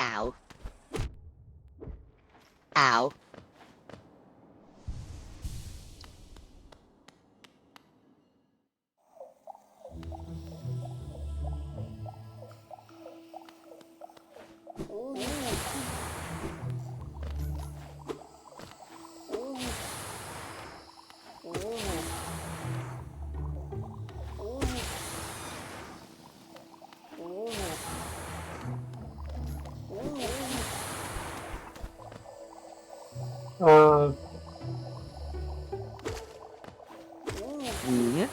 Ow. Ow. Uh, Yeah.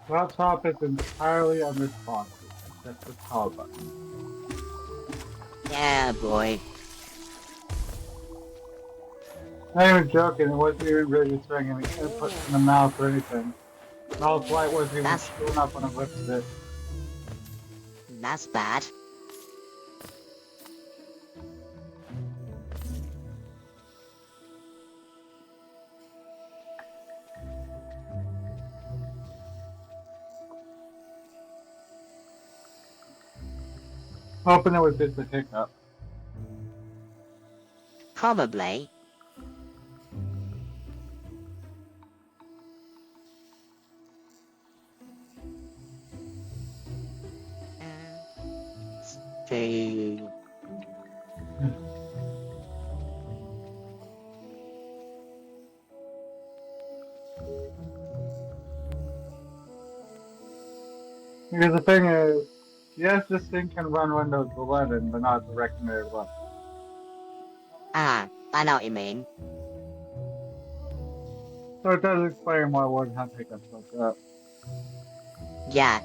laptop is entirely unresponsive, except for power button. Yeah, boy. Not even joking, it wasn't even registering any input from the mouse or anything. Mouse light wasn't even That's showing up when I lifted it. that's bad. Hoping it was just a hiccup. Probably. To Because the thing is, yes, this thing can run Windows 11, but not the recommended level. I know what you mean. So it does explain why one have hiccups like that. Yeah.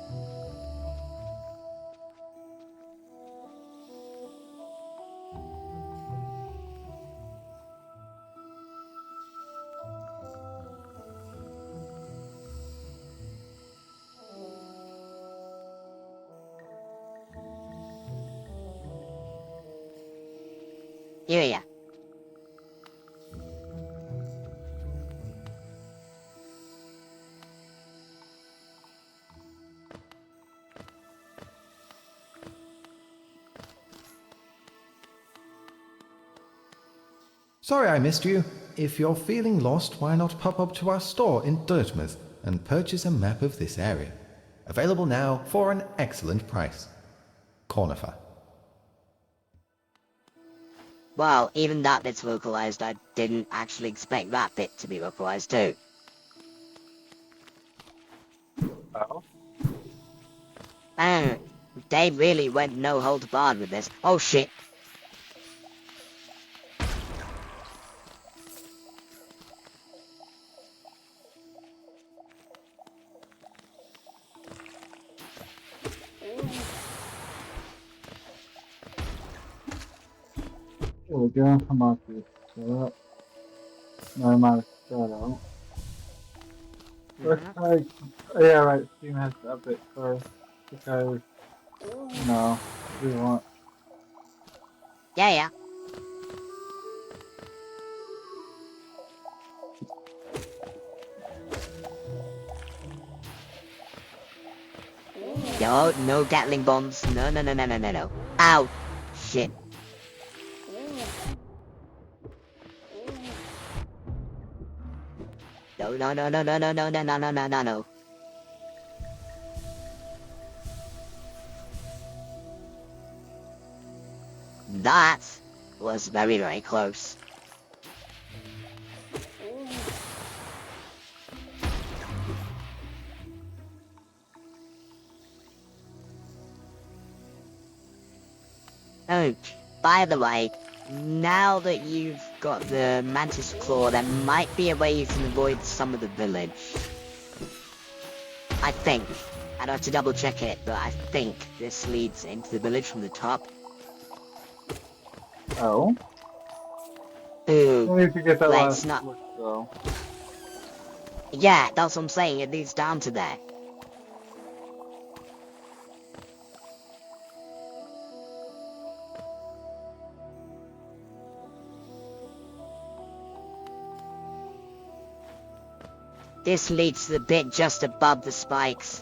Yeah. Sorry I missed you. If you're feeling lost, why not pop up to our store in Dirtmouth and purchase a map of this area. Available now for an excellent price. Cornifer. Well, even that bit's localized. I didn't actually expect that bit to be localized too. Oh? Oh, they really went no holds barred with this. Oh shit. There we go, I'm off this. So that, no amount of shadow. Let's try, yeah, right, Steam has to update first, because, you know, we want, Yeah. Yo, no Gatling bombs. No. Ow. Shit. No. That was very close. Oh, by the way, now that you've got the Mantis Claw, there might be a way you can avoid some of the village. I think. I'd have to double check it, but I think this leads into the village from the top. oh? Ooh, We need to get that last let's not... look, though. Yeah, that's what I'm saying, it leads down to there. This leads to the bit just above the spikes.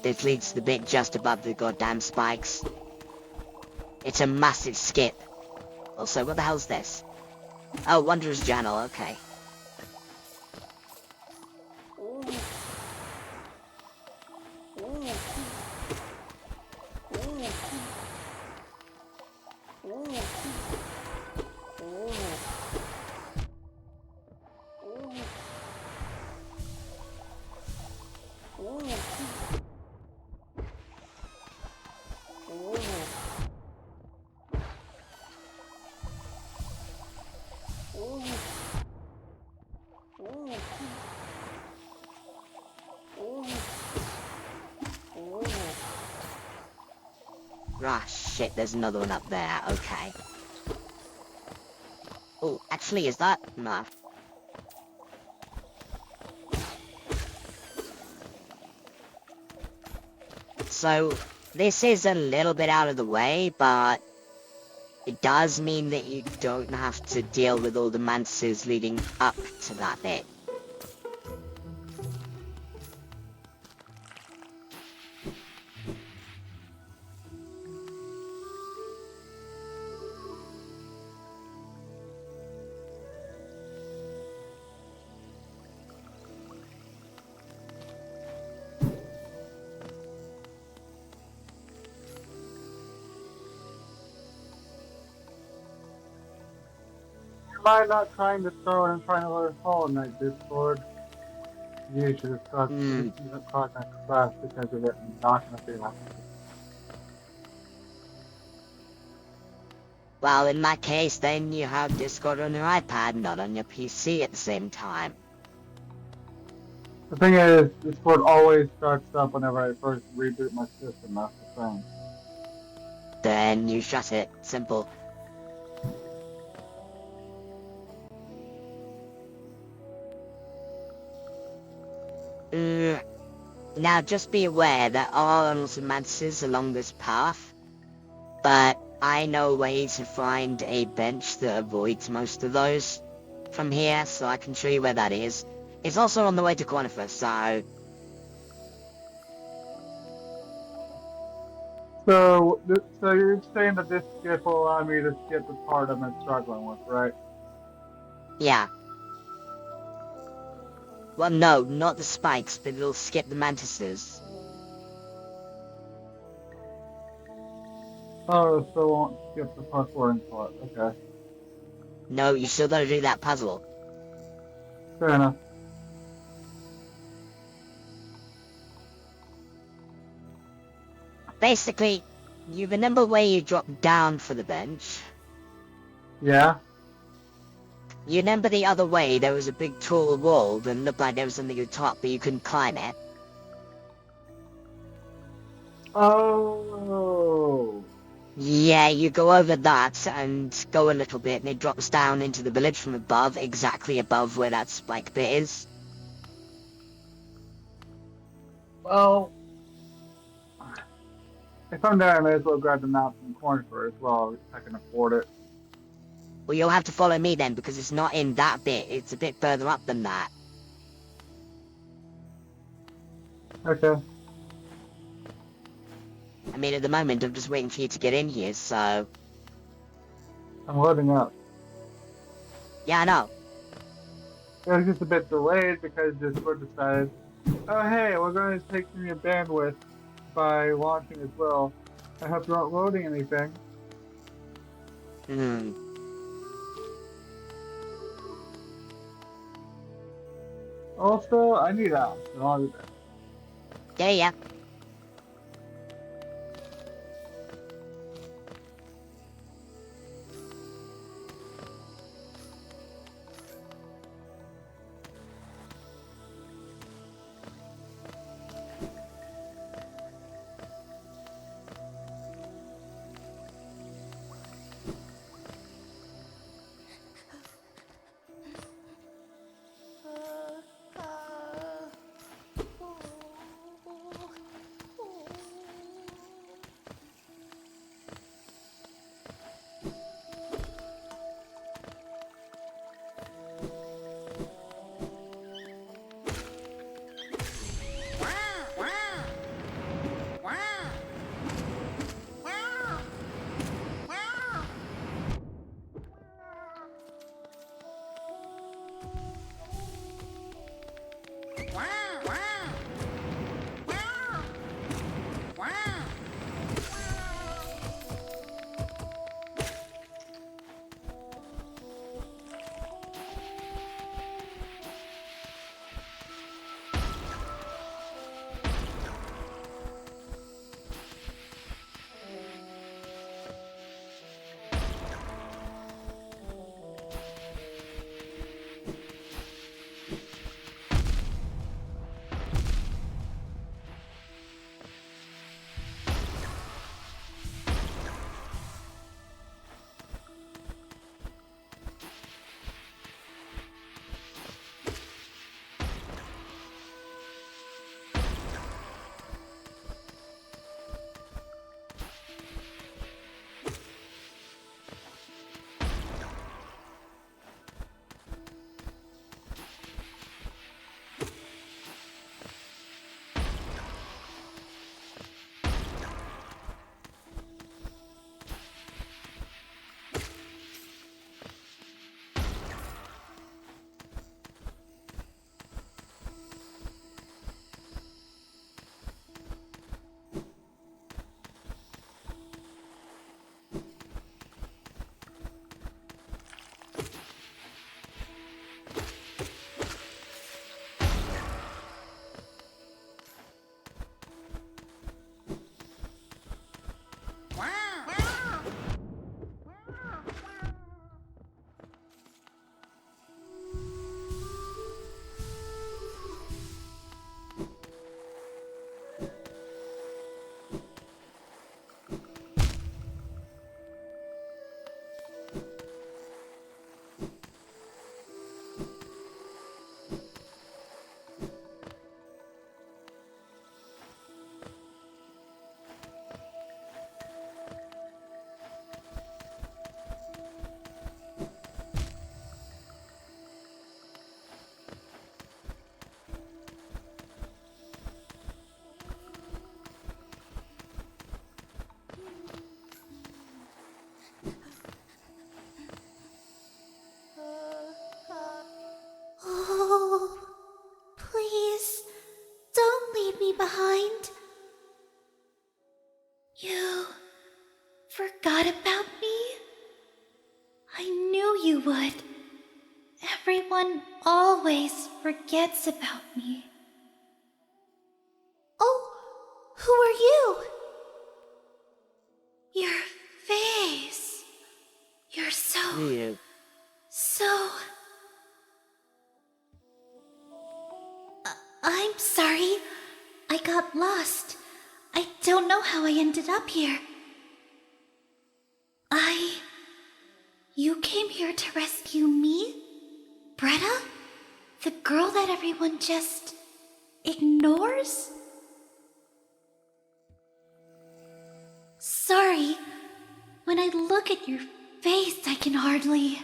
This leads to the bit just above the goddamn spikes. It's a massive skip. Also, what the hell's this? Oh, Wanderer's Journal, okay. Ah, shit, there's another one up there, okay. Oh, actually, is that? Nah. So, this is a little bit out of the way, but it does mean that you don't have to deal with all the mantises leading up to that bit. Am I not trying to throw it and trying to learn Hollow Knight Discord? You should have crossed my class because of it and not gonna be enough. Well, in that case, then you have Discord on your iPad, not on your PC at the same time. The thing is, Discord always starts up whenever I first reboot my system, that's the thing. Then you shut it. Simple. Now just be aware there are lots of mantises along this path, but I know a way to find a bench that avoids most of those from here, so I can show you where that is. It's also on the way to Conifer, so... So you're saying that this skip will allow me to skip the part I'm struggling with, right? yeah. Well, no, not the spikes, but it'll skip the mantises. Oh, so it won't skip the parkouring part, okay. No, you still gotta do that puzzle. Fair enough. Basically, you remember where you dropped down for the bench? Yeah? You remember the other way there was a big tall wall that looked like there was something at the top, but you couldn't climb it? Oh. Yeah, you go over that and go a little bit and it drops down into the village from above, exactly above where that spike bit is. Well, if I'm there, I may as well grab the map from Cornford as well, if I can afford it. Well, you'll have to follow me then, because it's not in that bit, it's a bit further up than that. Okay. I mean, at the moment, I'm just waiting for you to get in here, so... I'm loading up. Yeah, I know. It was just a bit delayed because Discord decided, oh hey, we're going to take some of your bandwidth by launching as well. I hope you aren't loading anything. Also, I need out, so I'll do that. Yeah. would. Everyone always forgets about me. Oh, who are you? Your face. You're so... You. so... I'm sorry. I got lost. I don't know how I ended up here. You came here to rescue me? Bretta? The girl that everyone just... ignores? Sorry. When I look at your face, I can hardly...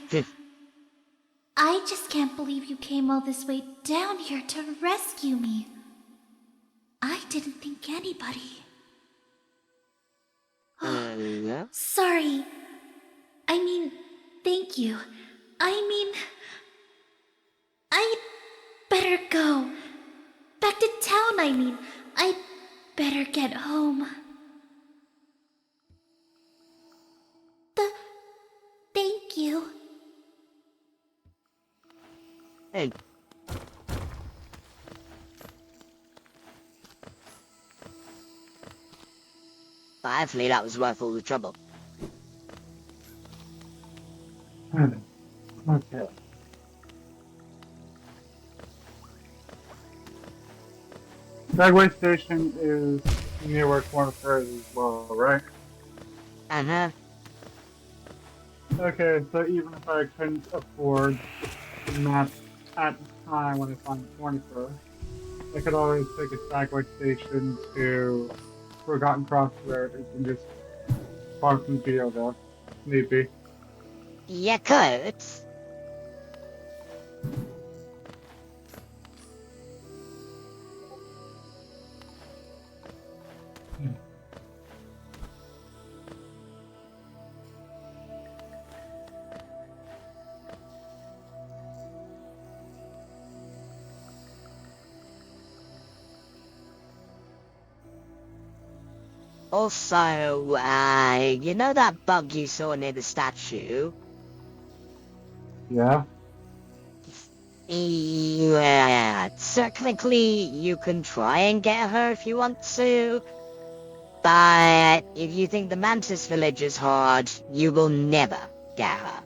I just can't believe you came all this way down here to rescue me. I didn't think anybody... Yeah? Sorry. I mean, thank you. I'd better go. Back to town, I'd better get home. Thank you. Hey. Hopefully that was worth all the trouble. Okay. Bagway Station is near where Cornifer is as well, right? Uh-huh. Okay, so even if I couldn't afford the map at the time when I find Cornifer, I could always take a Bagway Station to Forgotten Crossroads and just farm some geo there, if need be. You could. Also, you know that bug you saw near the statue? Yeah? Yeah, technically you can try and get her if you want to, but if you think the Mantis Village is hard, you will never get her.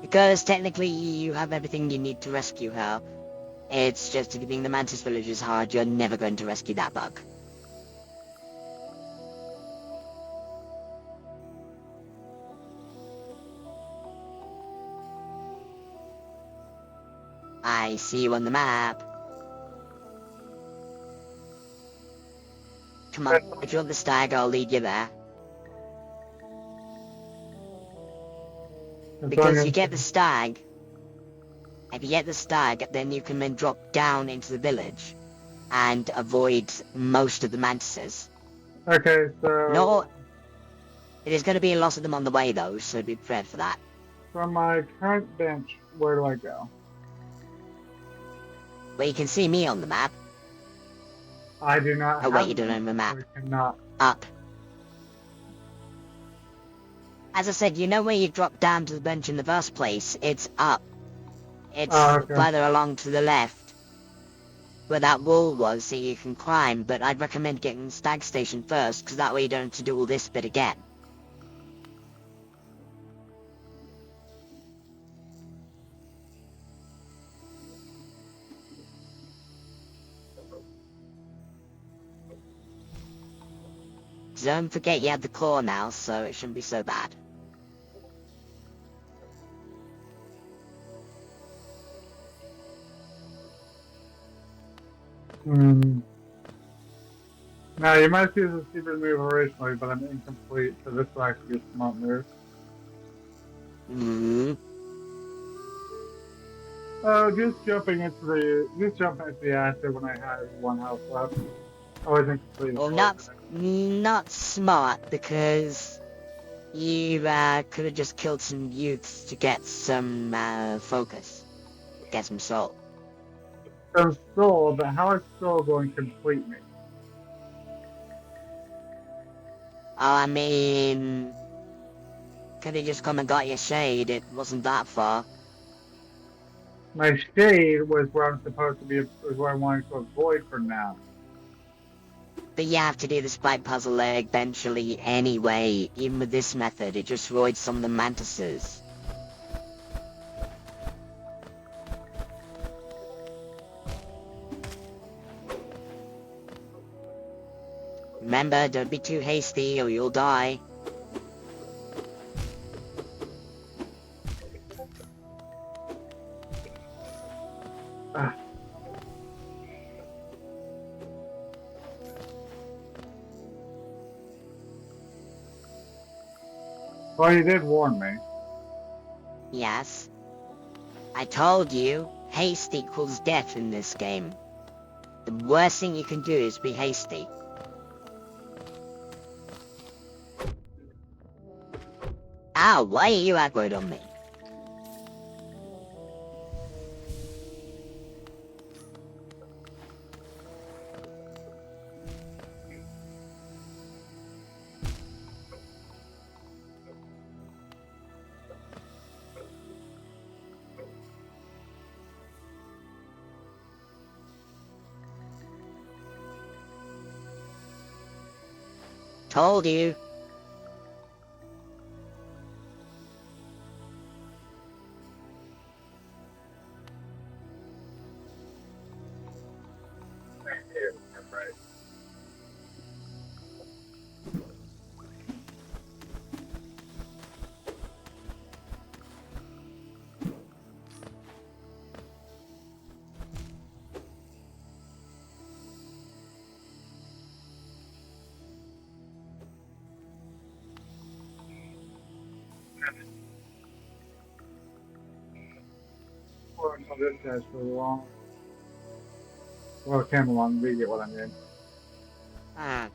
Because technically you have everything you need to rescue her. It's just if you think the Mantis Village is hard, you're never going to rescue that bug. I see you on the map. Come on, if you want the stag, I'll lead you there. Because if you get the stag, then you can then drop down into the village and avoid most of the mantises. Okay, so... No, it is going to be a lot of them on the way though, so be prepared for that. From my current bench, where do I go? Well, you can see me on the map. I do not Oh have wait, you don't have the map. so I cannot. Up. As I said, you know where you drop down to the bench in the first place? It's up. It's Okay. further along to the left. Where that wall was, so you can climb, but I'd recommend getting the stag station first, because that way you don't have to do all this bit again. Don't forget you have the claw now, so it shouldn't be so bad. Now, you might see the secret move originally, but I'm incomplete, so this will actually be a smart move. Oh, just jumping into the acid when I had one health left. I was incomplete. Well, not smart, because you could have just killed some youths to get some focus. Get some soul. I'm soul, but how is soul going to complete me? I mean, could have just come and got your shade. It wasn't that far. My shade was where I'm supposed to be, was where I wanted to avoid for now. But you have to do the spike puzzle eventually anyway. Even with this method, it just destroyed some of the mantises. Remember, don't be too hasty or you'll die. Ah. Well, you did warn me. Yes. I told you, haste equals death in this game. The worst thing you can do is be hasty. Ow, why are you aggroed on me? Told you. Right. This guy's for long. Well, it came along, we get what I mean. Ah.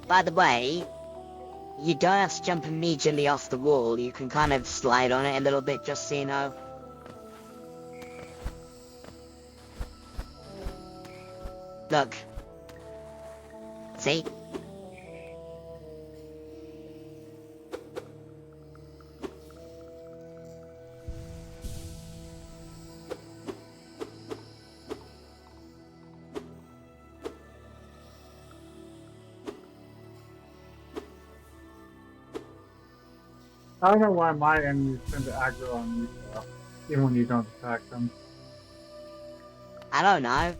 By the way, you don't have to jump immediately off the wall. You can kind of slide on it a little bit, just so you know. Look. See? I don't know why my enemies tend to aggro on you, though, even when you don't attack them. I don't know.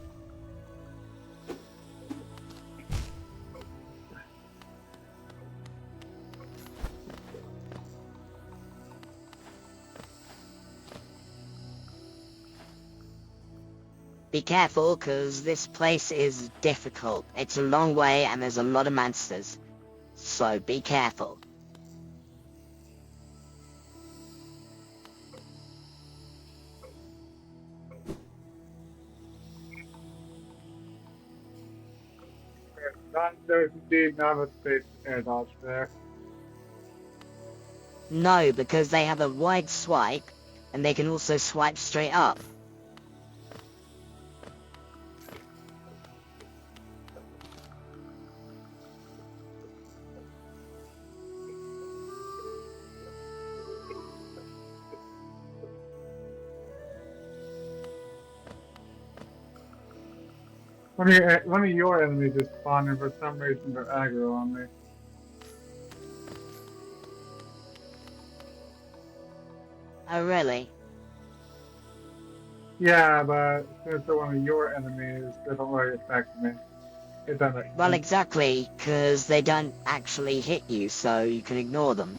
Be careful, cause this place is difficult. It's a long way and there's a lot of monsters. So be careful. There's indeed not a space air dodge there. No, because they have a wide swipe, and they can also swipe straight up. One of your enemies is spawned, and for some reason they're aggro on me. Oh, really? Yeah, but since they're one of your enemies, they don't really affect me. If that makes Well, sense. exactly, because they don't actually hit you, so you can ignore them.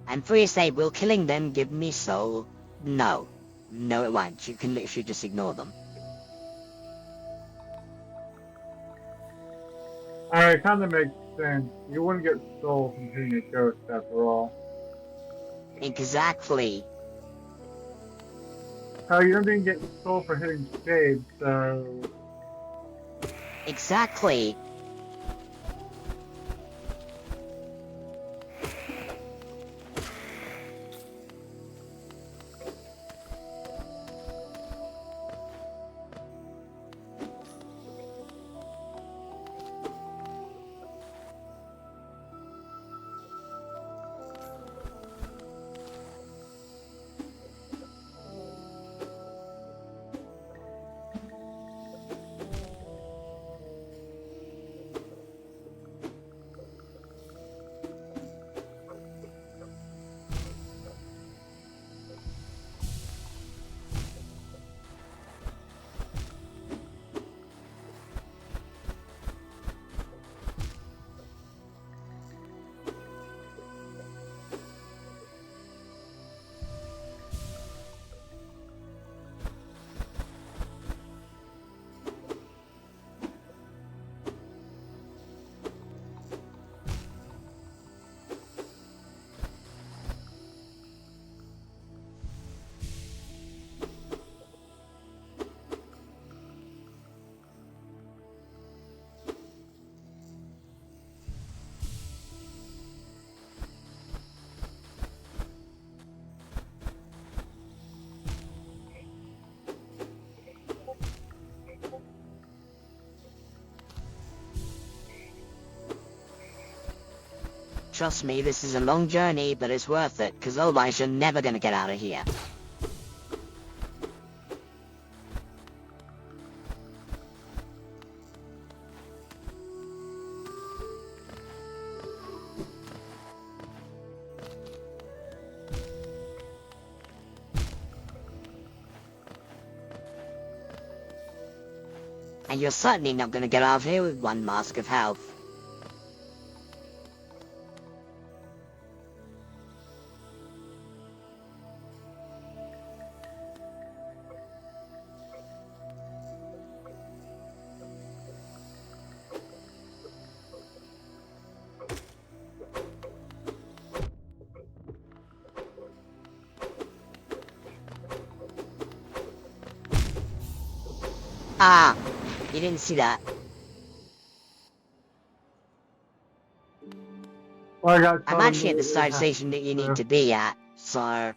And for your say, will killing them give me soul? No. No, it won't. You can literally just ignore them. Alright, kind of makes sense. You wouldn't get soul from hitting a ghost after all. Exactly. Oh, you don't even get soul for hitting shade, so... Exactly. Trust me, this is a long journey, but it's worth it, because otherwise you're never gonna get out of here. And you're certainly not gonna get out of here with one mask of health. Ah, you didn't see that. Well, I got I'm actually at the side station that you need to be at, so...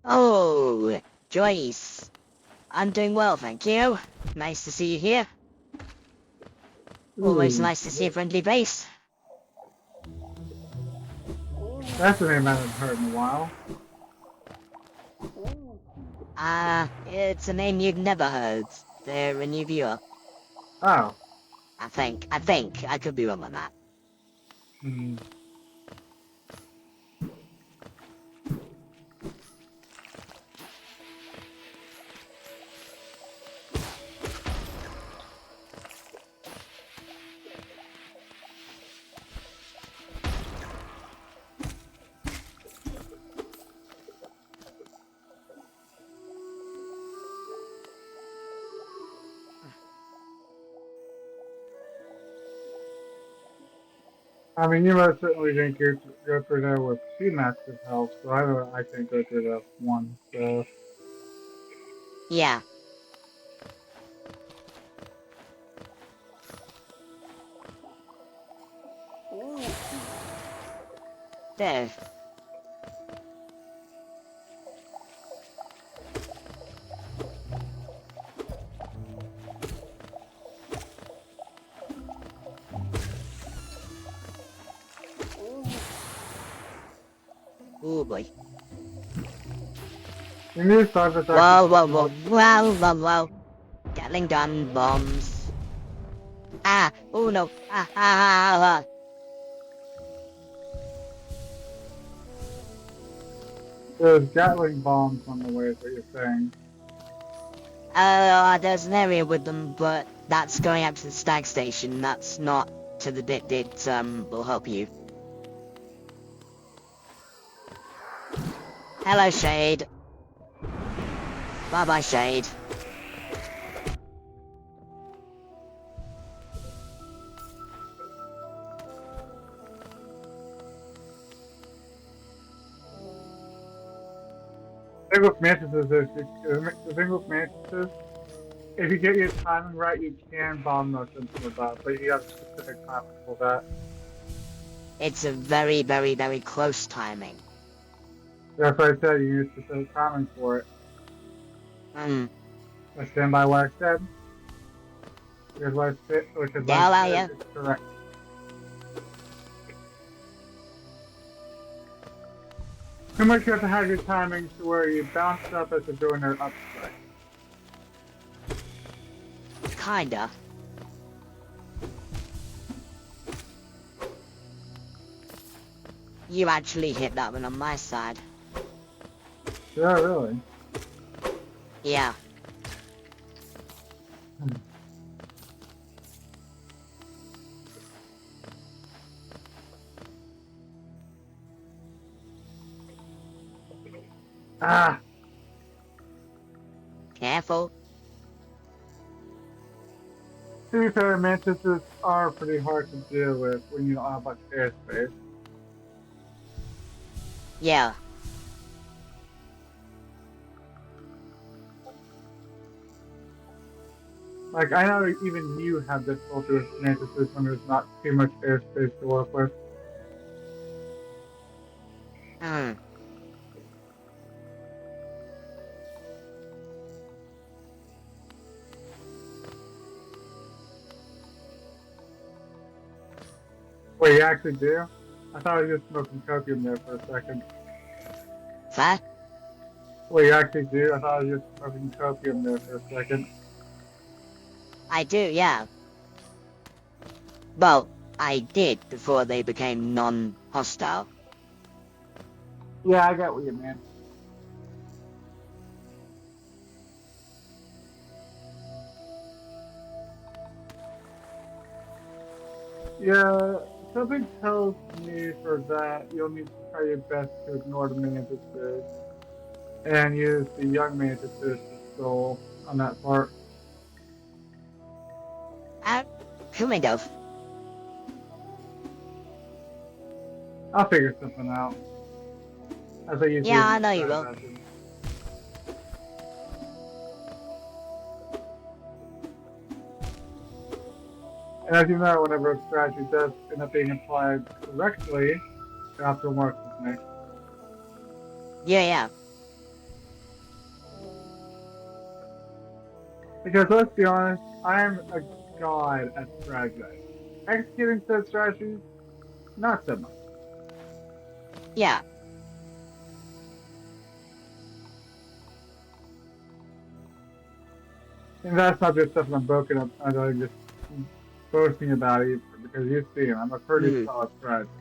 Oh, Joyce. I'm doing well, thank you. Nice to see you here. Always nice to see a friendly face. That's a name I haven't heard in a while. It's a name you've never heard. They're a new viewer. Oh. I think. I could be wrong on that. Hmm. I mean, you most certainly didn't go through there with 2 maxes health, so I can't go through that one, so... Yeah, There. Oh boy. You need to start with Whoa, whoa, whoa, whoa, whoa, whoa. Gatling gun bombs. Ah, oh no. Ah. There's Gatling bombs on the way, is what you're saying. There's an area with them, but that's going up to the stag station. That's not to the bit that, will help you. Hello, Shade. Bye-bye, Shade. The thing with mantises is, the thing with mantises, if you get your timing right, you can bomb those from above, but you have a specific timing for that. It's a very, very, very close timing. That's why I said you need specific timing for it. Hmm. I stand by what I said. Here's what I said, which is what Yeah, I yeah. said is correct. Pretty much you have to have your timing to where you bounce up as you're doing an upstrike. Kinda. You actually hit that one on my side. Yeah, really. Yeah. Ah! Careful. To be fair, mantises are pretty hard to deal with when you don't have much airspace. Yeah. Like, I know even you have difficulty with mantises when there's not too much airspace to work with. Hmm. Wait, you actually do? I thought I was just smoking copium there for a second. What? Wait, you actually do? I thought I was just smoking copium there for a second. I do, yeah. Well, I did before they became non-hostile. Yeah, I got what you meant. Yeah, something tells me for that you'll need to try your best to ignore the mantises and use the young mantises to stall on that part. Kind of. I'll figure something out. As I usually Yeah, do I know you will. strategizing. And as you know, whenever a strategy does end up being applied correctly, it often works with me. Yeah. Because let's be honest, I am a god at strategizing. Executing said strategies, not so much. Yeah. And that's not just stuff I'm broken up, I'm just boasting about it, because you see, I'm a pretty solid strategist.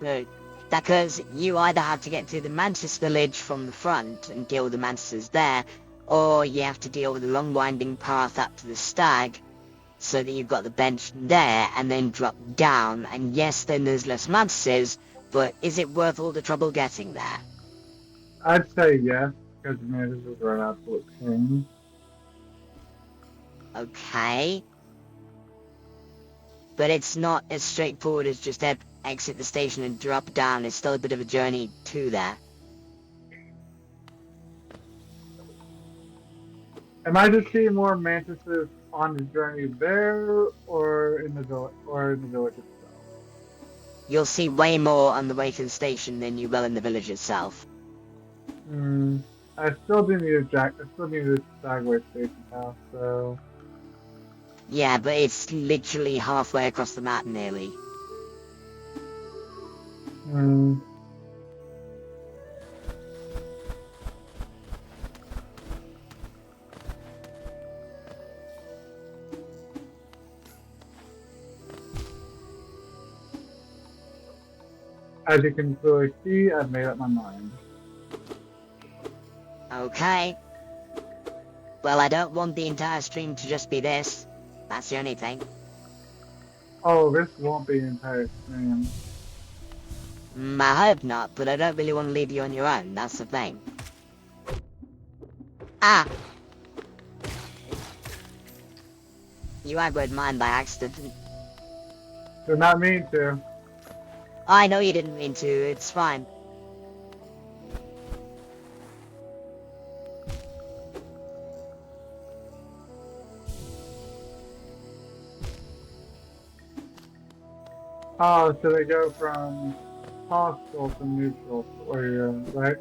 Good. Because you either have to get to the Mantis village from the front and deal with the mantises there, or you have to deal with the long winding path up to the stag, so that you've got the bench there, and then drop down, and yes, then there's less mantises, but is it worth all the trouble getting there? I'd say yes, because mantises are an absolute pain. Okay. But it's not as straightforward as just exit the station and drop down. It's still a bit of a journey to there. Am I just seeing more mantises on the journey there, or in the village itself? you'll see way more on the way to the station than you will in the village itself. I still do need I still need a Stagway station now, so... Yeah, but it's literally halfway across the map nearly. As you can clearly see, I've made up my mind. Okay. Well, I don't want the entire stream to just be this. That's the only thing. Oh, this won't be an entire stream. I hope not, but I don't really want to leave you on your own, that's the thing. Ah! You aggroed mine by accident. Did not mean to. I know you didn't mean to, it's fine. Oh, so they go from hostile to neutral, where you're in, right?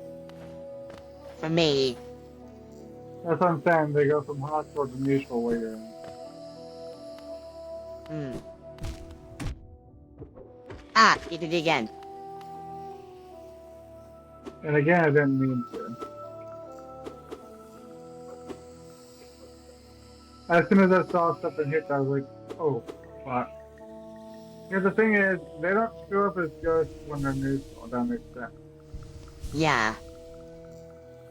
For me, That's what I'm saying, they go from hostile to neutral where you're in. Ah, you did it again. And again, I didn't mean to. As soon as I saw something hit, I was like, oh, fuck. Yeah, the thing is, they don't show up as ghosts when they're neutral, if that makes sense. Yeah.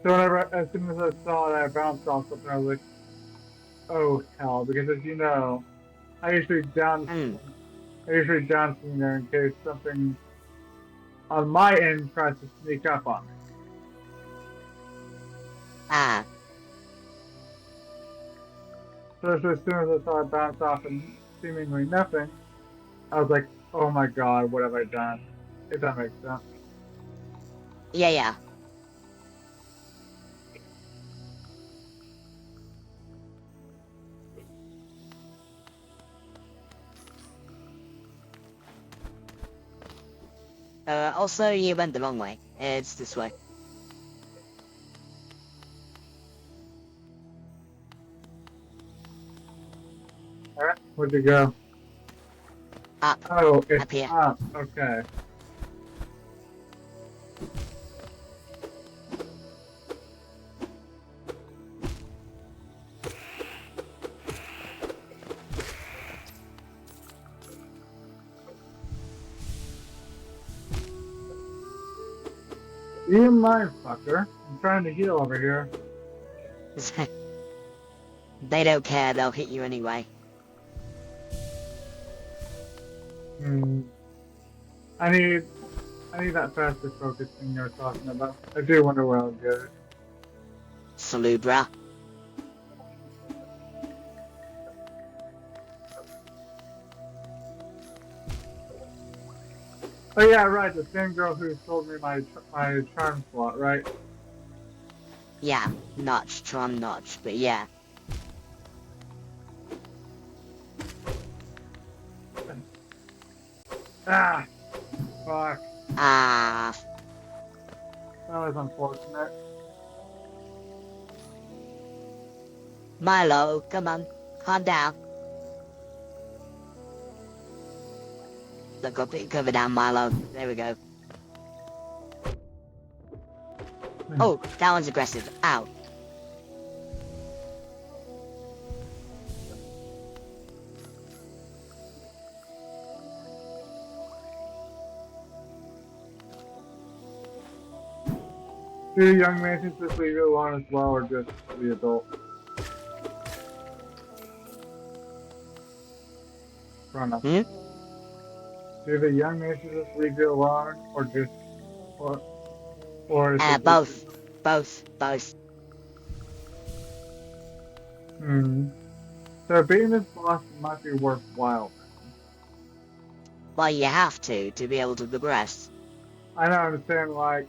So whenever, as soon as I saw that I bounced off something, I was like, oh hell, because as you know, I usually down there in case something on my end tries to sneak up on me. Ah. So as soon as I saw it bounce off and seemingly nothing, I was like, oh my god, what have I done? If that makes sense. Yeah. Also, you went the wrong way. It's this way. Alright, where'd you go? Up. Oh, it's Up here. up, okay. You mind, fucker. I'm trying to heal over here. They don't care, they'll hit you anyway. I need that faster focus thing you were talking about. I do wonder where I'll get it. Salubra. Oh yeah, right, the same girl who sold me my charm slot, right? Yeah, Notch, Tron Notch, but yeah. Ah! Fuck. Ah. That was unfortunate. Milo, come on, calm down. Look, go put your cover down, Milo. There we go. Oh, that one's aggressive. Ow. Do young mansions just leave it alone as well, or just the adult? Run up. Do the young mansions just leave it alone, or just, or is it both. So beating this boss might be worthwhile. Well, you have to be able to progress. I know, I'm saying, like,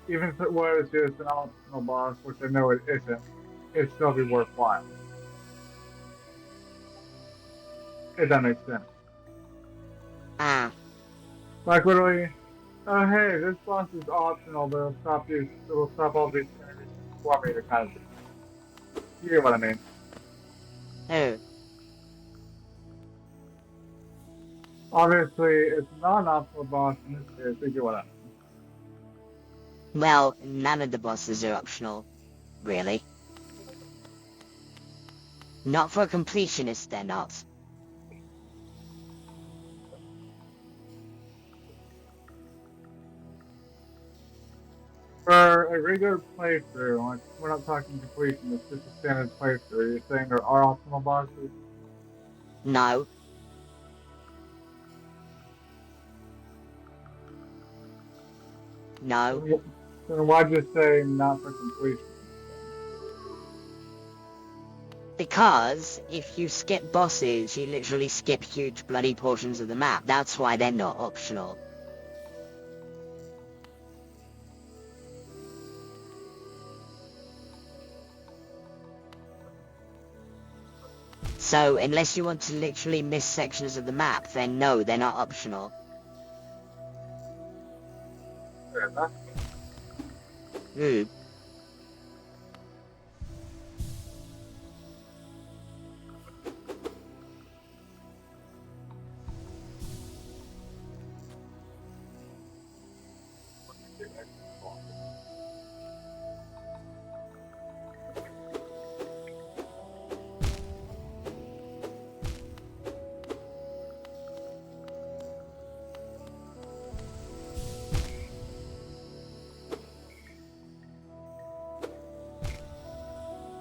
even if it was just an optional boss, which I know it isn't, it'd still be worthwhile. If that makes sense. Ah. Like literally, oh hey, this boss is optional, but it'll stop all these enemies from swarming the kind of thing. You get what I mean? Who? Obviously, it's not an optional boss in this case, you get what I mean. Well, none of the bosses are optional, really. Not for a completionist, they're not. For a regular playthrough, like, we're not talking completion, it's just a standard playthrough. You're saying there are optional bosses? No. No. Then why'd you say not for completion? Because if you skip bosses, you literally skip huge bloody portions of the map. That's why they're not optional. So, unless you want to literally miss sections of the map, then no, they're not optional. Fair enough.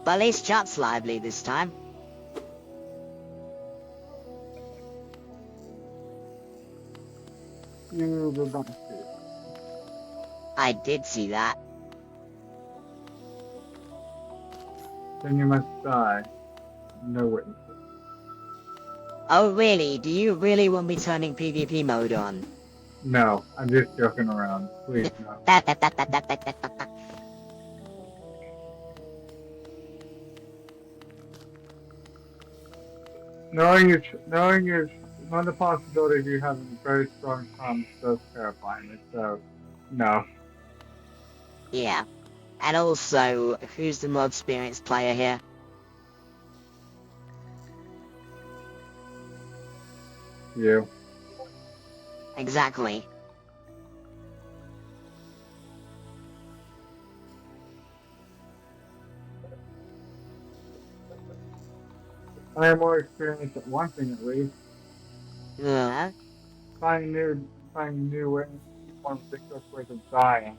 But at least chat's lively this time. You did not see it. I did see that. Then you must die. No witnesses. Oh really? Do you really want me turning PvP mode on? No, I'm just joking around. Please, no. Knowing the possibility of you having very strong comms does terrify me, so, no. Yeah. And also, who's the more experienced player here? You. Exactly. I am more experienced at one thing at least. Yeah. Finding new ways, more ridiculous ways of dying.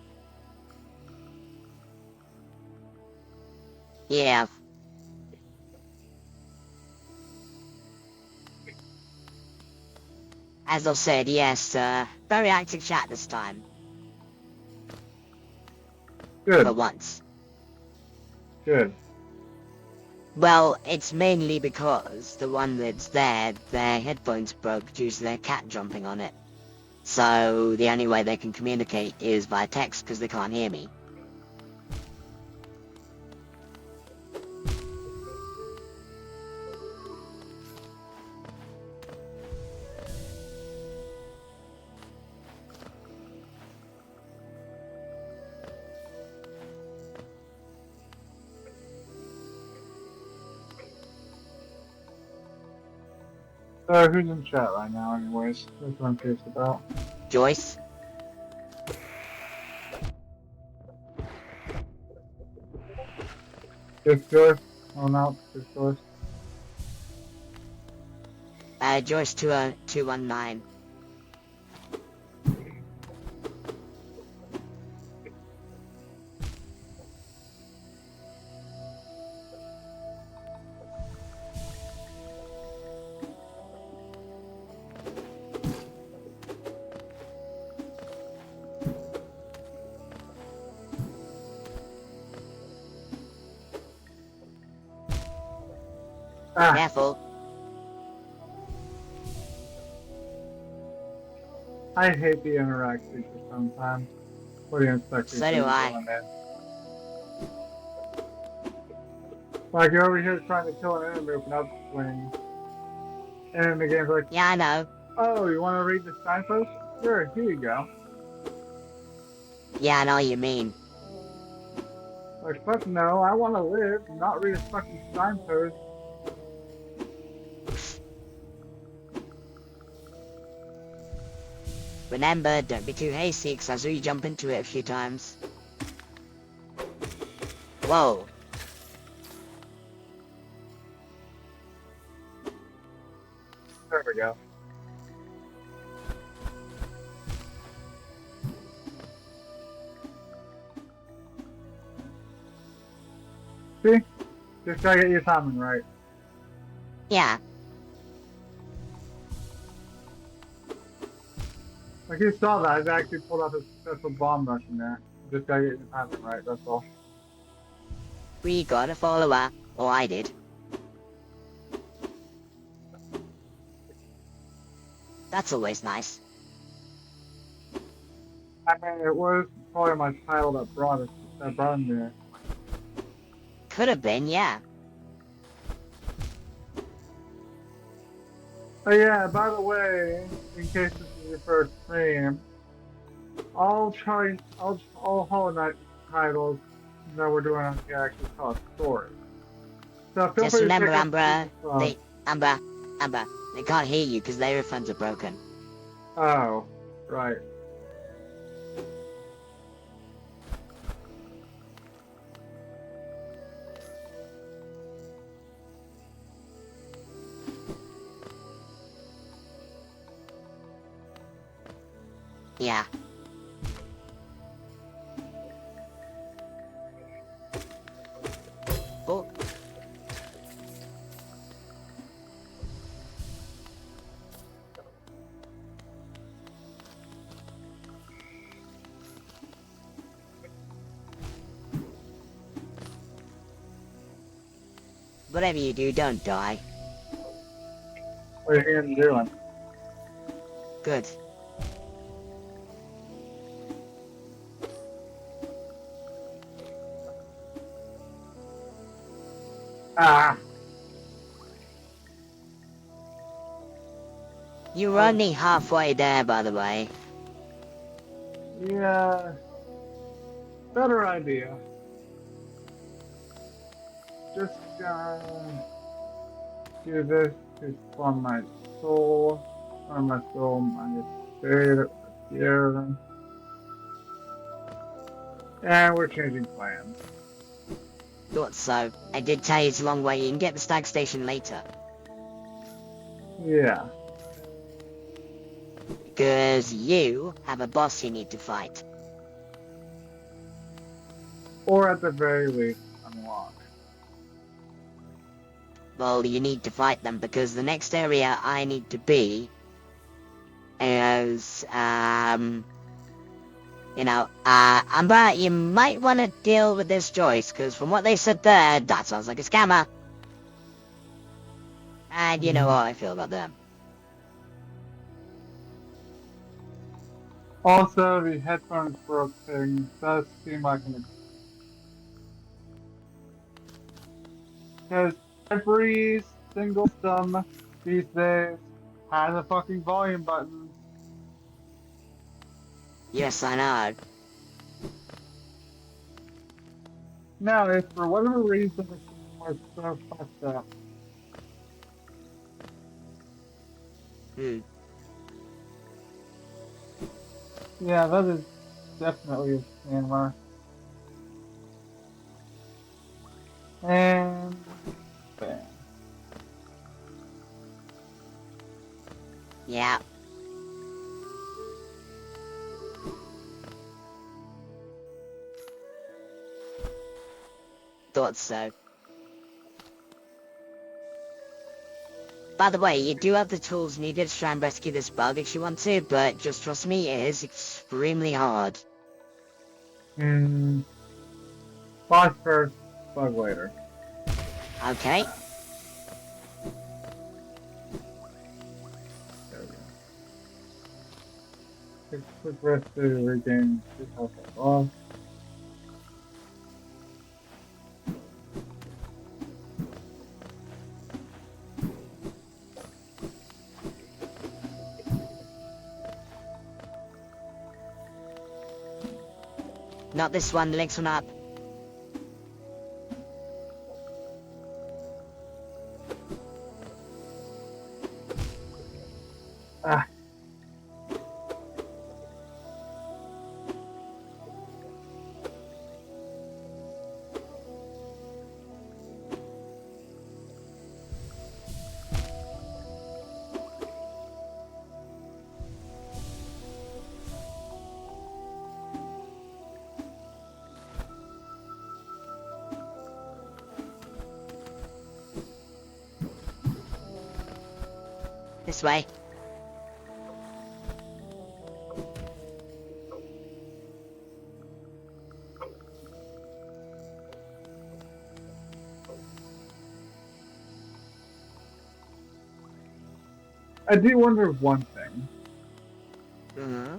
Yeah. As I said, yes, very active chat this time. Good. For once. Good. Well, it's mainly because the one that's there, their headphones broke due to their cat jumping on it. So the only way they can communicate is by text because they can't hear me. So who's in chat right now anyways? That's what I'm curious about. Joyce? Just Joyce? Oh no, just Joyce. Joyce 219. Ah, Careful. I hate the interact feature sometimes. What do you expect? So do I. Like you're over here trying to kill an enemy with an upswing. And the game's like, Yeah, I know. oh, you want to read the signpost? Sure, here you go. Yeah, I know what you mean. Like, fuck no, I want to live, not read a fucking signpost. Remember, don't be too hasty, because I saw you jump into it a few times. Whoa. There we go. See? Just gotta get your timing right. Yeah. Like you saw that, I actually pulled out a special bomb rush in there. Just gotta get your timing right, that's all. We got a follower. Or I did. That's always nice. I mean, it was probably my title that brought him there. Could have been, yeah. Oh yeah, by the way, in case this is your first stream, all Hollow Knight titles that we're doing on here actually tell a story. So feel Just free to remember, check Amber, out Amber, they can't hear you because their earphones are broken. Oh, right. Yeah. Oh. Whatever you do, don't die. What are you doing? Good. Ah! You were only halfway there, by the way. Yeah. Better idea. Just do this to spawn my soul. On my soul, my spirit here. And we're changing plans. Thought so. I did tell you it's a long way. You can get the stag station later. Yeah. Because you have a boss you need to fight. Or at the very least, unlock. Well, you need to fight them because the next area I need to be is, Amber, you might want to deal with this Joyce, because from what they said there, that sounds like a scammer. And you know how I feel about them. Also, the headphones broke thing does seem like an... Because every single system these days has a fucking volume button. Yes, I know. Now, if for whatever reason the system was so fucked up, yeah, that is definitely a scammer. And bam. Yeah. Thought so. By the way, you do have the tools needed to try and rescue this bug if you want to, but just trust me, it is extremely hard. Boss first, bug later. Okay? There we go. Take a quick rest to regain his health off. Not this one, the next one up. Ah. This way. I do wonder one thing. Mm-hmm.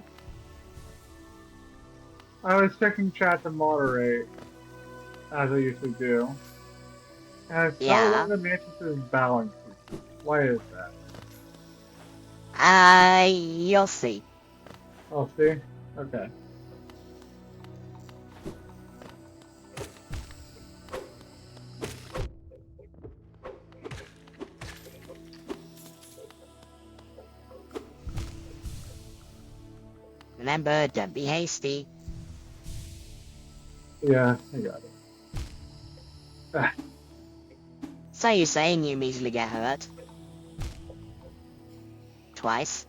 I was checking chat to moderate, as I usually do, and I saw Yeah. one of the matrices bowing to you. Why is that? You'll see. I'll see. Okay. Remember, don't be hasty. Yeah, I got it. Ah, So you're saying you easily get hurt? Twice?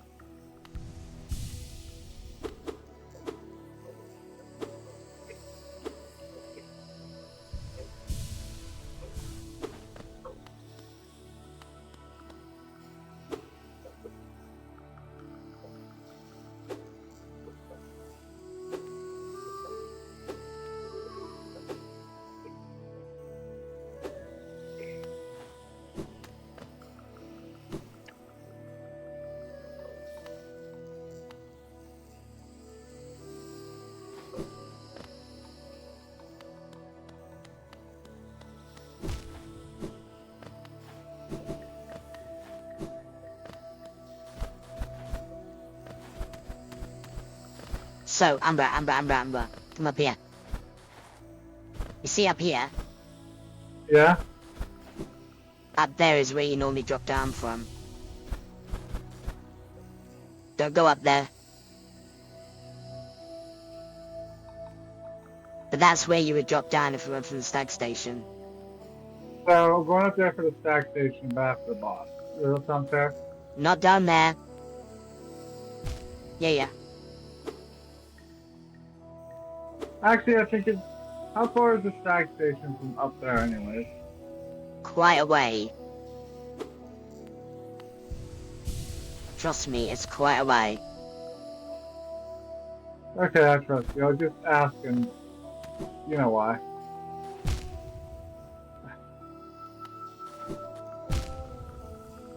So, Amber, come up here. You see up here? yeah? Up there is where you normally drop down from. Don't go up there. But that's where you would drop down if you went from the stag station. So, going up there for the stack station, back for the boss. Does that sound fair? Not down there. Yeah. Actually, I think it's... How far is the stack station from up there anyways? Quite a way. Trust me, it's quite a way. Okay, I trust you. I was just asking. You know why.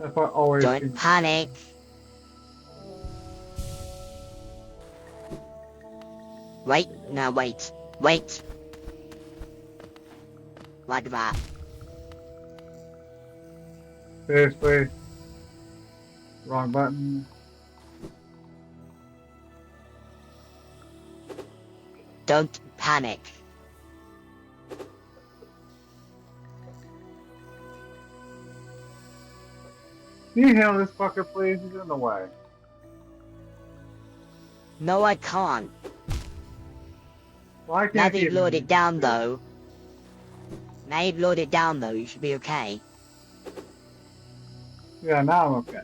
That's what always Don't seems... panic. Wait, no, wait. Wait. Like that. Seriously. Wrong button. Don't panic. Can you handle this fucker, please? He's in the way. No, I can't. Why Now can't that he you've lowered handle it down, this? though. Now you've lowered it down, though, you should be okay. Yeah, now I'm okay.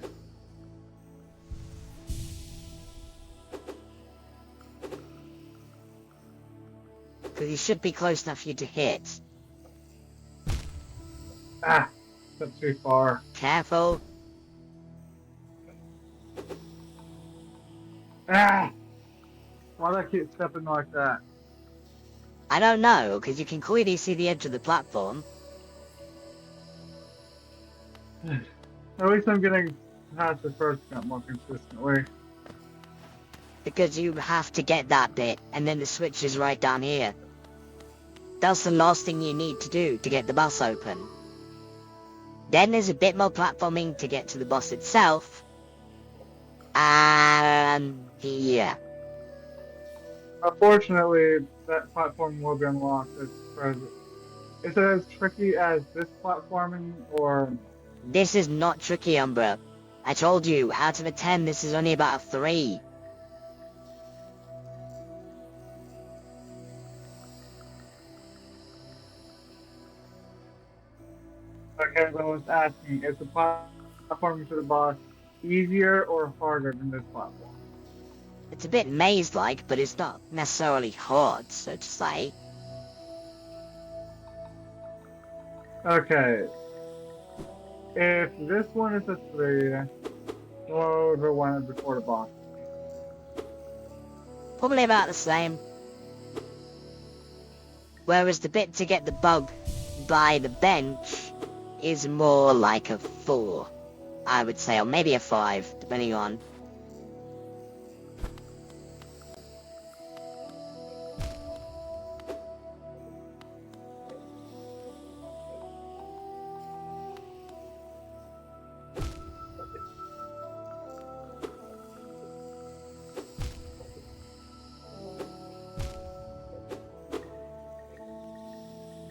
Because you should be close enough for you to hit. Ah, that's too far. Careful. Ah! Why do I keep stepping like that? I don't know, because you can clearly see the edge of the platform. At least I'm getting past the first jump more consistently. Because you have to get that bit, and then the switch is right down here. That's the last thing you need to do to get the boss open. Then there's a bit more platforming to get to the boss itself. And yeah. Unfortunately, that platform will be unlocked as present. Is it as tricky as this platforming, or This is not tricky, Umbra. I told you, out of a 10, this is only about a 3. okay? But I was asking, is the platforming to the boss easier or harder than this platform? It's a bit maze-like, but it's not necessarily hard, so to say. Okay, if this one is a 3, what would the one before the boss be? Probably about the same. Whereas the bit to get the bug by the bench is more like a 4, I would say, or maybe a 5, depending on.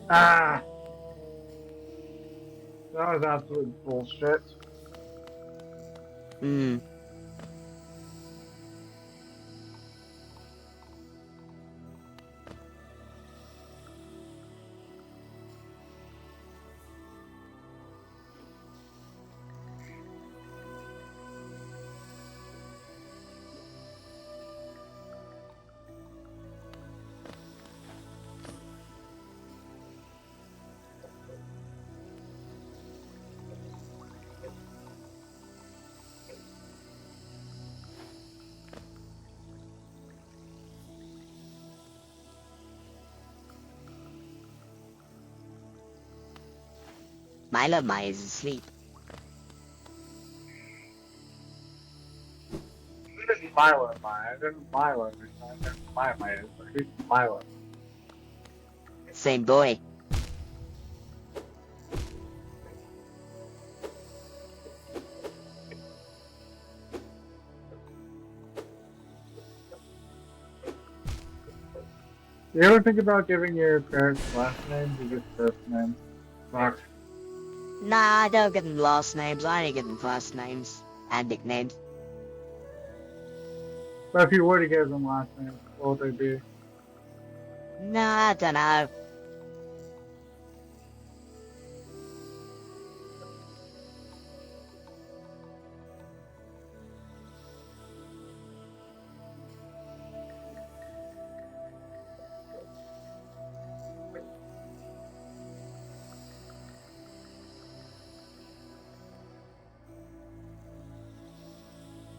Ah, that was absolute bullshit. Hmm. Milo Mai is asleep. Who did Milo am I? I didn't Milo. I didn't Milo is, but who's Milo? Same boy. You ever think about giving your parents last names or just first names? Fuck. Nah, I don't give them last names, I only give them first names. And nicknames. But if you were to give them last names, what would they be? Nah, I don't know.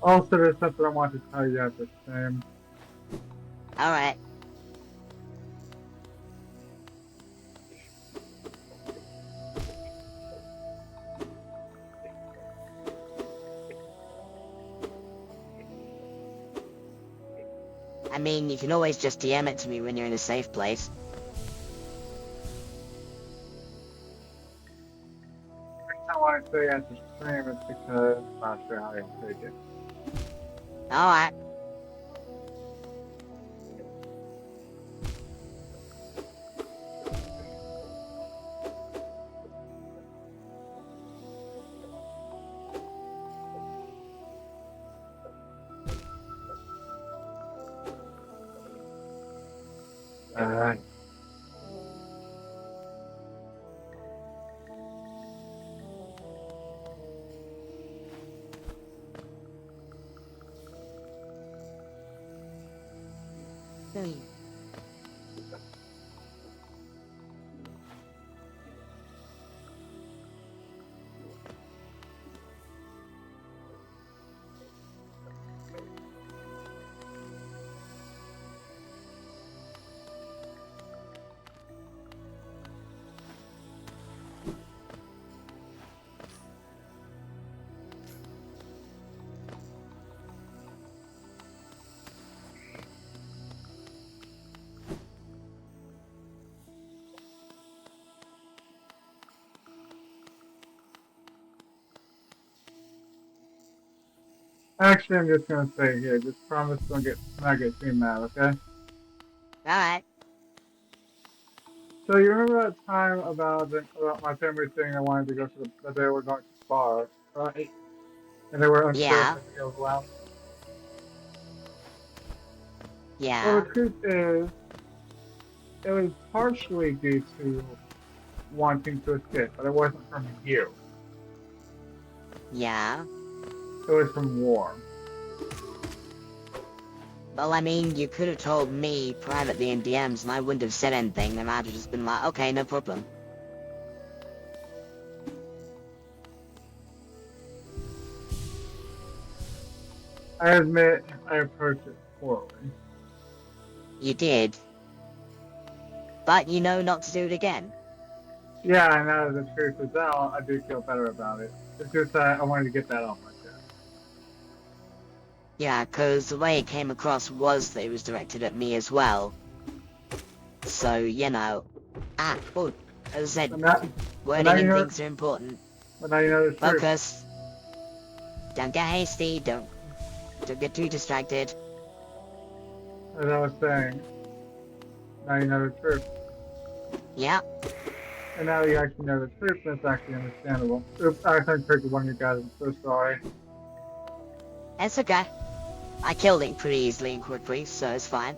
Also, there's something I want to tell you at the same. Alright. I mean, you can always just DM it to me when you're in a safe place. I want to say at the same is because I'm not sure how you'll take it. Alright. Alright. Hmm. Actually, I'm just gonna say here, just promise don't get not get too mad, okay? Alright. So you remember that time about my family saying I wanted to go to that they were going to the bar, right? And they were unsure if Yeah. I could go allowed. Well, Yeah. the truth is, it was partially due to wanting to escape, but it wasn't from you. Yeah. It was from war. Well, I mean, you could have told me privately in DMs and I wouldn't have said anything, and I'd have just been like, okay, no problem. I admit I approached it poorly. You did. But you know not to do it again. Yeah, I know the truth is out. I do feel better about it. It's just that I wanted to get that off my chest. Yeah, 'cause the way it came across was that it was directed at me as well. So, you know. Well, as I But said, now, wording you and know, things are important. but now you know the truth. Focus. Don't get hasty, don't get too distracted. As I was saying, now you know the truth. Yeah, And now you actually know the truth, that's actually understandable. Oops, I think triggered one of you guys. I'm so sorry. it's okay. I killed it pretty easily and quickly, so it's fine.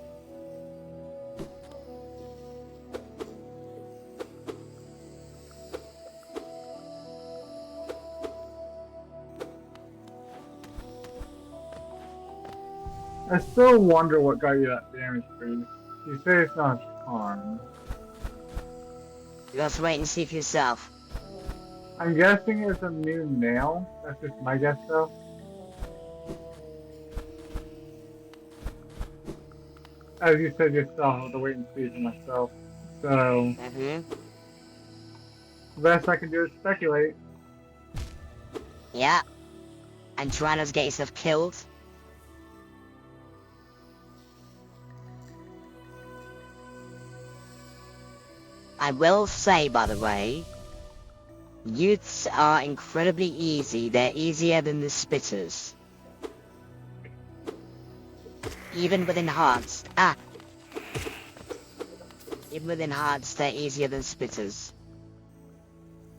I still wonder what got you that damage boost. You say it's not harm. You have to wait and see for yourself. I'm guessing it's a new nail. That's just my guess, though. As you said yourself, I have to wait and see for myself. So, the best I can do is speculate. Yeah. And try not to get yourself killed. I will say, by the way, youths are incredibly easy. They're easier than the spitters. Even within hearts. Even within hearts, they're easier than spitters.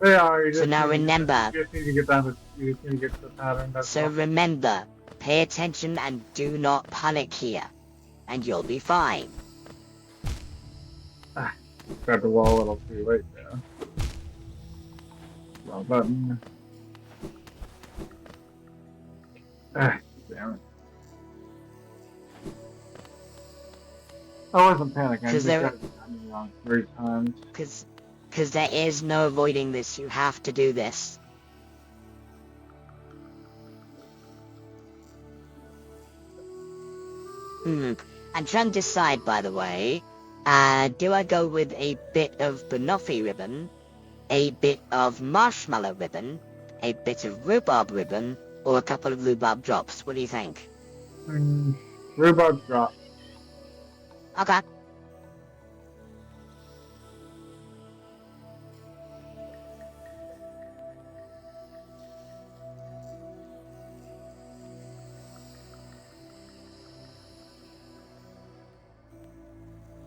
They are. You So just now need, remember. You just need to get down to. You just need to get to the pattern. That's So all. remember, pay attention and do not panic here. And you'll be fine. Grabbed the wall a little too late there. Wrong button. Damn it. I wasn't panicking. I just got it wrong 3 times. Because there is no avoiding this. You have to do this. I'm trying to decide, by the way, do I go with a bit of banoffee ribbon, a bit of marshmallow ribbon, a bit of rhubarb ribbon, or a couple of rhubarb drops? What do you think? Rhubarb drop. Okay.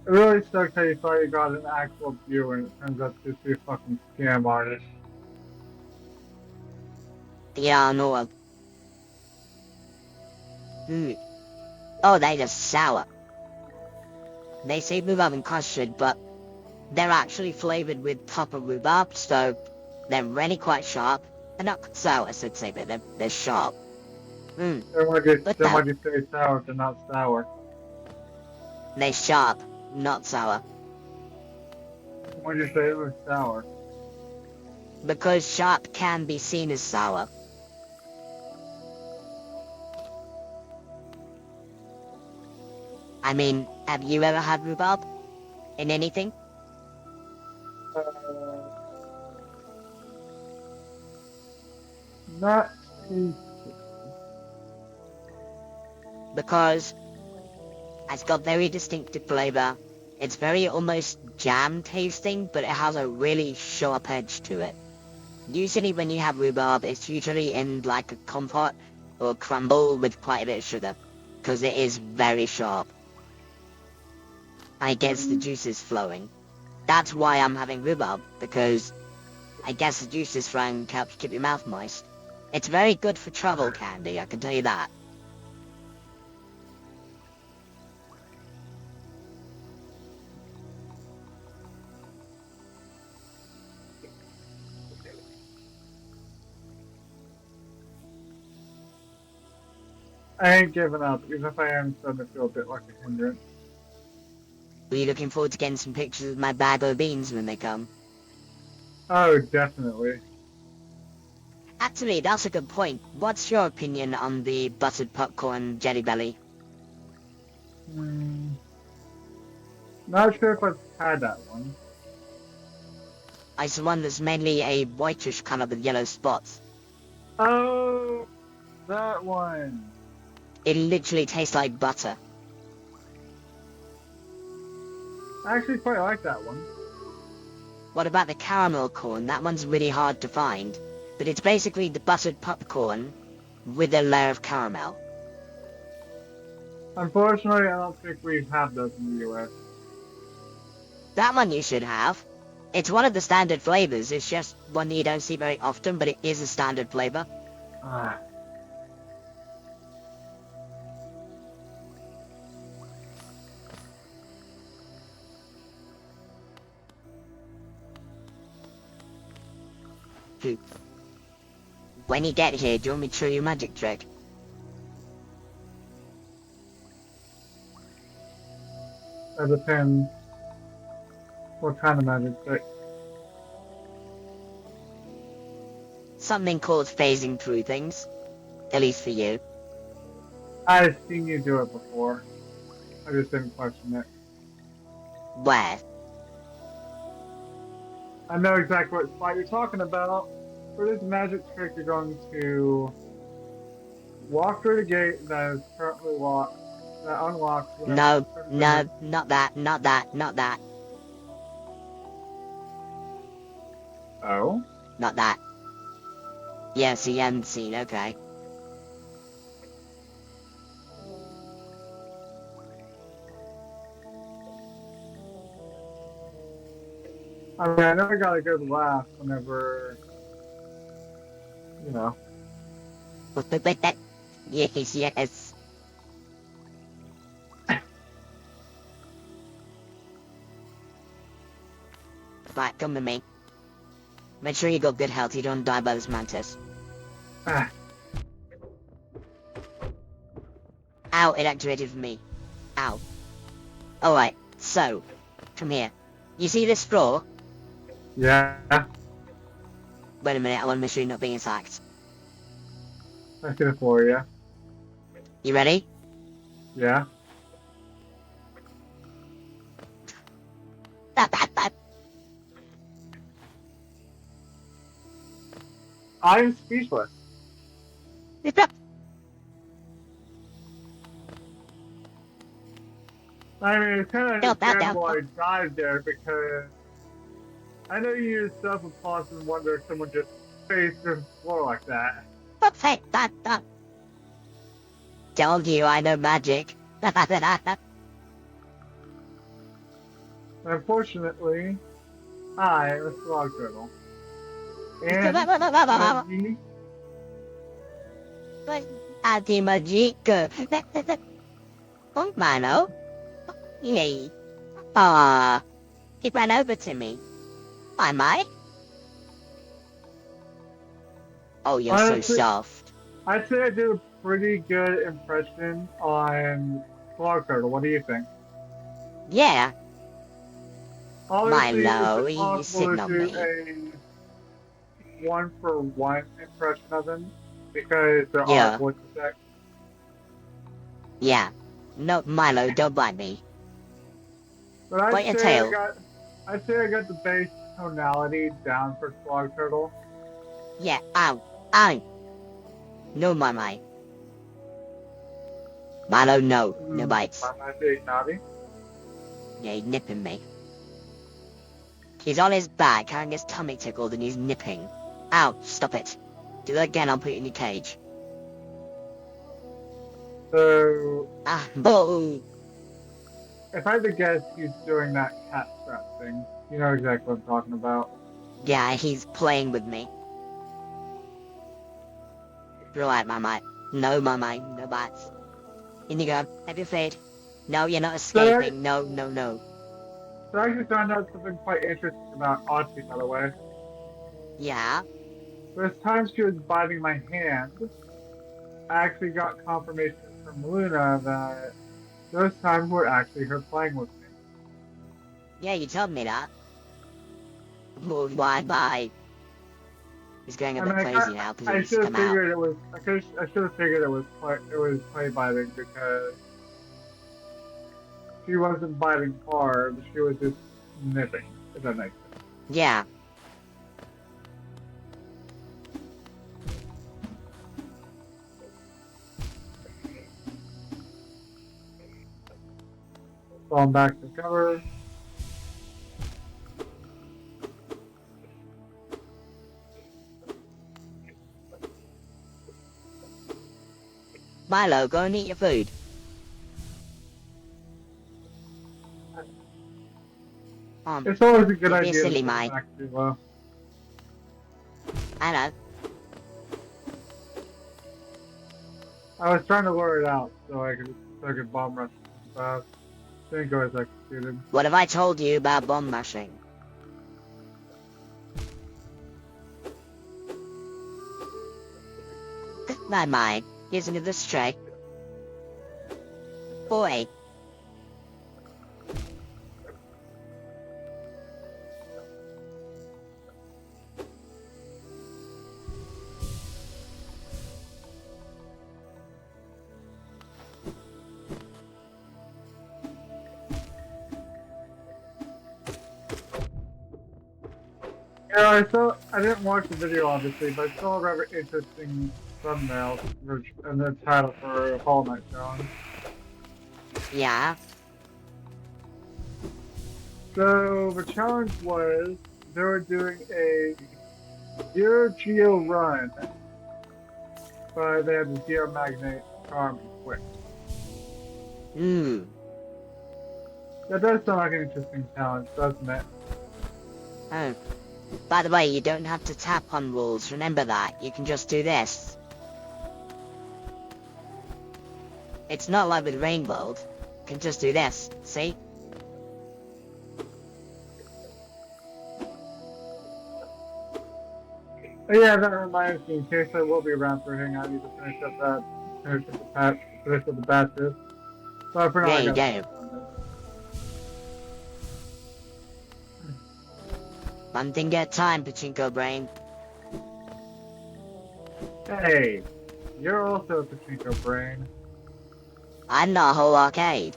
It really sucks how you thought you got an actual viewer and it turns out to just be a fucking scam artist. Yeah, no. Oh, they just sour. They say rhubarb and custard, but they're actually flavored with proper rhubarb, so they're really quite sharp. They're not sour, I should say, but they're sharp. Then why'd you say sour if they're not sour? They're sharp, not sour. Why'd you say it was sour? Because sharp can be seen as sour. I mean, have you ever had rhubarb? In anything? Not Because it's got very distinctive flavor. It's very almost jam tasting, but it has a really sharp edge to it. Usually when you have rhubarb, it's usually in like a compote or crumble with quite a bit of sugar, because it is very sharp. I guess the juice is flowing. That's why I'm having rhubarb, because I guess the juice is flowing to help keep your mouth moist. It's very good for travel candy, I can tell you that. I ain't giving up, even if I am starting to feel a bit like a hindrance. Are you looking forward to getting some pictures of my bag of beans when they come? Oh, definitely. Actually, that's a good point. What's your opinion on the buttered popcorn Jelly Belly? Not sure if I've had that one. It's the one that's mainly a whitish colour with yellow spots. Oh, that one. It literally tastes like butter. I actually quite like that one. What about the caramel corn? That one's really hard to find. But it's basically the buttered popcorn with a layer of caramel. Unfortunately, I don't think we have those in the US. That one you should have. It's one of the standard flavors. It's just one that you don't see very often, but it is a standard flavor. Ah. When you get here, do you want me to show you a magic trick? That depends. What kind of magic trick? Something called phasing through things. At least for you. I've seen you do it before. I just didn't question it. Where? I know exactly what spot you're talking about. For this magic trick, you're going to walk through the gate that is currently locked, that unlocks. No, no, not that, not that, not that, Oh? not that. Yes, you haven't seen, okay. I mean, I never got a good laugh whenever, you know. But that, yes, yes. Right, come with me. Make sure you got good health, you don't die by this mantis. Ah, Ow, it activated for me. Ow. Alright, so, come here. You see this straw? yeah. Wait a minute, I want to make sure you're not being attacked. I see it for you. You ready? Yeah. I'm speechless. I mean, it's kind of understandable I died there because I know you use stuff with pause and wonder if someone just faced through the floor like that. Told you I know magic. Unfortunately, I am a slog turtle. And Anti-magic. Oh, Milo. Yay. Ah, he ran over to me. Am I? Oh, you're honestly, so soft. I'd say I did a pretty good impression on slog turtle. What do you think? Yeah. Obviously, Milo, it's he's impossible sitting to on do me. a one-for-one impression of him because there Yeah. are voice effects. Yeah. No, Milo, don't bite me. But Bite your tail. I'd say I got the base tonality down for slog turtle. Yeah, ow. Ow. No, my. Milo, no. No bites. I say naughty. Yeah, he's nipping me. He's on his back, having his tummy tickled, and he's nipping. Ow, stop it. Do that again, I'll put you in your cage. So Ah, boo. if I had to guess, he's doing that cat trap thing. You know exactly what I'm talking about. Yeah, he's playing with me. Right, my mate. No, my mate. No bites. In you go. Have your fade. No, you're not So I, escaping. No, no, no. so I actually found out something quite interesting about Audrey, by the way. Yeah? This time she was biting my hand, I actually got confirmation from Luna that those times were actually her playing with me. Yeah, you told me that. Oh, bye. He's going a I mean, bit crazy now because I he's should have come out. figured it was. I should have figured it was play biting because she wasn't biting hard. She was just nipping. If that makes sense. Yeah. Falling back to cover. Milo, go and eat your food. It's always a good Don't be a idea to silly put it mate. back to low. I know. I was trying to lure it out so I could bomb rush fast. Didn't go as executed. What have I told you about bomb mashing? My mate. Here's another stray. Boy. Yeah, I didn't watch the video obviously, but I saw a rather interesting thumbnail and the title for Hall Night Challenge. Yeah? So the challenge was they were doing a Zero Geo run, but they had the Zero Magnet charm equipped. That does sound like an interesting challenge, doesn't it? Oh. By the way, you don't have to tap on walls, remember that. You can just do this. It's not like with Rainbow. You can just do this, see? Oh, yeah, that reminds me, in case I will be around for a hangout, I need to finish up the batches. But for now, There I you gotta go. One thing at a time, Pachinko Brain. Hey, you're also a Pachinko Brain. I'm not a whole arcade.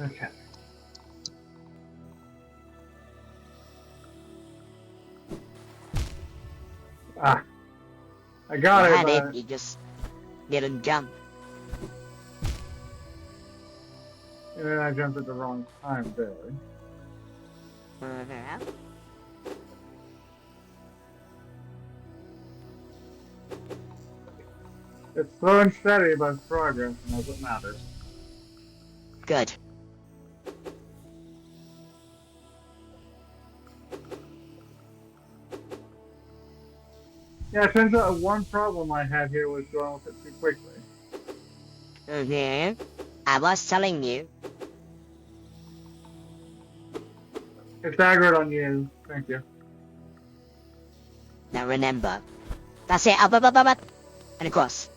Okay. Ah. I got You it, had but... it, you just didn't jump. And then I jumped at the wrong time, barely. It's slow and steady, but it's progress, and that's what matters. Good. Yeah, it turns out one problem I had here was going with it too quickly. I was telling you. It's aggroed on you. Thank you. Now remember. That's it, up, and across.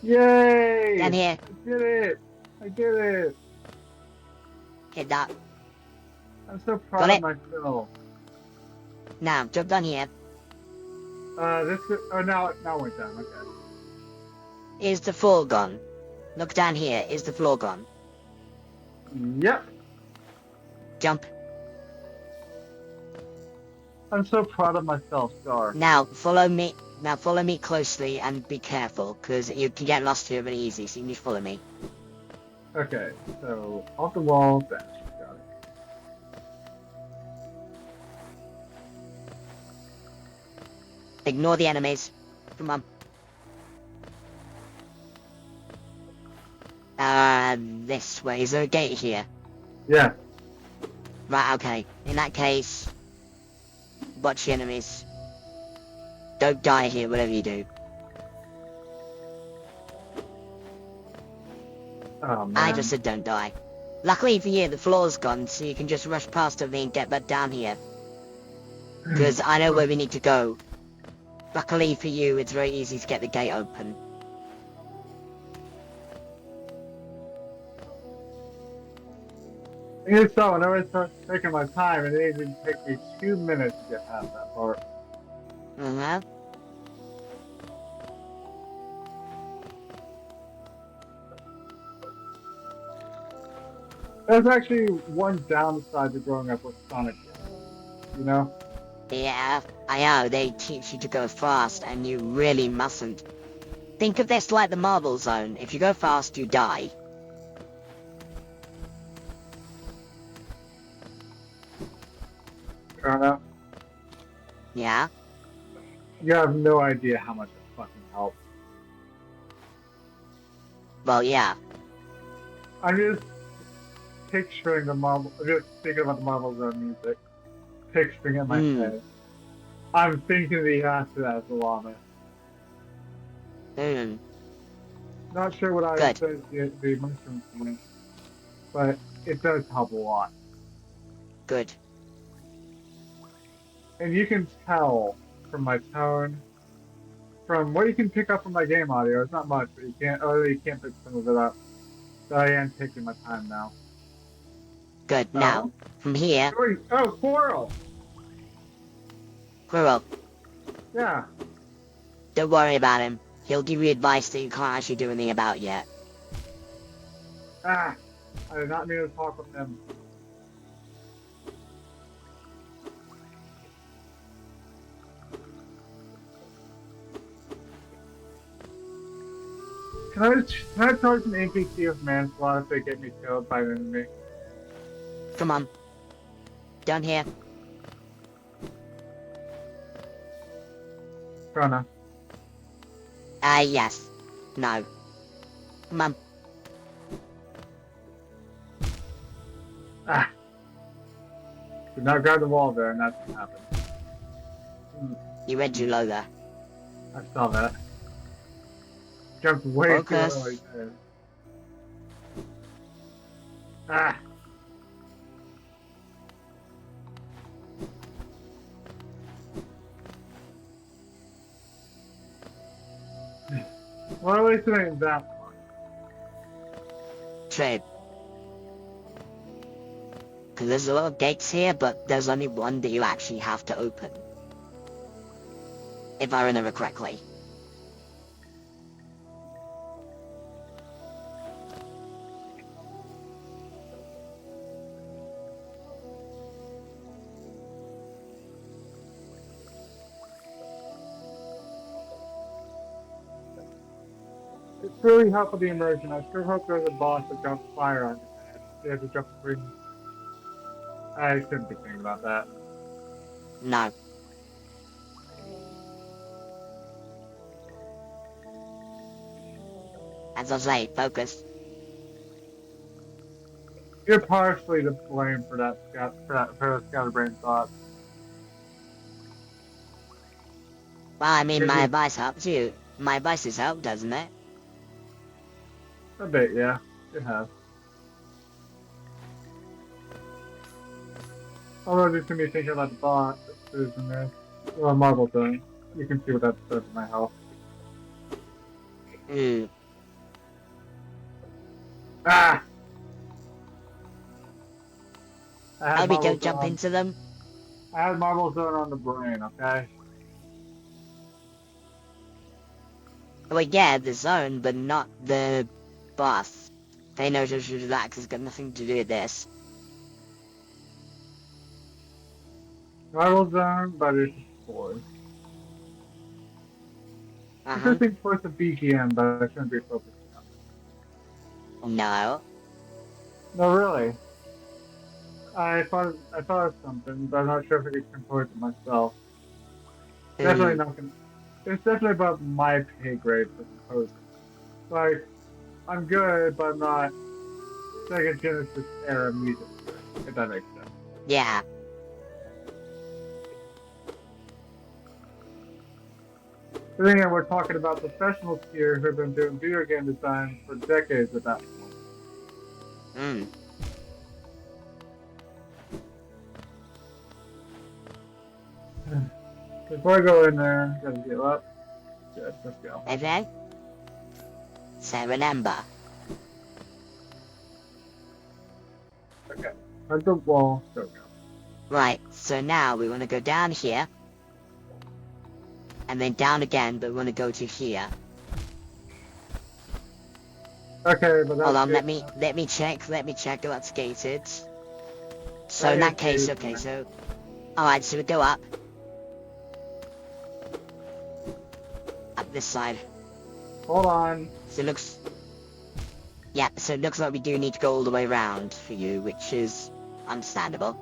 Yay! Down here. I did it! I did it! Hit that. I'm so proud of myself. Now, jump down here. Now it went down, okay. Is the floor gone? Look down here, is the floor gone? Yep. Jump. I'm so proud of myself, Star. Now, follow me. Now follow me closely and be careful, because you can get lost here very easy, so you need to follow me. Okay, so off the wall, dash. Got it. Ignore the enemies. Come on. this way. Is there a gate here? Yeah. Right, okay. In that case, watch the enemies. Don't die here, whatever you do. Oh man. I just said don't die. Luckily for you, the floor's gone, so you can just rush past me and get back down here. Because I know where we need to go. Luckily for you, it's very easy to get the gate open. You saw whenever I start taking my time, it even take me 2 minutes to get past that part. Uh-huh. There's actually one downside to growing up with Sonic games, you know? Yeah, I know, they teach you to go fast, and you really mustn't. Think of this like the Marble Zone. If you go fast, you die. Fair enough. Yeah? You have no idea how much it fucking helps. Well, yeah. I'm just picturing just thinking about the Marvel Zone music. Picturing it in my head. I'm thinking the answer as the llama. Not sure what I Good. said the emotions meant, but it does help a lot. Good. And you can tell from my tone, from what you can pick up from my game audio, it's not much, but you can't pick some of it up. So I am taking my time now. Good. Now, from here... Oh, Quirrell! Quirrell, Yeah. don't worry about him. He'll give you advice that you can't actually do anything about yet. Ah! I did not mean to talk with him. Can I charge an NPC with manslaughter if they get me killed by an enemy? Come on. Down here. Fair enough. Yes. No. Come on. Ah! Did not grab the wall there, and that's what happened. You read too low there. I saw that. Jumped way Focus. too early there. Ah! Well, at least it ain't that one. True. Because there's a lot of gates here, but there's only one that you actually have to open. If I remember correctly. It's really helpful the immersion. I sure hope there's a boss that jumps fire on your head. You have to jump free. I shouldn't be thinking about that. No. As I say, focus. You're partially to blame for that scatterbrain thought. Well, I mean, You're my just- advice helps you. My advice has helped, doesn't it? A bit, yeah. It has. Although just to me thinking about the boss that is in there. Well, Marble thing. You can see what that does to my health. Ah! I had Maybe Marble don't jump Zone- into them. I had Marble Zone on the brain, okay? Well, yeah, the zone, but not the boss. They know to do that because it's got nothing to do with this. Marble Zone, but it's force. I Uh-huh. should think force a BGM, but I shouldn't be focused on No. it. No, really. I thought of something, but I'm not sure if I could compose it myself. Definitely not gonna. It's definitely above my pay grade for composing. Like, I'm good, but I'm not Sega Genesis era music, if that makes sense. Yeah. But again, we're talking about professionals here who have been doing video game design for decades at that point. Before I go in there, gotta get up. Good, let's go. Okay. So remember. Okay. Hug the wall, go. Right, so now we want to go down here. And then down again, but we want to go to here. Okay, but that's Hold on, good. let me check what's gated. So in that case, okay, so... Alright, so we go up. Up this side. Hold on. So it looks... Yeah, so it looks like we do need to go all the way around for you, which is understandable.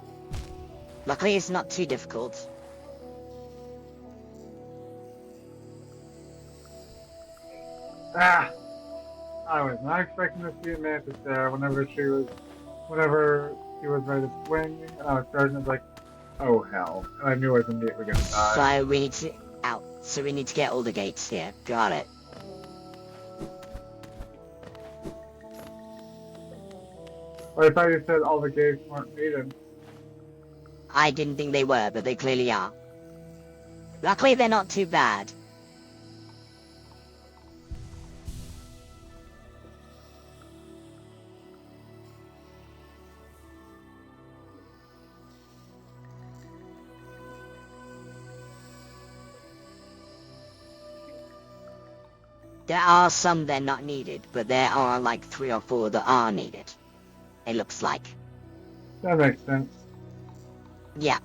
Luckily, it's not too difficult. Ah! I was not expecting to see Mantis there whenever she was ready to swing, and I was starting to like, oh hell. And I knew I was immediately gonna die. So we need to... Out. So we need to get all the gates here. Got it. But I thought you said all the gates weren't needed. I didn't think they were, but they clearly are. Luckily, they're not too bad. There are some that are not needed, but there are like 3 or 4 that are needed. It looks like. That makes sense. Yeah.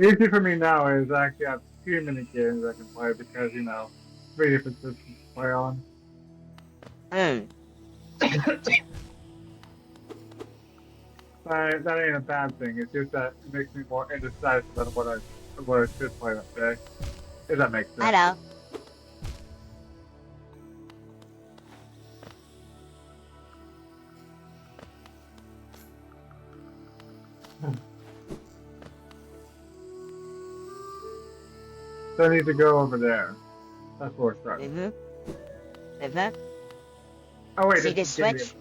Easy for me now is I actually have too many games I can play because, you know, 3 different systems to play on. That ain't a bad thing. It's just that it makes me more indecisive on what I should play that day. If that makes sense. I know. So I need to go over there. That's where we're starting. Oh wait, See this switch?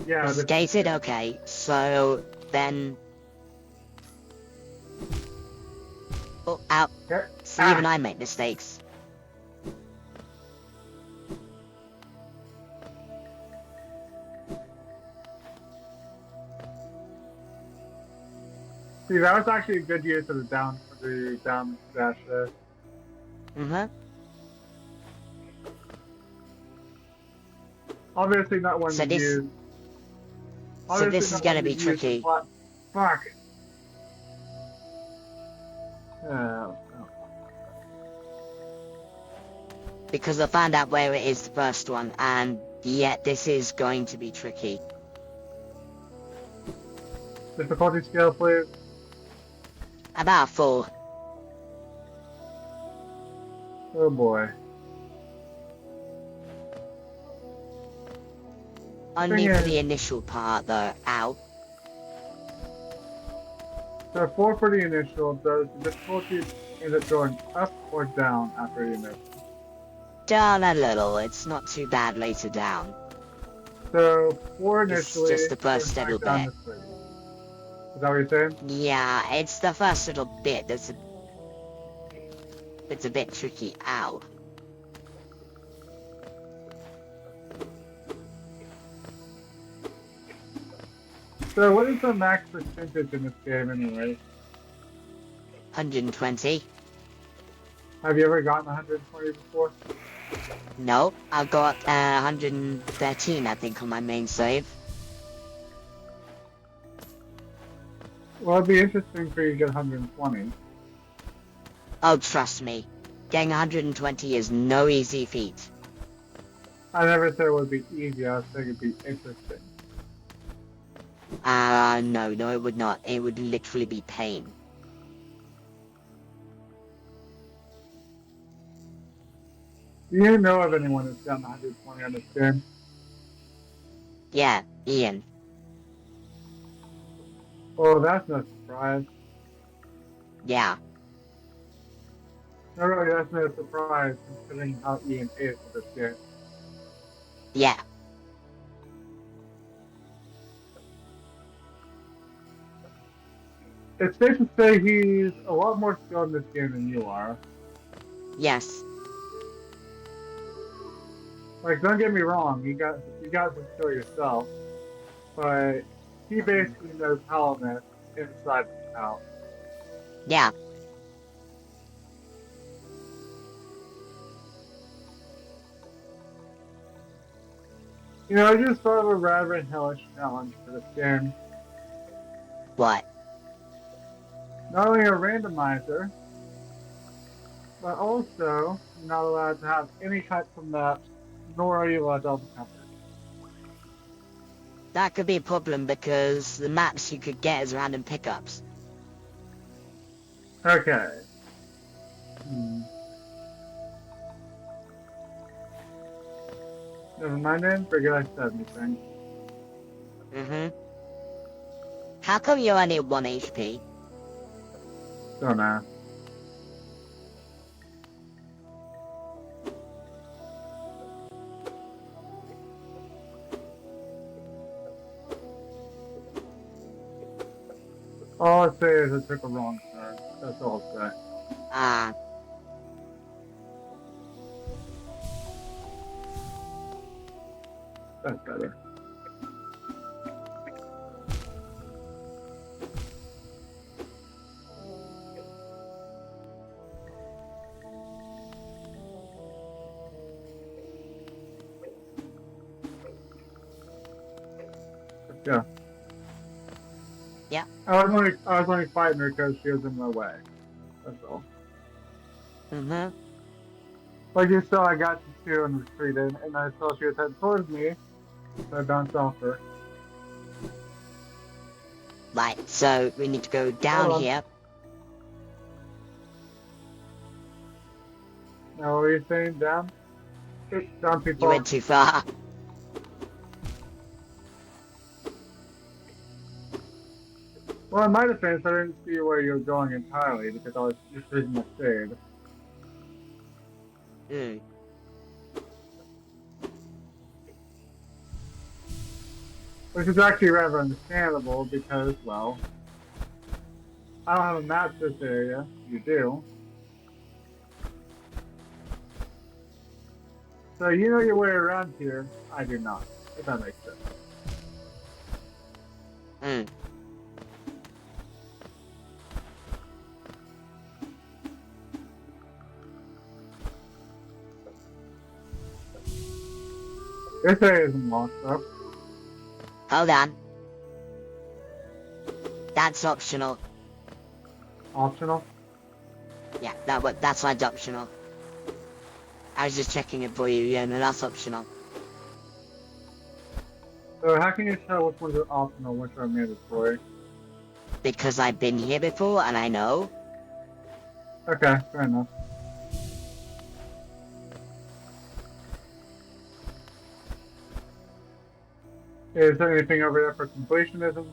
Yeah, It's gated? Okay. So, then... Oh, out. Okay. See, even I make mistakes. See, that was actually a good use of the down dash there. Obviously not one So to this- use. So Obviously this is not gonna one be to use tricky. in plat- Fuck. Oh. Because I found out where it is the first one, and yet this is going to be tricky. Difficulty scale, please. About 4. Oh boy. Only Thing for is- the initial part, though. Ow. So 4 for the initial. Does the difficulty end up going up or down after the initial? Down a little. It's not too bad later down. So 4 It's initially. just the first goes back little down bit. to 3. Is that what you're saying? Yeah, it's the first little bit that's it's a bit tricky. Ow. So what is the max percentage in this game anyway? 120. Have you ever gotten 120 before? No, I've got 113, I think, on my main save. Well, it'd be interesting for you to get 120. Oh, trust me. Getting 120 is no easy feat. I never said it would be easy, I was saying it'd be interesting. No, it would not. It would literally be pain. Do you know of anyone who's gotten 120 on this game? Yeah, Ian. Oh, that's no surprise. Yeah. No, really, that's no surprise considering how Ian is with this game. Yeah. It's safe to say he's a lot more skilled in this game than you are. Yes. Like, don't get me wrong, you got some skill yourself, but he basically knows Helmet inside and out. Yeah. You know, I just thought of a rather hellish challenge for this game. What? Not only a randomizer, but also you're not allowed to have any type of maps, nor are you allowed to double compass. That could be a problem because the maps you could get as random pickups. Okay. Never mind then, forget I said anything. Mm-hmm. How come you're only at 1 HP? Don't ask. All I'll say is I took a wrong turn. That's all I'll say. Ah. That's better. Let's go. Yeah. I was only fighting her because she was in my way. That's all. Mm-hmm. Like you saw, I got to two and retreated, and I saw she was heading towards me, so I bounced off her. Right, so we need to go down here. Now, what were you saying? Down? Down too You far. went too far. Well, in my defense, I didn't see where you were going entirely because I was just reading the shade. Mm. Which is actually rather understandable because, well, I don't have a map to this area. You do. So you know your way around here. I do not. If that makes sense. Mm. This area isn't lost though. Hold on. That's optional. Optional? Yeah, that's like optional. I was just checking it for you, yeah, no, that's optional. So how can you tell which ones are optional, which are mandatory? Because I've been here before and I know. Okay, fair enough. Is there anything over there for completionism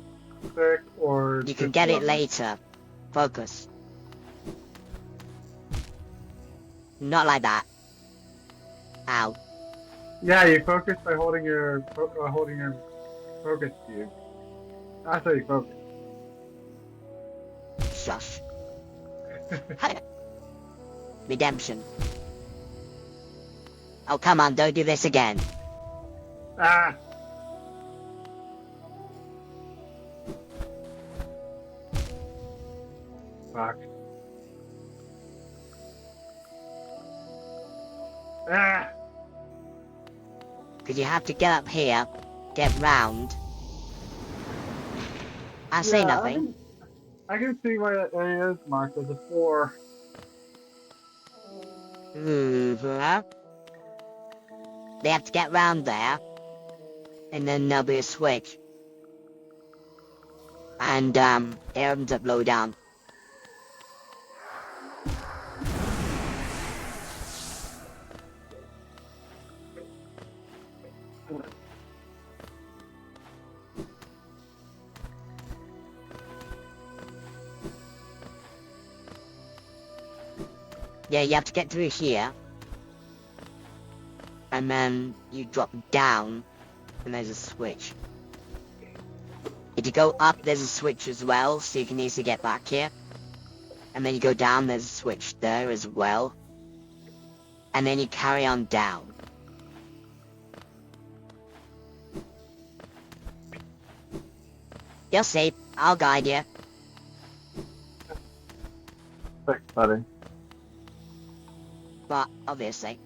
sake, or You can just get it level? later. Focus. Not like that. Ow. Yeah, you focus by holding your focus cube. That's how you focus. Shush. Redemption. Oh, come on, don't do this again. Ah! Fuck. Ah! Because you have to get up here, get round. I say Yeah, nothing. I can see why that area is marked as a 4. Mhm. They have to get round there, and then there'll be a switch. And it opens up low down. Yeah, you have to get through here. And then you drop down, and there's a switch. If you go up, there's a switch as well, so you can easily get back here. And then you go down, there's a switch there as well. And then you carry on down. You're safe. I'll guide you. Thanks, buddy. But, obviously.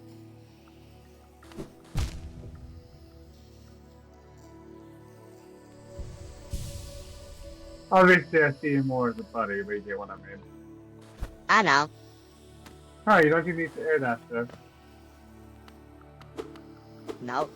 Obviously, I see you more as a buddy, but you get what I mean. I know. Oh, you don't need to air that stuff. No.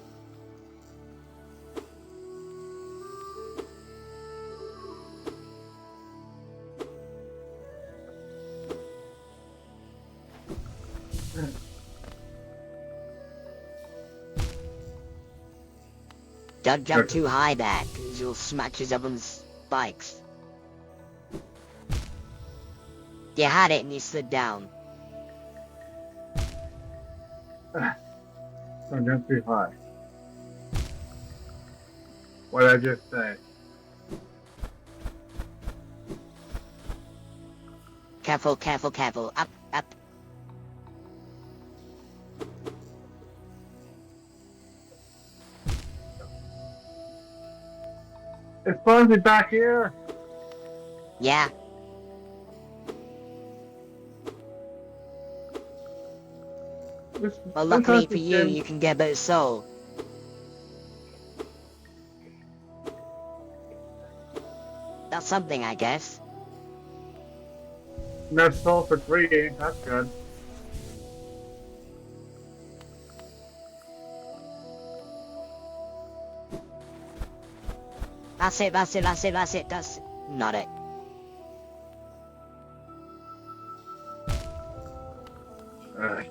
Don't jump too high there, because you'll smash yourself on the spikes. You had it and you slid down. Don't jump too high. What did I just say? Careful, careful, careful. Up, up. It's Fonzie back here! Yeah. Well, luckily for you, you can get a bit of soul. That's something, I guess. No soul for free, that's good. That's it, that's it, that's it, that's it, that's not it. Ugh.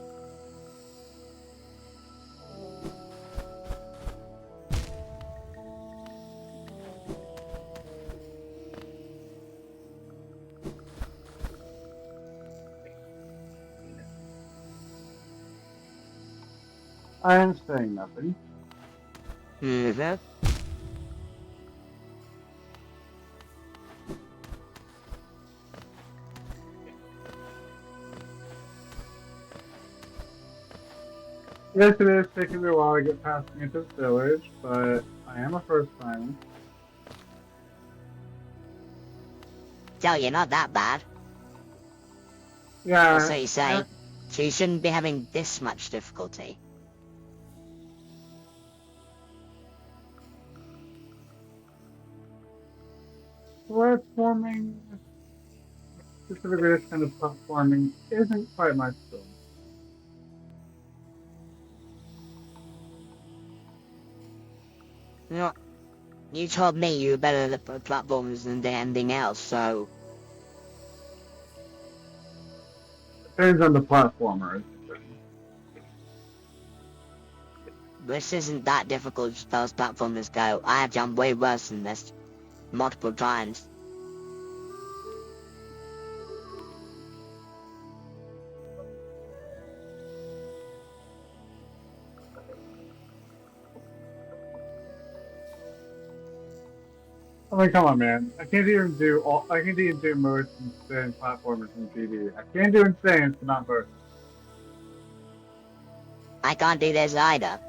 I am saying nothing. Mm-hmm. Yes, it is taking me a while to get past Mantis Village, but I am a first timer. So you're not that bad. Yeah. That's what you say. So you shouldn't be having this much difficulty. Platforming, specifically this kind of platforming, isn't quite my skill. You know, you told me you were better at platforms than anything else, so... Depends on the platformer. This isn't that difficult as far as platformers go. I have done way worse than this. Multiple times. I mean, come on, man. I can't even do most insane platformers in GD. I can do insane, but not most. I can't do this either.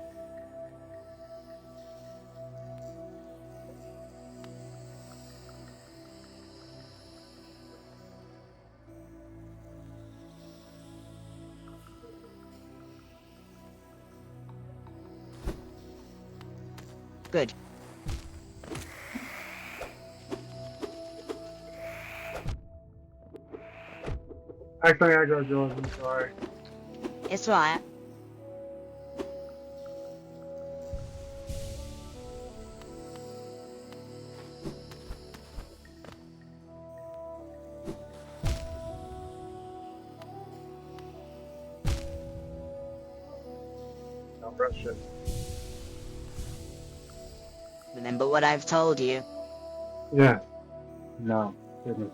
Good. Actually, I go Jules, I'm sorry. It's alright. brush it. Remember what I've told you? Yeah. No. Goodness.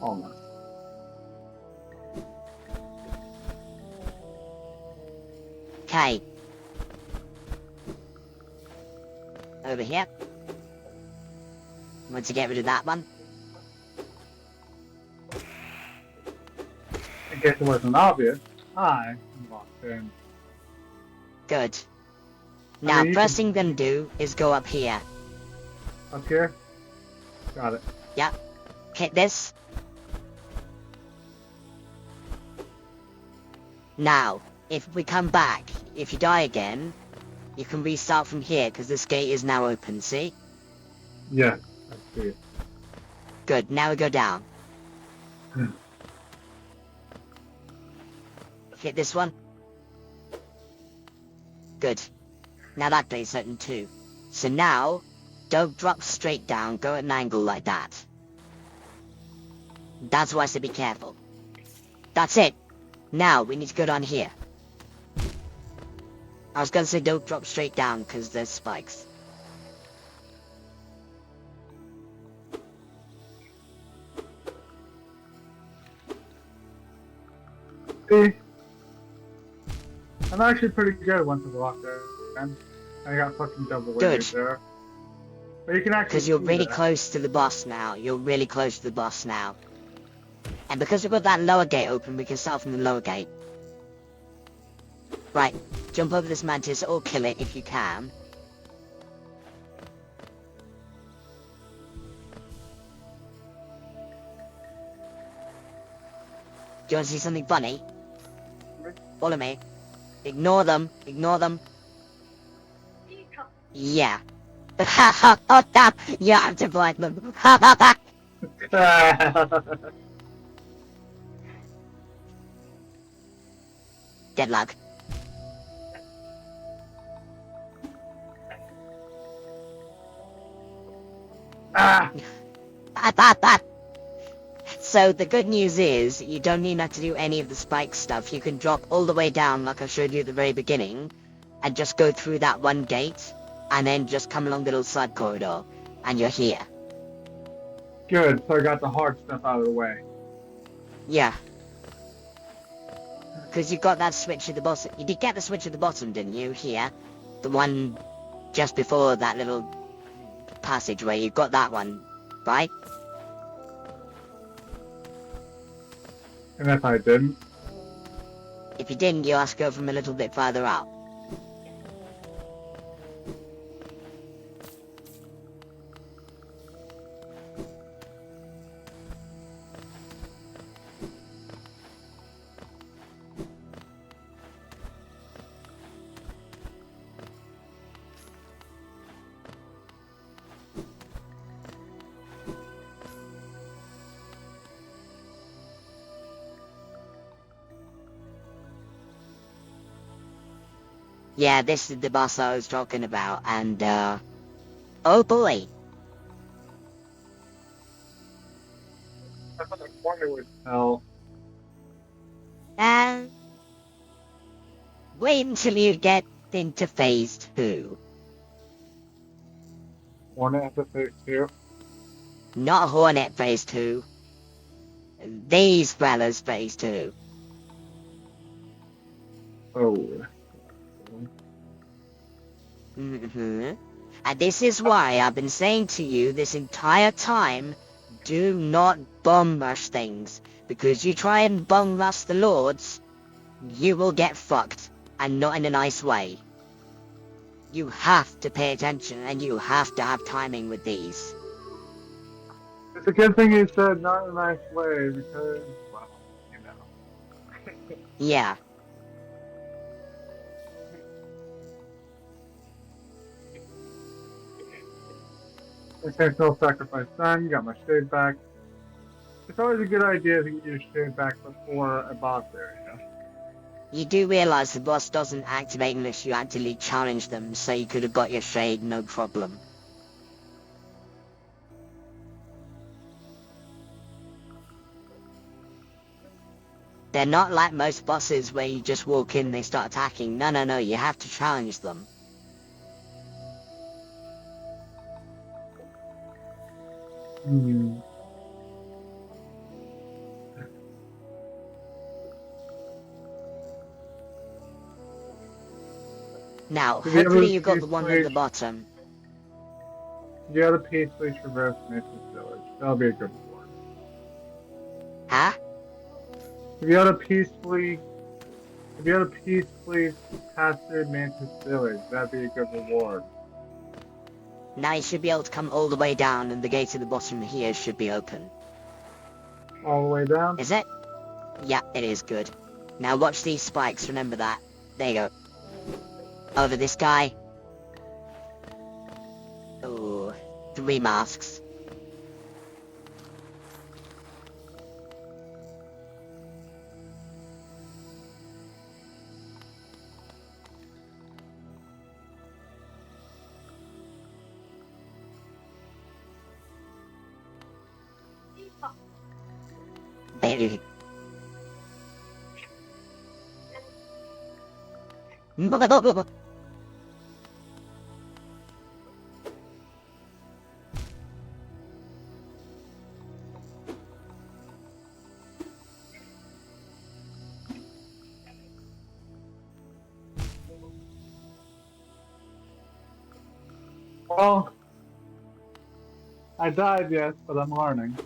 Almost. Okay. Over here. Once you get rid of that one. In case it wasn't obvious, I walked in. Good. Now, you first can- thing you're gonna do is go up here. Up here? Got it. Yep. Hit this. Now, if we come back, if you die again, you can restart from here, because this gate is now open, see? Yeah, I see it. Good, now we go down. Hmm. Hit this one. Good. Now that gate's open too. So now, don't drop straight down, go at an angle like that. That's why I said be careful. That's it. Now, we need to go down here. I was gonna say don't drop straight down, because there's spikes. See? I'm actually pretty good once I walk there. And I got fucking double weighted there. But you can actually Because you're see really that. close to the boss now. You're really close to the boss now. And because we've got that lower gate open, we can start from the lower gate. Right, jump over this mantis or kill it if you can. Do you want to see something funny? Follow me. Ignore them. Ignore them. Yeah. Oh, damn. You have to blind them. Deadlock. Ah! So the good news is, you don't need to do any of the spike stuff. You can drop all the way down like I showed you at the very beginning, and just go through that one gate, and then just come along the little side corridor, and you're here. Good, so I got the hard stuff out of the way. Yeah. Because you got that switch at the bottom. You did get the switch at the bottom, didn't you? Here. The one just before that little passageway. You got that one, right? And if I didn't, If you didn't, you have to go from a little bit further out. Yeah, this is the boss I was talking about, and, oh boy. I thought the corner would tell. And wait until you get into phase 2. Hornet at the face too. Not Hornet phase 2. These fellas phase 2. Oh. And this is why I've been saying to you this entire time, do not bum rush things. Because you try and bum rush the lords, you will get fucked. And not in a nice way. You have to pay attention and you have to have timing with these. It's a good thing you said not in a nice way because, well, you know. Yeah. It's no sacrifice done, got my shade back. It's always a good idea to get your shade back before a boss area. You do realize the boss doesn't activate unless you actively challenge them, so you could have got your shade no problem. They're not like most bosses where you just walk in and they start attacking. No, no, no, you have to challenge them. Hmm. Now, To be able hopefully to you got the one at peacefully, the bottom. to be able to peacefully traverse Mantis Village, that'll be a good reward. Huh? To be able to peacefully, pass through Mantis Village, that'd be a good reward. Now you should be able to come all the way down and the gate at the bottom here should be open. All the way down? Is it? Yeah, it is good. Now watch these spikes, remember that. There you go. Over this guy. Ooh, 3 masks. Baby. Well, I died, yes, but I'm learning,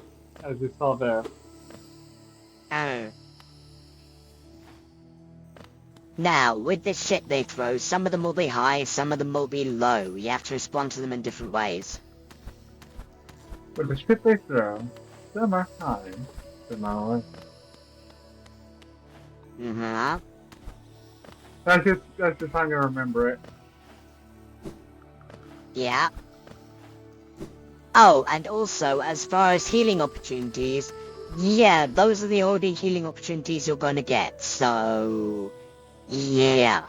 as you saw there. Oh. Now, with this shit they throw, some of them will be high, some of them will be low. You have to respond to them in different ways. With the shit they throw, some are high, some are low. Mm-hmm. That's just how I'm gonna remember it. Yeah. Oh, and also, as far as healing opportunities, yeah, those are the only healing opportunities you're gonna get, so... Yeah.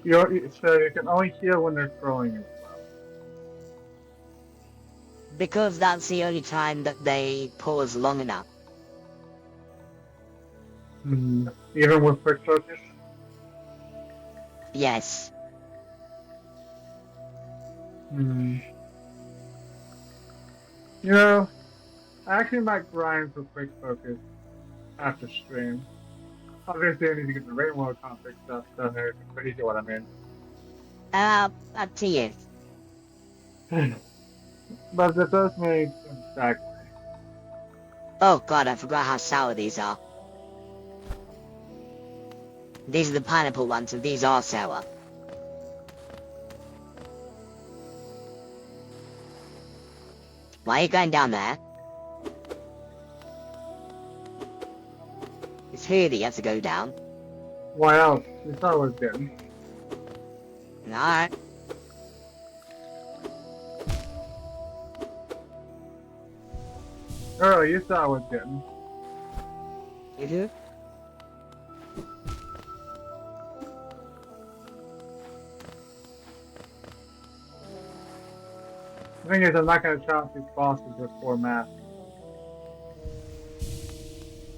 So you can only heal when they're throwing as well. Because that's the only time that they pause long enough. Even with quick focus? Yes. You know, I actually might grind for quick focus after stream. Obviously, I need to get the rainbow conflict stuff done there, but you get what I mean. Up to you. But it does make some segue. Oh god, I forgot how sour these are. These are the pineapple ones, and these are sour. Why are you going down there? It's here that you have to go down. Why else? You saw what I was getting. Alright. Earl, you saw what I was getting. You do? The thing is, I'm not going to challenge these bosses with 4 masks.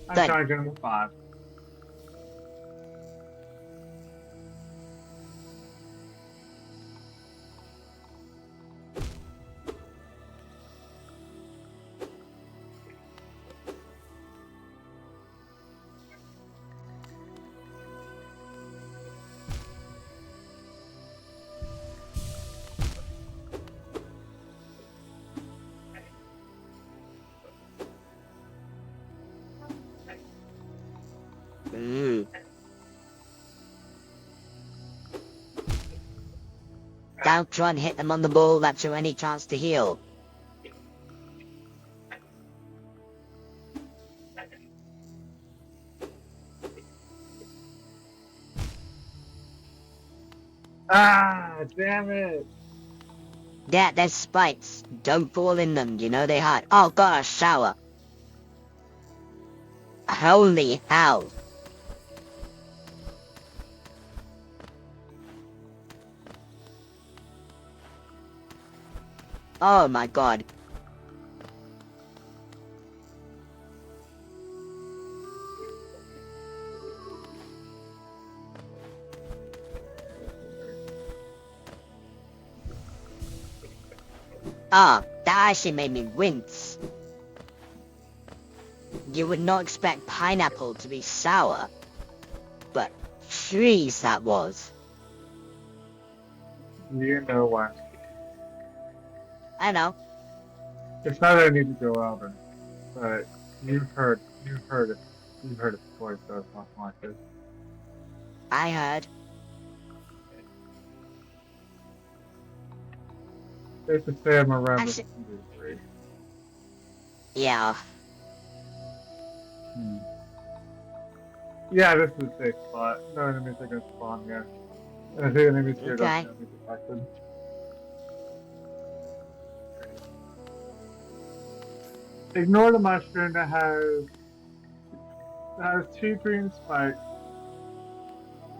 I'm Good. challenging them with 5. Don't try and hit them on the ball, that's your only chance to heal. Ah, damn it! Yeah, there's spikes. Don't fall in them, you know they hurt. Oh god, a shower. Holy hell. Oh my god. Ah, that actually made me wince. You would not expect pineapple to be sour, but jeez, that was. You know what? I know. It's not that I need to go over, but you've heard it before, so it's not like this. I heard. Safe to say I'm around Actually, the three. yeah. Yeah, this is a safe spot. No enemies are gonna spawn here. And if the enemies here don't Okay. have me detected. Ignore the mushroom that has 2 green spikes,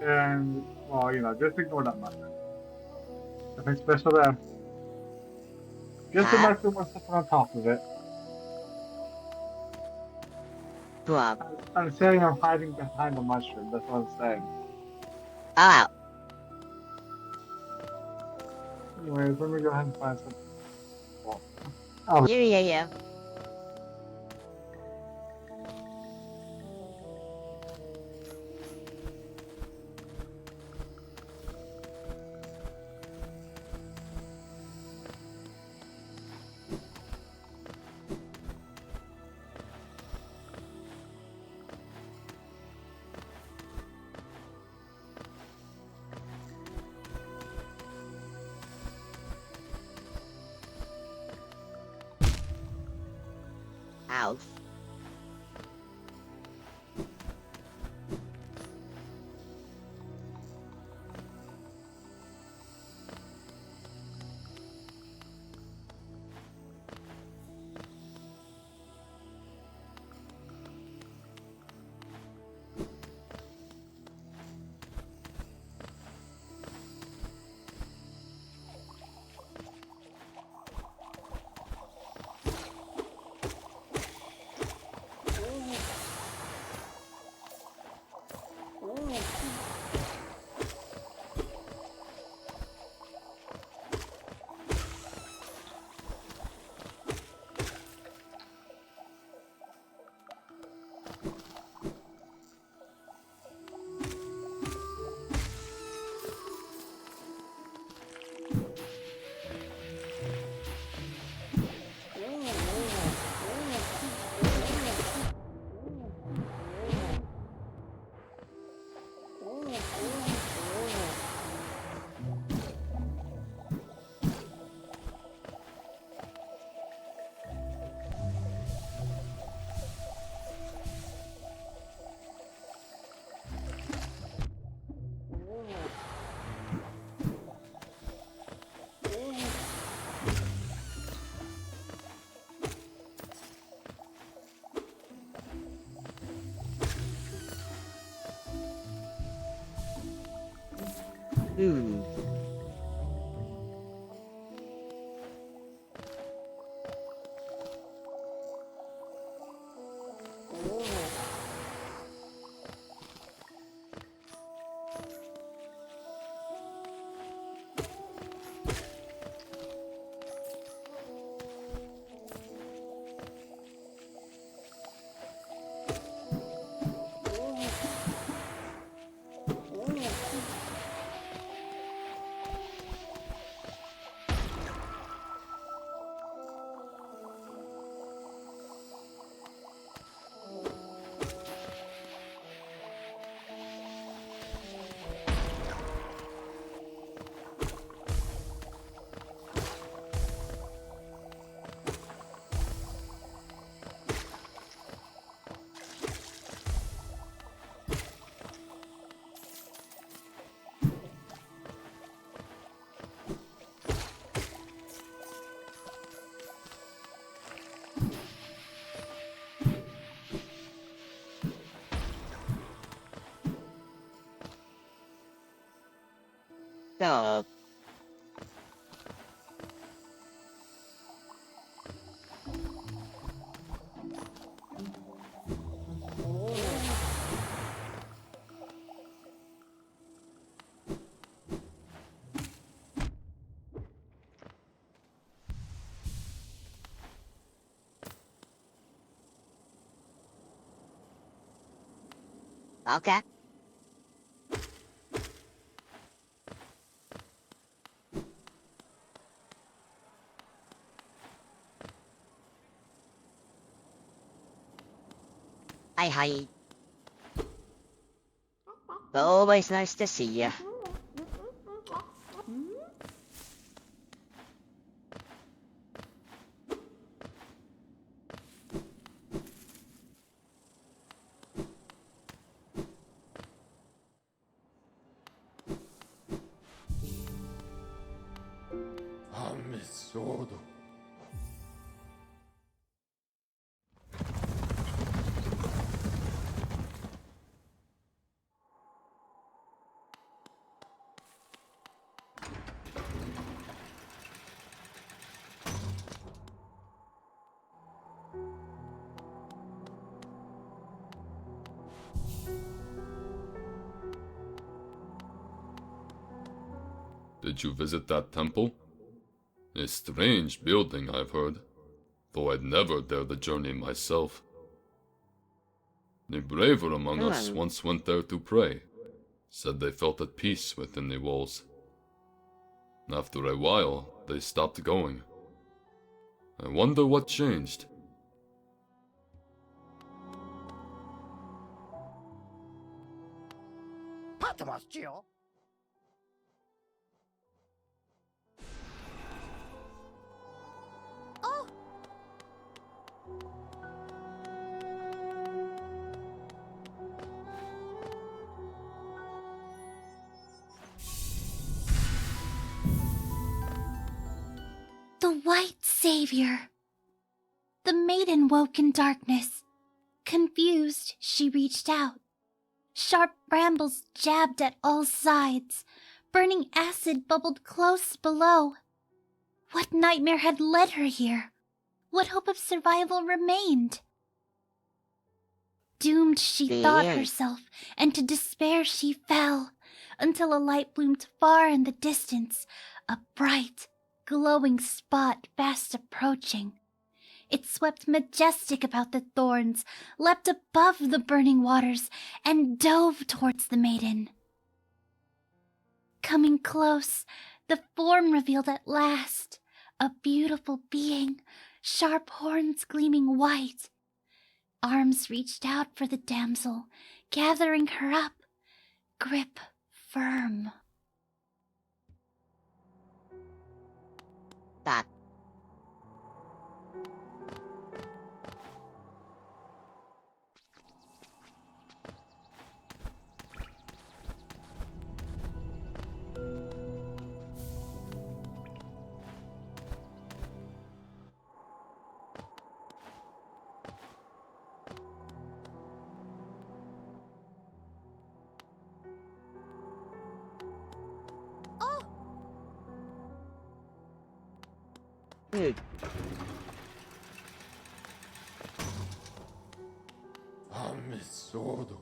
and well, just ignore that mushroom. Nothing special there. Just the Huh? mushroom with something on top of it. Well, I'm saying I'm hiding behind the mushroom. That's what I'm saying. oh, Anyways, let me go ahead and find something. Oh, yeah. Alf. Hmm. So, Okay. Hi. Always nice to see you. Amisodo. Did you visit that temple? A strange building, I've heard, though I'd never dare the journey myself. The braver among us once went there to pray, said they felt at peace within the walls. After a while, they stopped going. I wonder what changed. The White Savior. The maiden woke in darkness. Confused, she reached out. Sharp brambles jabbed at all sides. Burning acid bubbled close below. What nightmare had led her here? What hope of survival remained? Doomed she thought herself, and to despair she fell, until a light bloomed far in the distance, a bright, glowing spot fast approaching. It swept majestic about the thorns, leapt above the burning waters, and dove towards the maiden. Coming close, the form revealed at last, a beautiful being, sharp horns gleaming white. Arms reached out for the damsel, gathering her up, grip firm. That. Amisodo.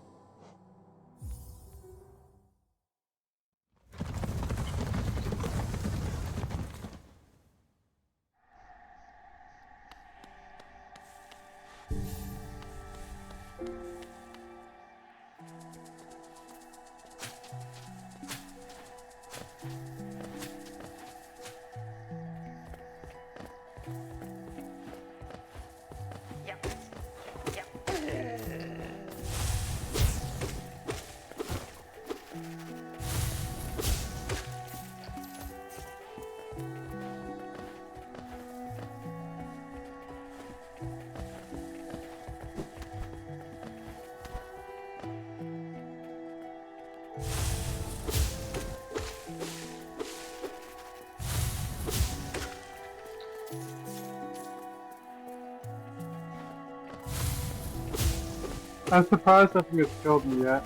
I'm surprised nothing has killed me yet.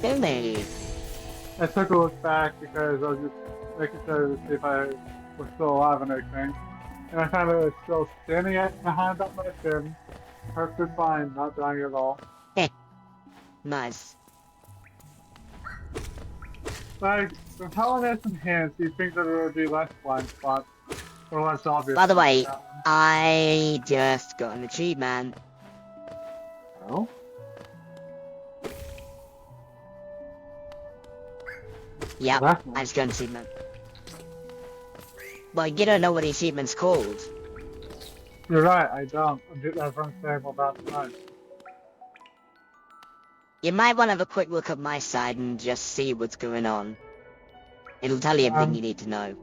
Really? I took a look back because I was just making sure to see if I was still alive and everything. And I found it was still standing at my hand up my chin. Perfectly fine, not dying at all. Nice. Like, with Helen has some hands, do you think that there would be less blind spots? Or less obvious? By the way, I just got an achievement. Oh? Yep, That's I nice. was going to achievement. Well, you don't know what the achievement's called. You're right, I don't. That's what I'm saying about time. You might want to have a quick look at my side and just see what's going on. It'll tell you everything you need to know.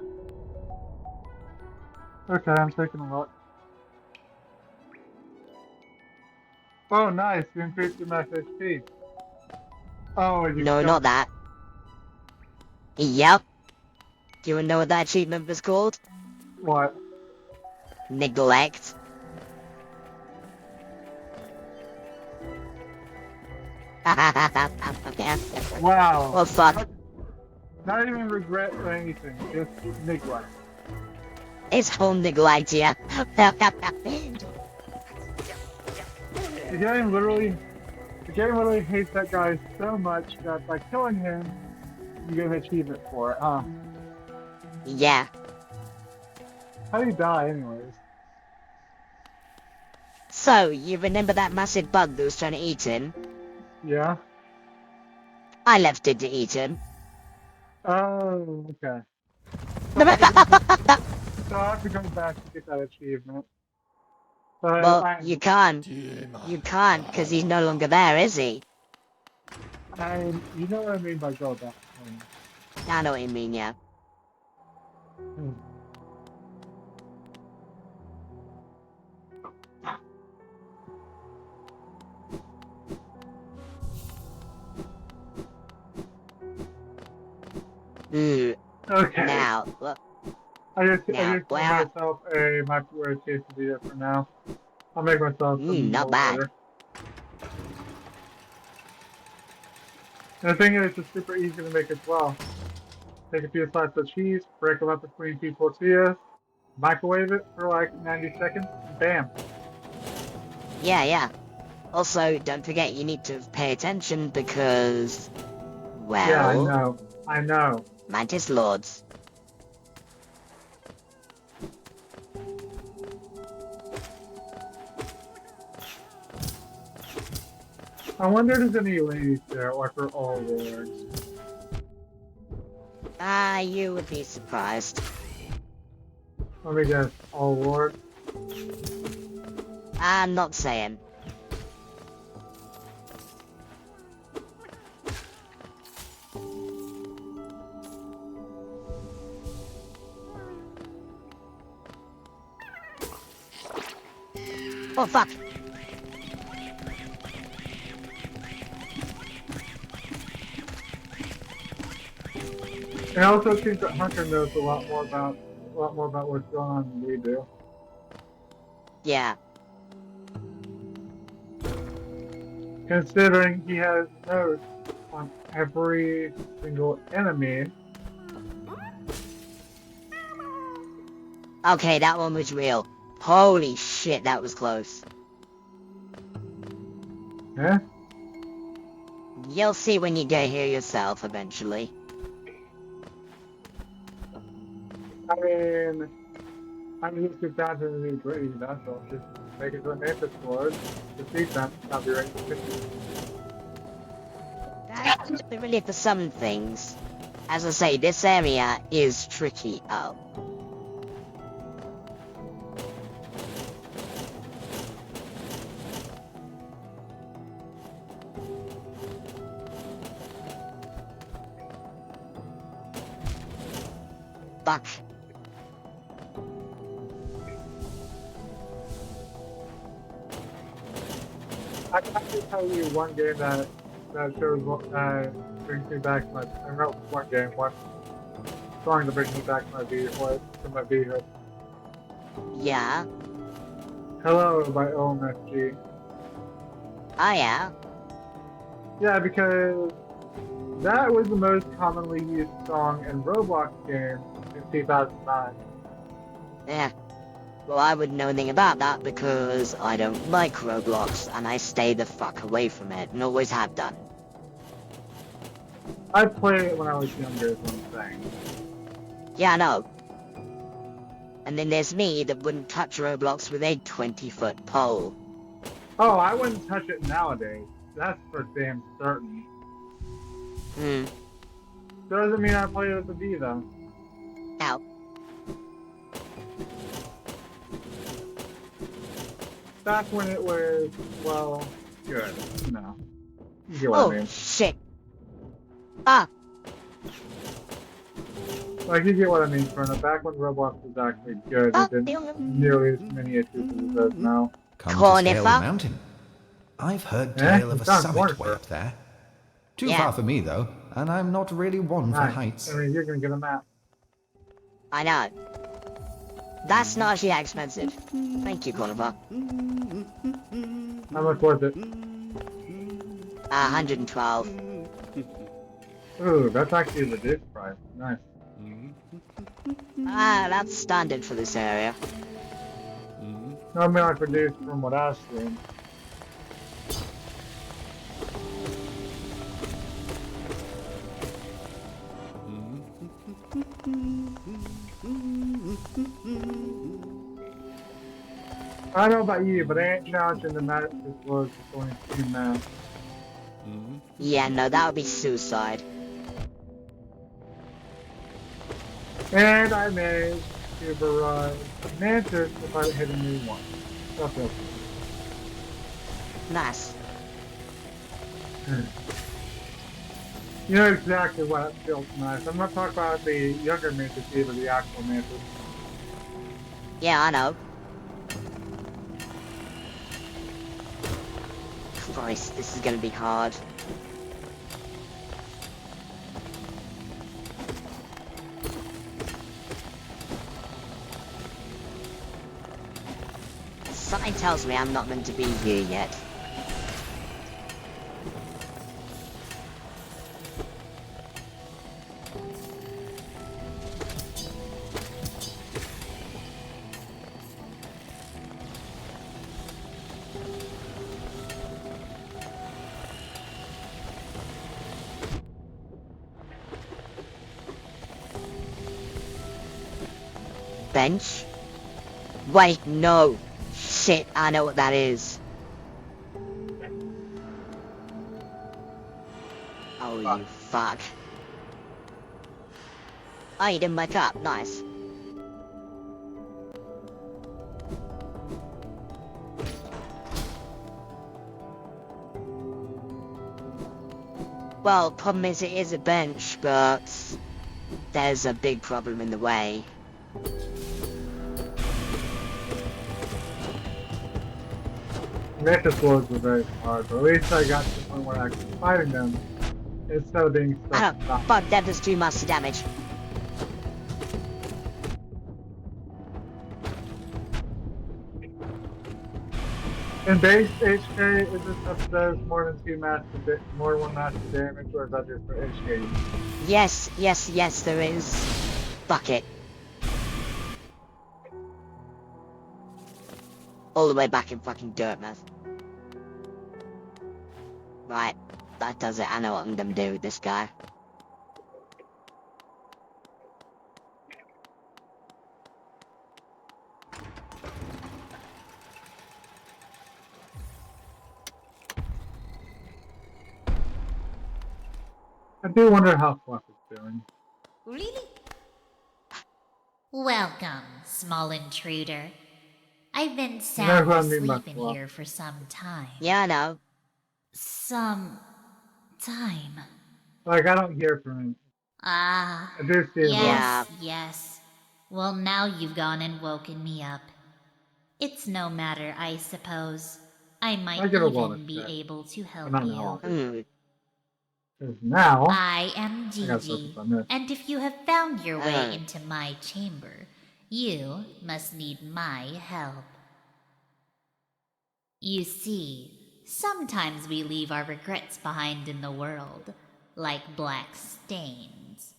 Okay, I'm taking a look. Oh, nice. You increased your max HP. Oh, you No, not that. Yep. Do you know what that achievement was called? What? Neglect. Wow. Oh fuck. Not even regret or anything. Just neglect. It's whole neglect, yeah. The game literally hates that guy so much that by killing him, you get an achievement for it, huh? Yeah. How do you die, anyways? So, you remember that massive bug that was trying to eat him? Yeah? I left it to eat him. Oh, okay. So I have to go back to get that achievement. But Well, you can't. You can't, because he's no longer there, is he? you know what I mean by go back. I know what you mean, yeah. Ooh. Okay. Now, look. I just Now, made myself a microwave quesadilla for now. I'll make myself some not more bad. later. And the thing is, it's super easy to make as well. Take a few slices of cheese, break them up between two tortillas, microwave it for like 90 seconds, and bam. Yeah, yeah. Also, don't forget you need to pay attention because, well... Yeah, I know. Mantis Lords. I wonder if there's any ladies there, or for all lords. You would be surprised. Let me guess, all lords? I'm not saying. Oh fuck! And also it seems that Hunter knows a lot more about what's going on than we do. Yeah. Considering he has notes on every single enemy. Okay, that one was real. Holy shit, that was close. Eh? You'll see when you get here yourself eventually. I mean, I'm just too bad to be greedy, that's all. Just make it to an Apex Lord, defeat them, I'll be ready to fix it. That's really for some things. As I say, this area is tricky. Oh. Fuck. I can actually tell you one game that shows brings me back to my one song that brings me back to my vehicle. Yeah. Hello by OMFG. Oh yeah. Yeah, because that was the most commonly used song in Roblox games in 2009. Yeah. Well, I wouldn't know anything about that because I don't like Roblox and I stay the fuck away from it and always have done. I played it when I was younger is one thing. Yeah, I know. And then there's me that wouldn't touch Roblox with a 20-foot pole. Oh, I wouldn't touch it nowadays. That's for damn certain. Doesn't mean I played with the B though. Ow. Back when it was, well, good. You know. You get what I Oh, mean. shit. Ah, Like, you get what I mean, Ferna. Back when Roblox was actually good, ah, it didn't nearly as many issues as it does now. Come to scale the Cornifer? mountain. I've heard Eh? tale of It a sounds summit wonderful. way up there. Too Yeah. far for me, though, and I'm not really one for Nice. heights. I mean, you're gonna get a map. I know. That's not actually that expensive. Thank you, Cornifer. How much was it? 112. Ooh, that's actually a reduced price. Nice. Ah, that's standard for this area. No, I mean, like, reduced from what I was seeing. I don't know about you, but I ain't challenging the match this was just only 2 maps. Yeah, no, that would be suicide. And I managed to barrage Mantis without hitting me once. Stuff else. Nice. You know exactly what it feels nice. I'm not talking about the younger Mantis either, the actual Mantis. Yeah, I know. Christ, this is gonna be hard. Something tells me I'm not meant to be here yet. Bench? Wait, no. Shit, I know what that is. Oh, you fuck. Oh, you didn't wake up. Nice. Well, problem is it is a bench, but there's a big problem in the way. Mantis wars were very hard, but at least I got to the point where I was fighting them instead of being I stuck. don't. Fuck, that does too much damage. In base HK, is this stuff does more than 2 master more than 1 master damage, or is that just for HK? Yes, yes, yes, there is. Fuck it. All the way back in fucking Dirtmouth. Right, that does it. I know what I'm gonna do with this guy. I do wonder how Fluff is doing. Really? Welcome, small intruder. I've been sound Never mind me, asleep in Maxwell. here for some time. Yeah, I know. Some time. Like, I don't hear from him. Ah, I do see him. yes, yes. Well, now you've gone and woken me up. It's no matter, I suppose. I might I get a lot even of be that. able to help Not you. now. Hmm. Because now, I am I gotta Gigi, focus on this. and if you have found your way Uh. into my chamber, you must need my help. You see, sometimes we leave our regrets behind in the world, like black stains.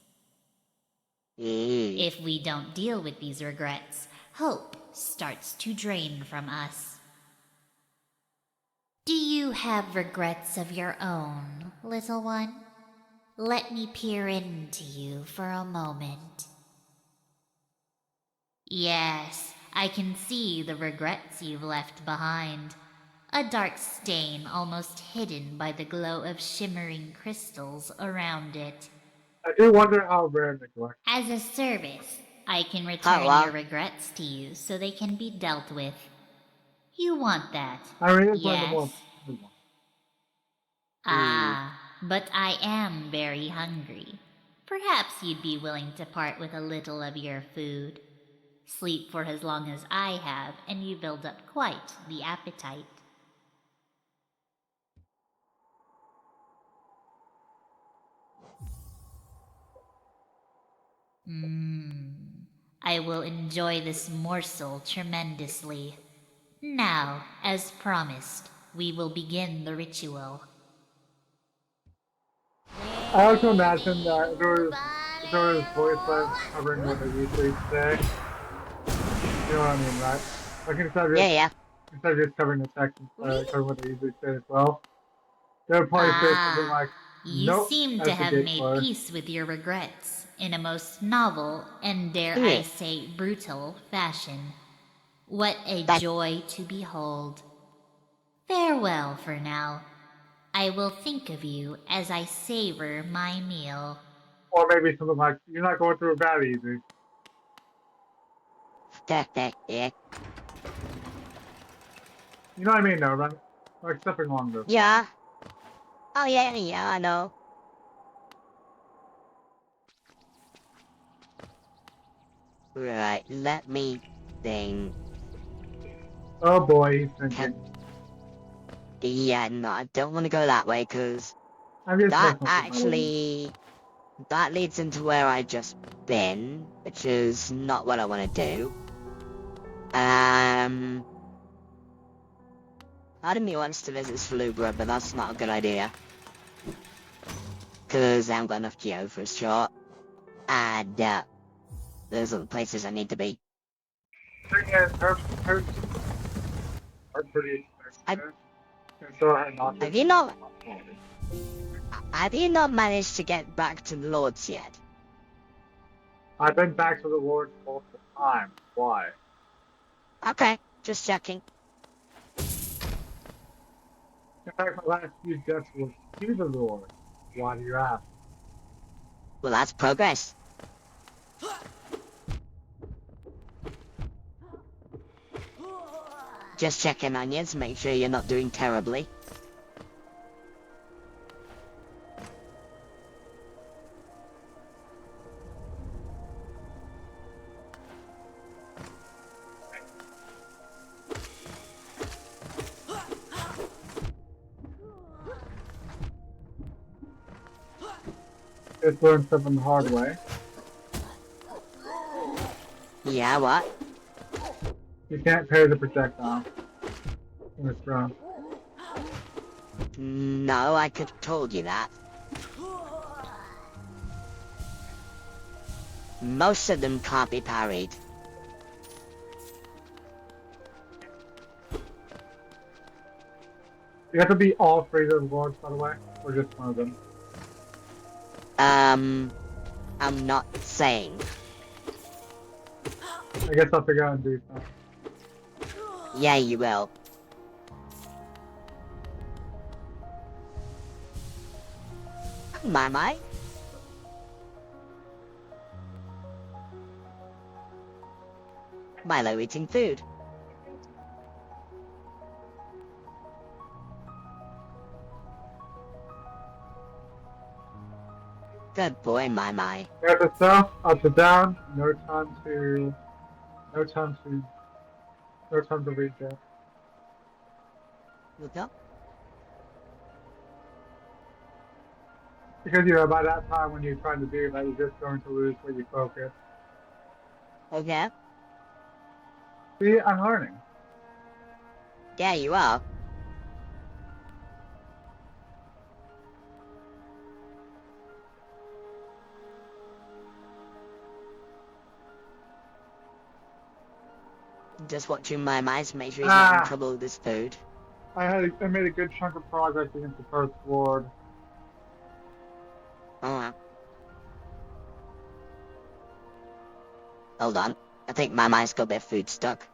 If we don't deal with these regrets, hope starts to drain from us. Do you have regrets of your own, little one? Let me peer into you for a moment. Yes, I can see the regrets you've left behind. A dark stain almost hidden by the glow of shimmering crystals around it. I do wonder how rare neglect. As a service, I can Oh, return well. your regrets to you so they can be dealt with. You want that, I mean, it's one of the more yes? important ones. Ah, but I am very hungry. Perhaps you'd be willing to part with a little of your food. Sleep for as long as I have, and you build up quite the appetite. I will enjoy this morsel tremendously. Now, as promised, we will begin the ritual. I also imagine that if there was voice lines covering what they usually say, you know what I mean, right? Like Yeah. instead of just covering the text and covering what they usually say as well, they would probably say something Ah, like, you "Nope," seem to as the have gate made closed. peace with your regrets in a most novel and, dare I Yeah. say, brutal fashion. What a That- joy to behold. Farewell for now. I will think of you as I savor my meal. Or maybe something like, "You're not going through it bad easy." Yeah. You know what I mean, though, right? Like something along those lines. Yeah. Oh, yeah, I know. Right, let me think. Oh boy, he's thinking. Yeah, no, I don't want to go that way, because I'm just that messing with you, actually, that leads into where I just been, which is not what I want to do. Part of me wants to visit Salubra, but that's not a good idea. Because I haven't got enough geo for a shot, and there's other places I need to be. Thing is, her are pretty expensive. And so her not Have you not, have you not managed to get back to the Lords yet? I've been back to the Lord multiple times. Why? Okay, just checking. In fact, my last few deaths was to the Lord. Why do you ask? Well, that's progress. Just checking on you to make sure you're not doing terribly. Just learned something the hard way. Yeah, what? You can't parry the projectile in this round. No, I could have told you that. Most of them can't be parried. You have to be all three of the Lords, by the way, or just one of them. I'm not saying. I guess I'll figure out and do so. Yeah, you will. My. Milo eating food. Good boy, my. There's the south, up to down, no time to read that. Look up. Because, you know, by that time when you're trying to do that, you're just going to lose where you focus. Okay. See, I'm learning. Yeah, you are. Just watching my mice, make sure he's not in trouble with his food. I made a good chunk of progress against the first Lord. Oh, hold on. I think my mice got their food stuck.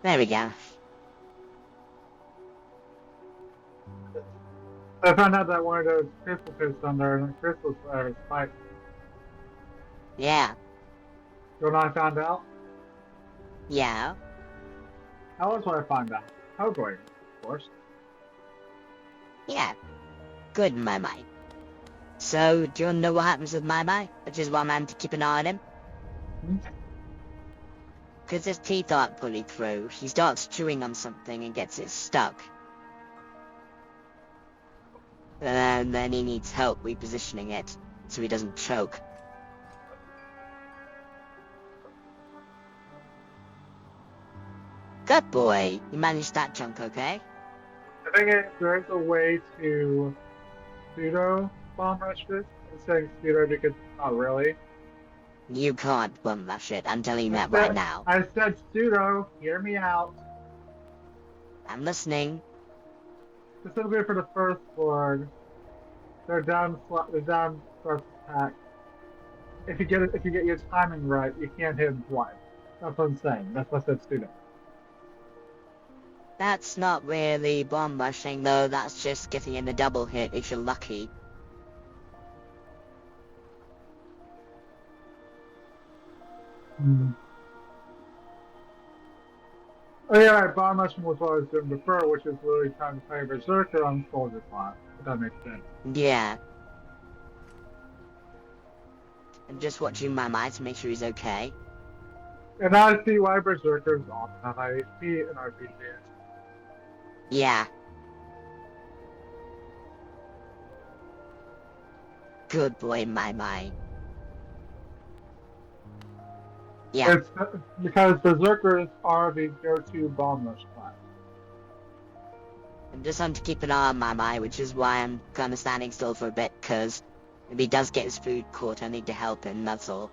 There we go. I found out that one of those crystal pits under and the crystals are spiked. Yeah. You know what I found out? Yeah. How else would I find out? Hellboy, of course. Yeah. Good, my mate. So, do you want to know what happens with my mate? Which is why I'm having to keep an eye on him? Because his teeth aren't fully through, he starts chewing on something and gets it stuck. And then he needs help repositioning it, so he doesn't choke. Good boy, you managed that chunk okay? I think there's a way to pseudo bomb rush this. I'm saying pseudo because not really. You can't bomb that shit, I'm telling you that right now. I said pseudo, hear me out. I'm listening. Specifically for the first board, they're down first attack. If you get your timing right, you can't hit him twice. That's what I'm saying. That's what I said pseudo. That's not really bomb rushing though, that's just getting in a double hit if you're lucky. Oh yeah, right, bomb rushing was what I was doing before, which is literally trying to play Berserker on Soldier Class, if that makes sense. Yeah. I'm just watching my mind to make sure he's okay. And I see why Berserkers often have high HP in RPGs. Yeah. Good boy, my. Yeah. It's because Berserkers are the go-to bomb rush class. I'm just on to keep an eye on my, which is why I'm kinda standing still for a bit, cause if he does get his food caught, I need to help him, that's all.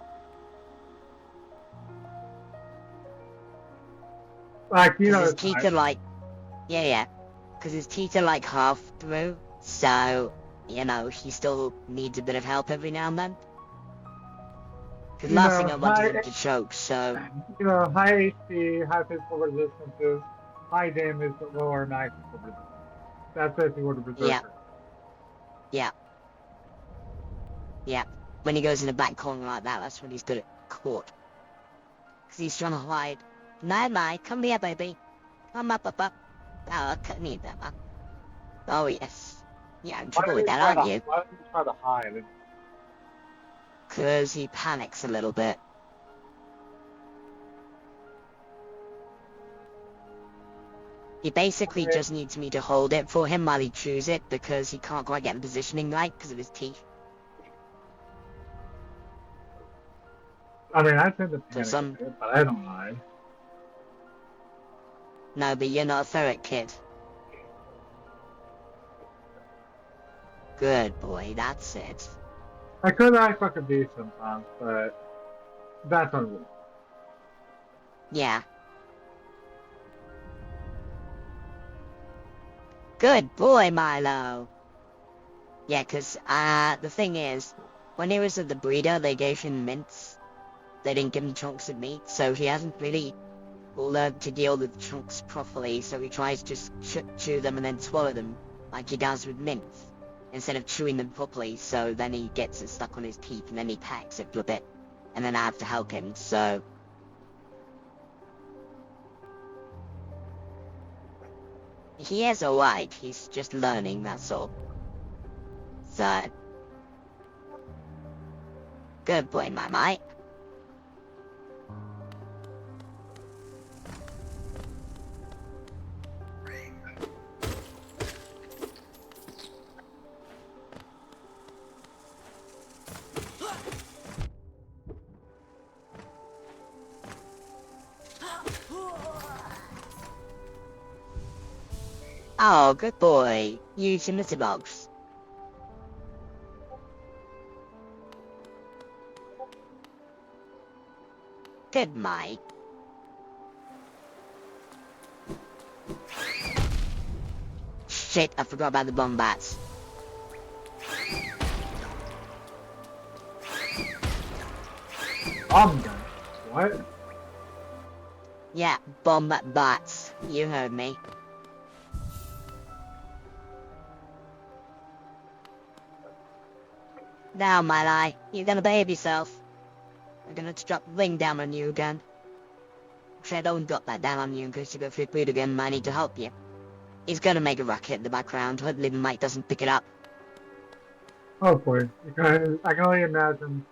Like, you know, His teeth are like... Yeah. Cause his teeth are like half through, so, you know, he still needs a bit of help every now and then. Cause last thing I want is him to choke, so... You know, high HP, high physical resistances, high damage, but lower magical resistance. That's basically what a Berserker is. Yeah. When he goes in the back corner like that, that's when he's good at caught. Cause he's trying to hide. My, come here, baby. Come up. Oh, I couldn't eat that, huh? Oh, yes. Yeah, in trouble with that, aren't you? Why don't you try to hide? Cause he panics a little bit. He basically just needs me to hold it for him while he chews it, because he can't quite get the positioning right because of his teeth. I mean, I tend to panic So a bit, but I don't hide. No, but you're not a ferret, kid. Good boy, that's it. I could act like a beast sometimes, but that's unreal. Yeah. Good boy, Milo. Yeah, cause, the thing is, when he was at the breeder, they gave him mints. They didn't give him chunks of meat, so he hasn't really learned to deal with chunks properly, so he tries to just chew them and then swallow them, like he does with mints, instead of chewing them properly, so then he gets it stuck on his teeth, and then he packs it for a bit, and then I have to help him, so... He is alright, he's just learning, that's all. So... Good boy, my mate. Oh, good boy. Use your Mr. Box. Good mate. Shit, I forgot about the bomb bats. Bomb gun? What? Yeah, bomb butts. You heard me. Now, my eye, you're gonna behave yourself. I'm gonna drop the ring down on you again. Actually, I don't drop that down on you because you go flip it again. I need to help you. He's gonna make a rocket in the background. Hopefully the mic doesn't pick it up. Hopefully, because I can only imagine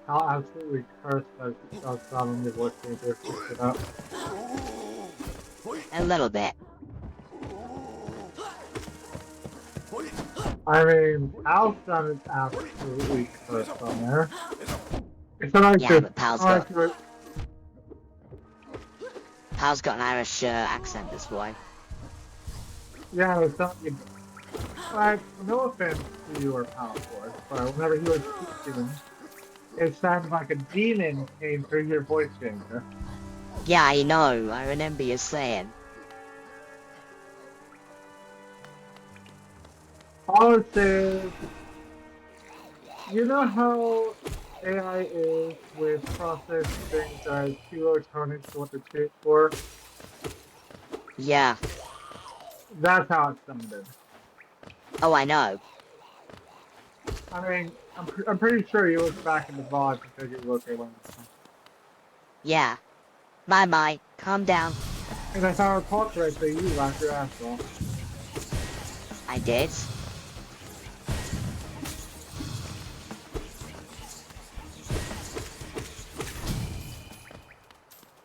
how absolutely cursed that sound on your voice changer picks it up. A little bit. I mean, Al sounded absolutely cursed on there. It's not like Yeah, this. but Pal's Like got... Pal's got an Irish accent, this boy. yeah, it's not. Like, no offense to you or Pal, of course, but whenever you were speaking, it sounded like a demon came through your voice changer. Yeah, I know. I remember you saying. All it says, you know how AI is with processing things that are too electronic to what they're tuned for? Yeah. That's how it sounded. Oh, I know. I mean, I'm pretty sure you look back in the VOD and figure you okay when it's done. Yeah. My, calm down. And if I recall correctly, you laughed your ass off. I did.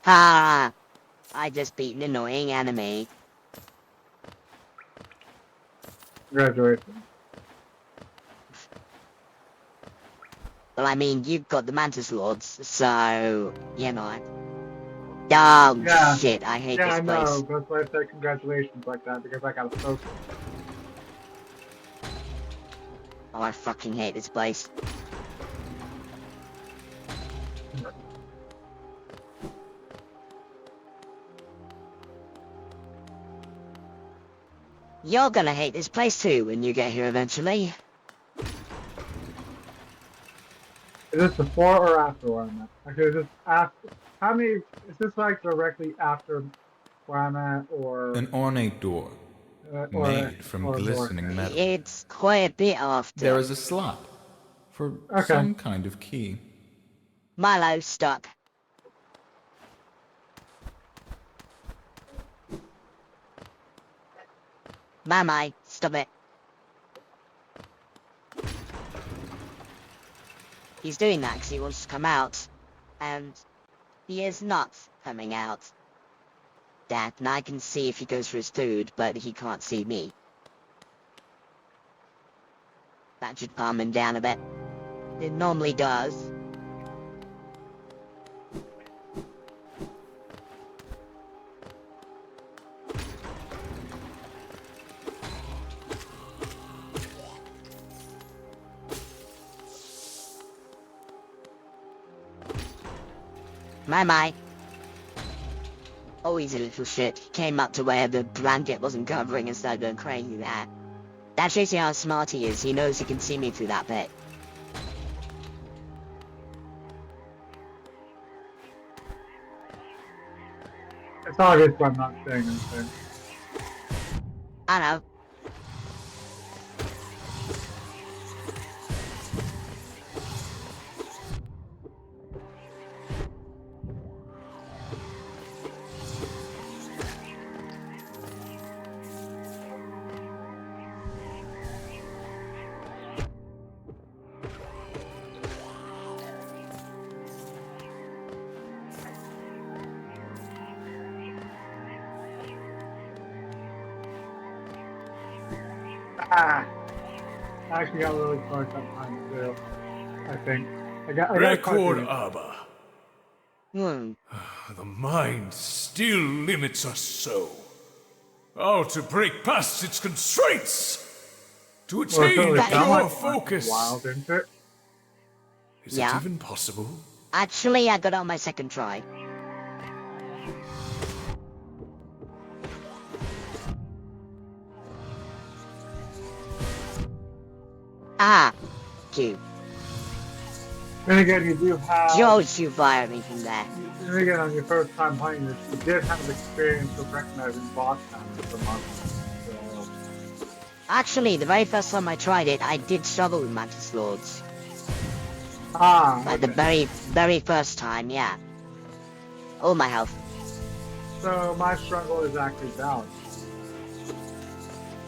Ha! I just beat an annoying enemy. Congratulations. Well, I mean, you've got the Mantis Lords, so, you know. Oh, Yeah. shit, I hate Yeah, I this place. know. That's why I said congratulations like that, because I got a focus. Oh, I fucking hate this place. You're gonna hate this place too when you get here eventually. Is this before or after where I'm at? Actually, is this after? How many? Is this like directly after where I'm at, or An ornate door, made from or glistening metal. It's quite a bit after. There is a slot for some kind of key. Milo, stop. Mamai, stop it. He's doing that because he wants to come out. And he is not coming out. That, and I can see if he goes for his food, but he can't see me. That should calm him down a bit. It normally does. My. Oh, he's a little shit. He came up to where the blanket wasn't covering and started going crazy there. That shows you how smart he is. He knows he can see me through that bit. It's obvious I'm not saying anything. I know. Ah! I actually got really close that time too. I think. I got Record close. Abba. Hmm. The mind still limits us so. How to break past its constraints? To attain pure focus. Wild, isn't it? Is it even possible? Actually, I got it on my second try. Ah, Q. Then again, you do have... Don't you fire me from there. Then again, on your first time playing this, you did have experience with recognizing boss counters for monsters. So... Actually, the very first time I tried it, I did struggle with Mantis Lords. Ah, Like the very first time, yeah. All my health. So my struggle is actually valid.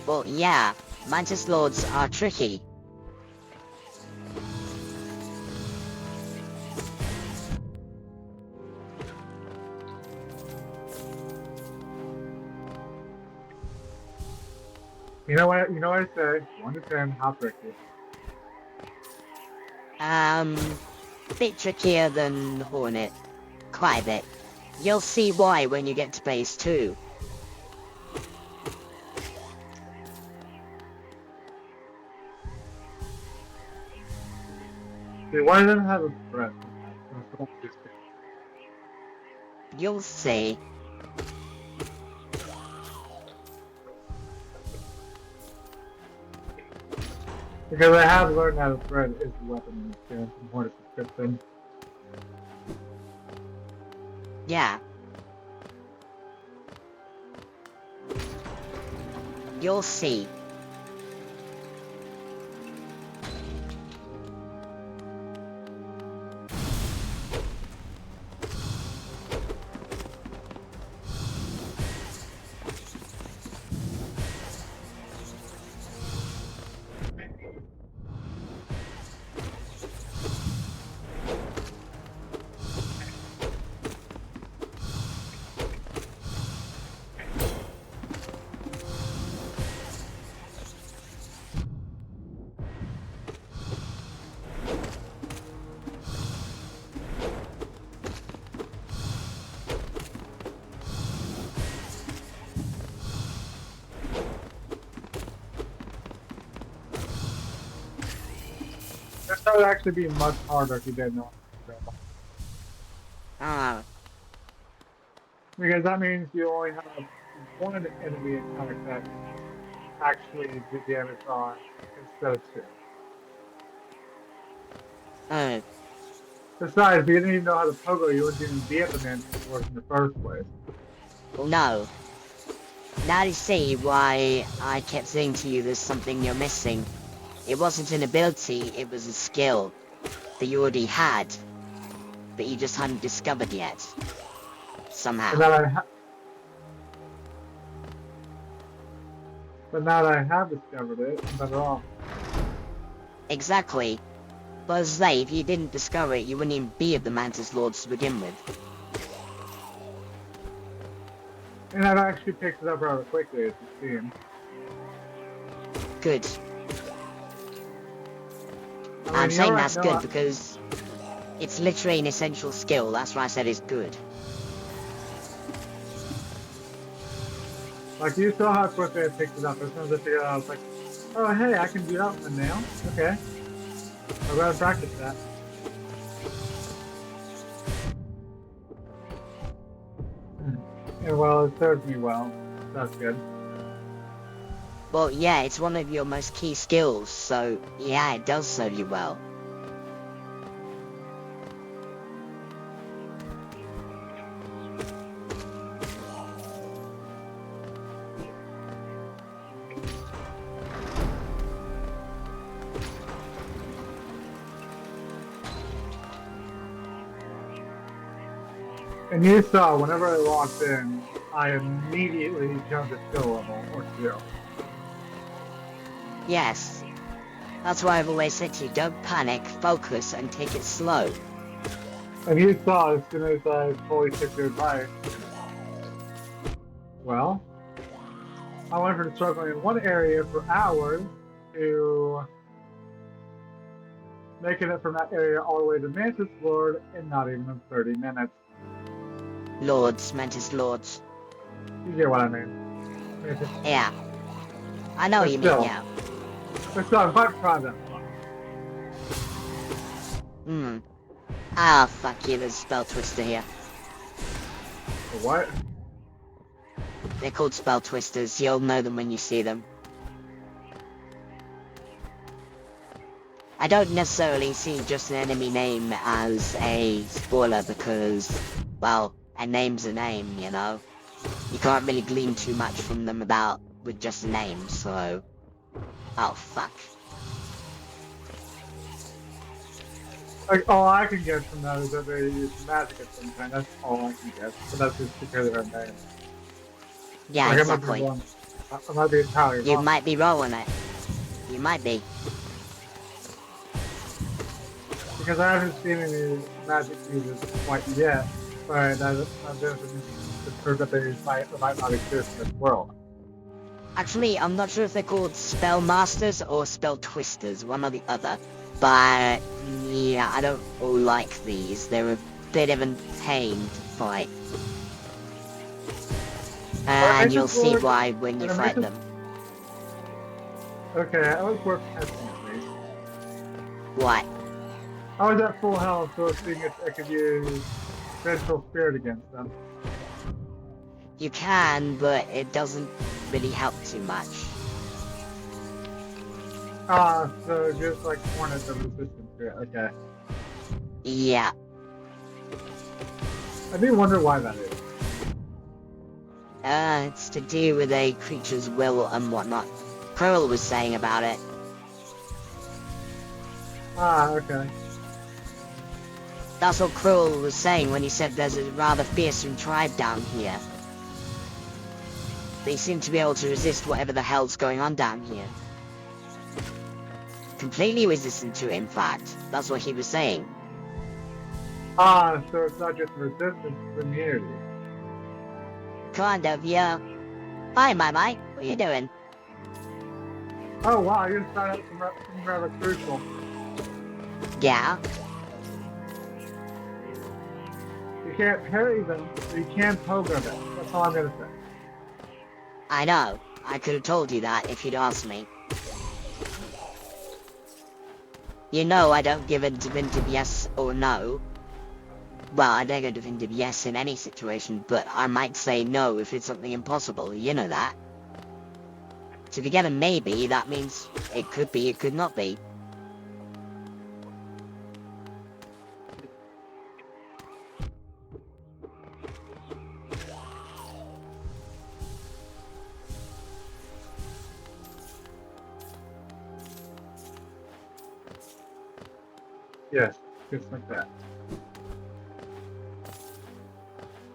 Well, yeah. Mantis Lords are tricky. You know what? You know what I say? 1 to 10, how tricky? Bit trickier than Hornet. Quite a bit. You'll see why when you get to base 2. See, why doesn't it have a threat? You'll see. Because I have learned that a threat is a weapon in this game from Hornet description. Yeah. You'll see. This would actually be much harder if you didn't know. Because that means you only have one enemy attack that actually do damage on instead of 2. Besides, if you didn't even know how to pogo, you wouldn't even be at the Mantis Lords in the first place. Well, no. Now you see why I kept saying to you there's something you're missing. It wasn't an ability, it was a skill that you already had, but you just hadn't discovered yet. Somehow. But now that I have discovered it, I'm better off. Exactly. But as I say, if you didn't discover it, you wouldn't even be at the Mantis Lords to begin with. And I've actually picked it up rather quickly, as you see. Good. I'm saying that's good because it's literally an essential skill, that's why I said it's good. Like, you saw how quickly I picked it up. As soon as I figured it out, I was like, oh hey, I can do that one now. Okay. I've got to practice that. Yeah, well, it serves me well. That's good. Well, yeah, it's one of your most key skills, so yeah, it does serve you well. And you saw, whenever I logged in, I immediately jumped a skill level, or 2. Yes. That's why I've always said to you, don't panic, focus, and take it slow. And you saw, as soon as I fully took your advice, well, I went from struggling in one area for hours to making it from that area all the way to Mantis Lord in not even 30 minutes. Lords, Mantis Lords. You get what I mean. Yeah. I know what you mean, yeah. But still, I'm quite proud of that. Ah, fuck you, there's a Spell Twister here. What? They're called Spell Twisters, you'll know them when you see them. I don't necessarily see just an enemy name as a spoiler because, well, a name's a name, you know? You can't really glean too much from them with just a name, so... Oh, fuck. Like, all I can get from that is that they use magic at some point. That's all I can get. But that's just because of their name. Yeah, like, exactly. I might be entirely You wrong. might be wrong on it. You might be. Because I haven't seen any magic users quite yet. But that doesn't prove that they might not exist in this world. Actually, I'm not sure if they're called spell masters or spell twisters, one or the other. But, yeah, I don't like these. They're a bit of a pain to fight. And you'll see why when you fight them. Okay, I was worth testing at least. What? I was at full health, so I was seeing if I could use Vengeful Spirit against them. You can, but it doesn't really help too much. So just like Hornets of resistance to it, okay. Yeah. I do wonder why that is. It's to do with a creature's will and whatnot. Pearl was saying about it. Okay. That's what Krill was saying when he said there's a rather fearsome tribe down here. They seem to be able to resist whatever the hell's going on down here. Completely resistant to it, in fact. That's what he was saying. So it's not just resistance, it's immunity. Kind of, yeah. Hi, Mai. What are you doing? Oh wow, you just found out something rather crucial. Yeah? You can't parry them, but you can pogo them. That's all I'm gonna say. I know. I could have told you that if you'd asked me. You know I don't give a definitive yes or no. Well, I don't give a definitive yes in any situation, but I might say no if it's something impossible, you know that. So if you get a maybe, that means it could be, it could not be. Yes, just like that.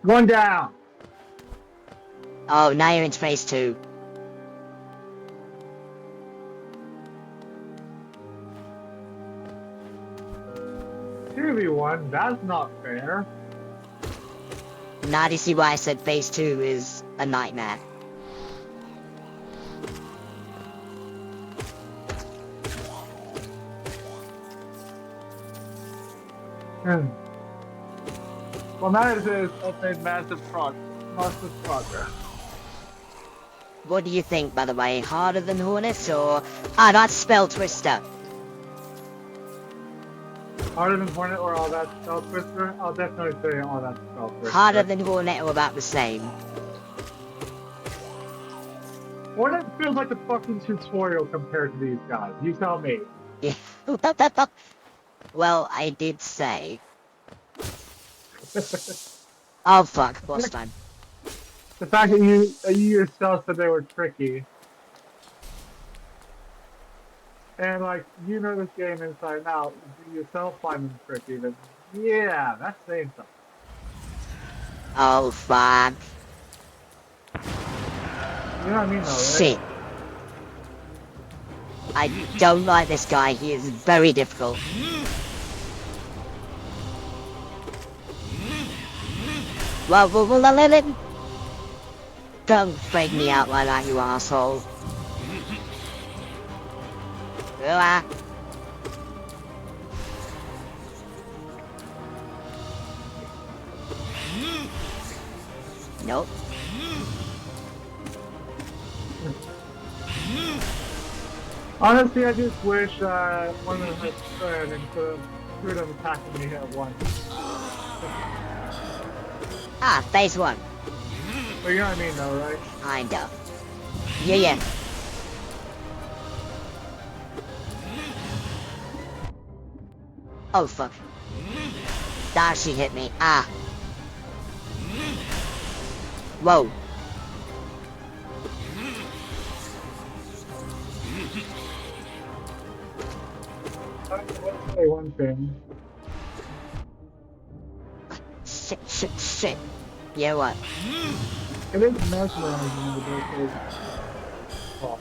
One down! Oh, now you're in phase 2. One, that's not fair. Now do you see why I said phase 2 is a nightmare? Well, now it is, I've made massive progress. What do you think, by the way? Harder than Hornets or... Ah, that's Spell Twister. Harder than Hornet or all that Spell Twister? I'll definitely say all that Spell Twister. Harder than Hornet or about the same? Hornet feels like a fucking tutorial compared to these guys. You tell me. Yeah. Well, I did say... Oh fuck, boss time. The fact that you yourself said they were tricky. And like, you know this game inside and out, you yourself find them tricky, then yeah, that's saying something. Oh fuck. You know what I mean though, right? Shit. I don't like this guy, he is very difficult. Well, let him... Don't fake me out like that, you asshole. Nope. Honestly, I just wish one of them had spread instead of two of them attacking me at once. Ah, phase 1. But you know what I mean though, right? Kinda. Yeah. Oh fuck. Ah, she hit me. Ah. Whoa. I want to say one thing. Shit. Yeah, what? It is mesmerizing the birthday. Oh.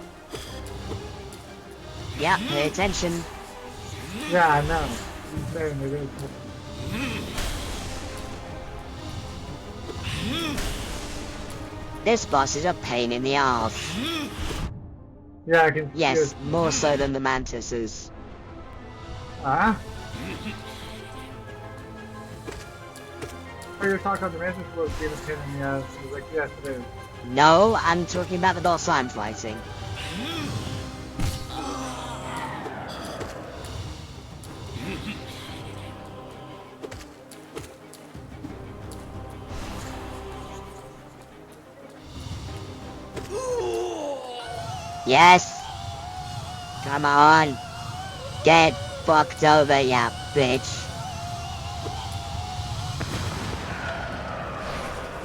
Yeah, pay attention. Yeah, I know. I'm saying it is. This boss is a pain in the ass. Yeah, I can see Yes, it. more so than the mantises. Ah? Oh, you're talking about the mantis was being a pain in the ass. I was like, yes, it is. No, I'm talking about the boss I'm fighting. Yes! Come on! Get fucked over, ya bitch!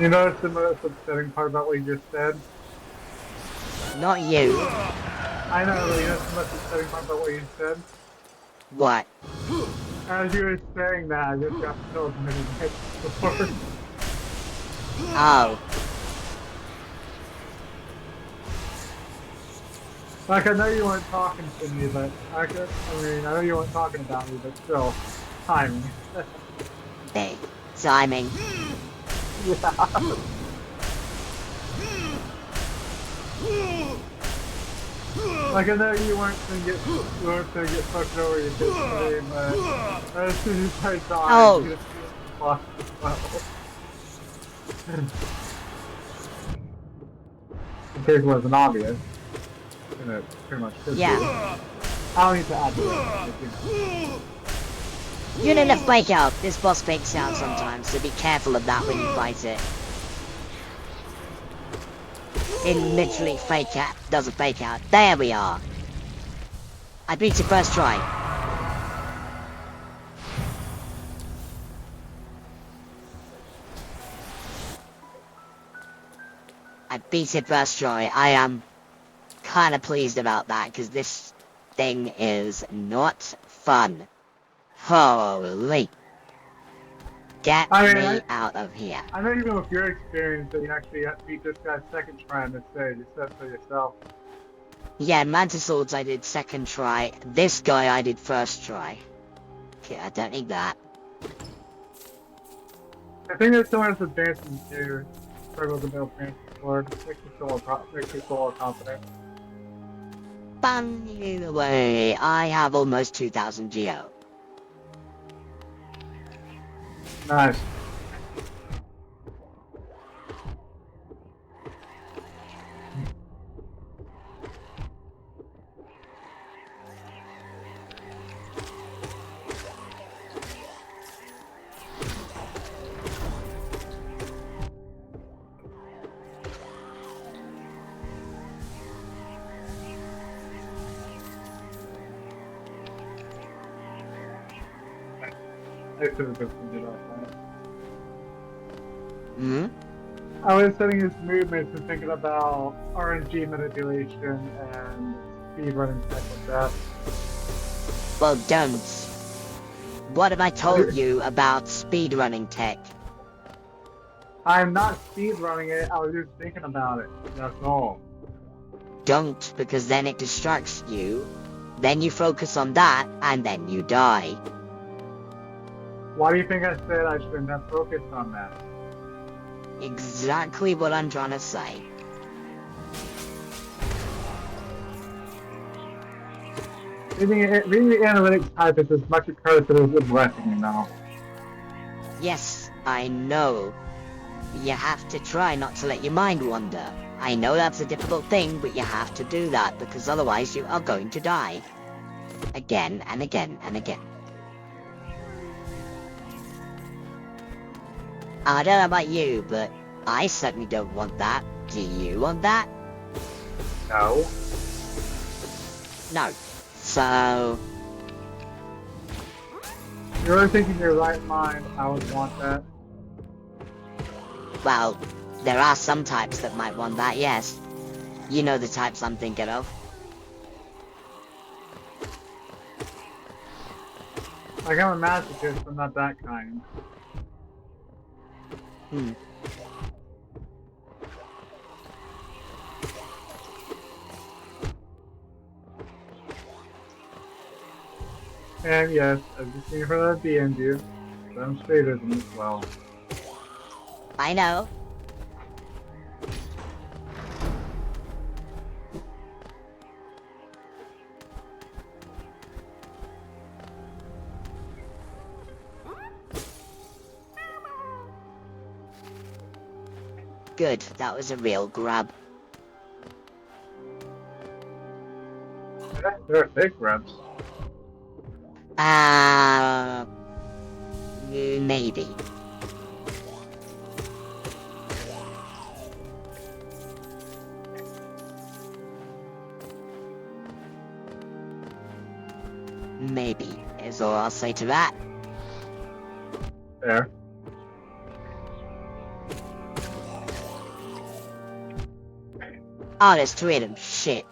You notice the most upsetting part about what you just said? Not you. I know, but you notice the most upsetting part about what you said? What? As you were saying that, I just got killed many hits before. Oh. Like, I know you weren't talking to me, but I know you weren't talking about me, but still, timing. Hey, timing. Yeah. Like, I know you weren't gonna get fucked over your kids today, but as soon as you started talking, Oh. you just fucked well. In case it wasn't obvious. And it pretty much could be. Yeah. I don't need to add to that. You need to fake out. This boss fakes out sometimes, so be careful of that when you fight it. It literally does a fake out. There we are. I beat it first try. I beat it first try. I am kind of pleased about that, because this thing is not fun. Holy. Get me out of here. I know even with your experience that you actually beat this guy second try on this stage, you said so yourself. Yeah, Mantis Swords I did second try. This guy I did first try. Okay, I don't need that. I think there's so much advancement to struggle to build Mantis Sword. Makes you feel more confident. By the way, I have almost 2,000 Geo. Nice. I could have just did off that. Hmm? I was setting his movements and thinking about RNG manipulation and speedrunning stuff like that. Well, don't. What have I told you about speedrunning tech? I'm not speedrunning it, I was just thinking about it. That's all. Don't, because then it distracts you. Then you focus on that, and then you die. Why do you think I said I shouldn't have focused on that? Exactly what I'm trying to say. Reading the analytics type is as much a curse as it is a blessing, you know. Yes, I know. You have to try not to let your mind wander. I know that's a difficult thing, but you have to do that, because otherwise you are going to die. Again and again and again. I don't know about you, but I certainly don't want that. Do you want that? No. No. So... You're really thinking your right mind, I would want that. Well, there are some types that might want that, yes. You know the types I'm thinking of. Like, I'm a masochist, but not that kind. Hmm. And yes, I've just seen her at the end you. But I'm sadism as well. I know. Good, that was a real grab. Yeah, they're big grabs. Maybe. Maybe, is all I'll say to that. There. Oh, there's two of them. Shit.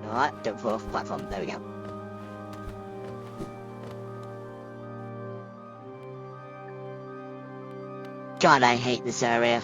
Alright, don't fall off the platform. There we go. God, I hate this area.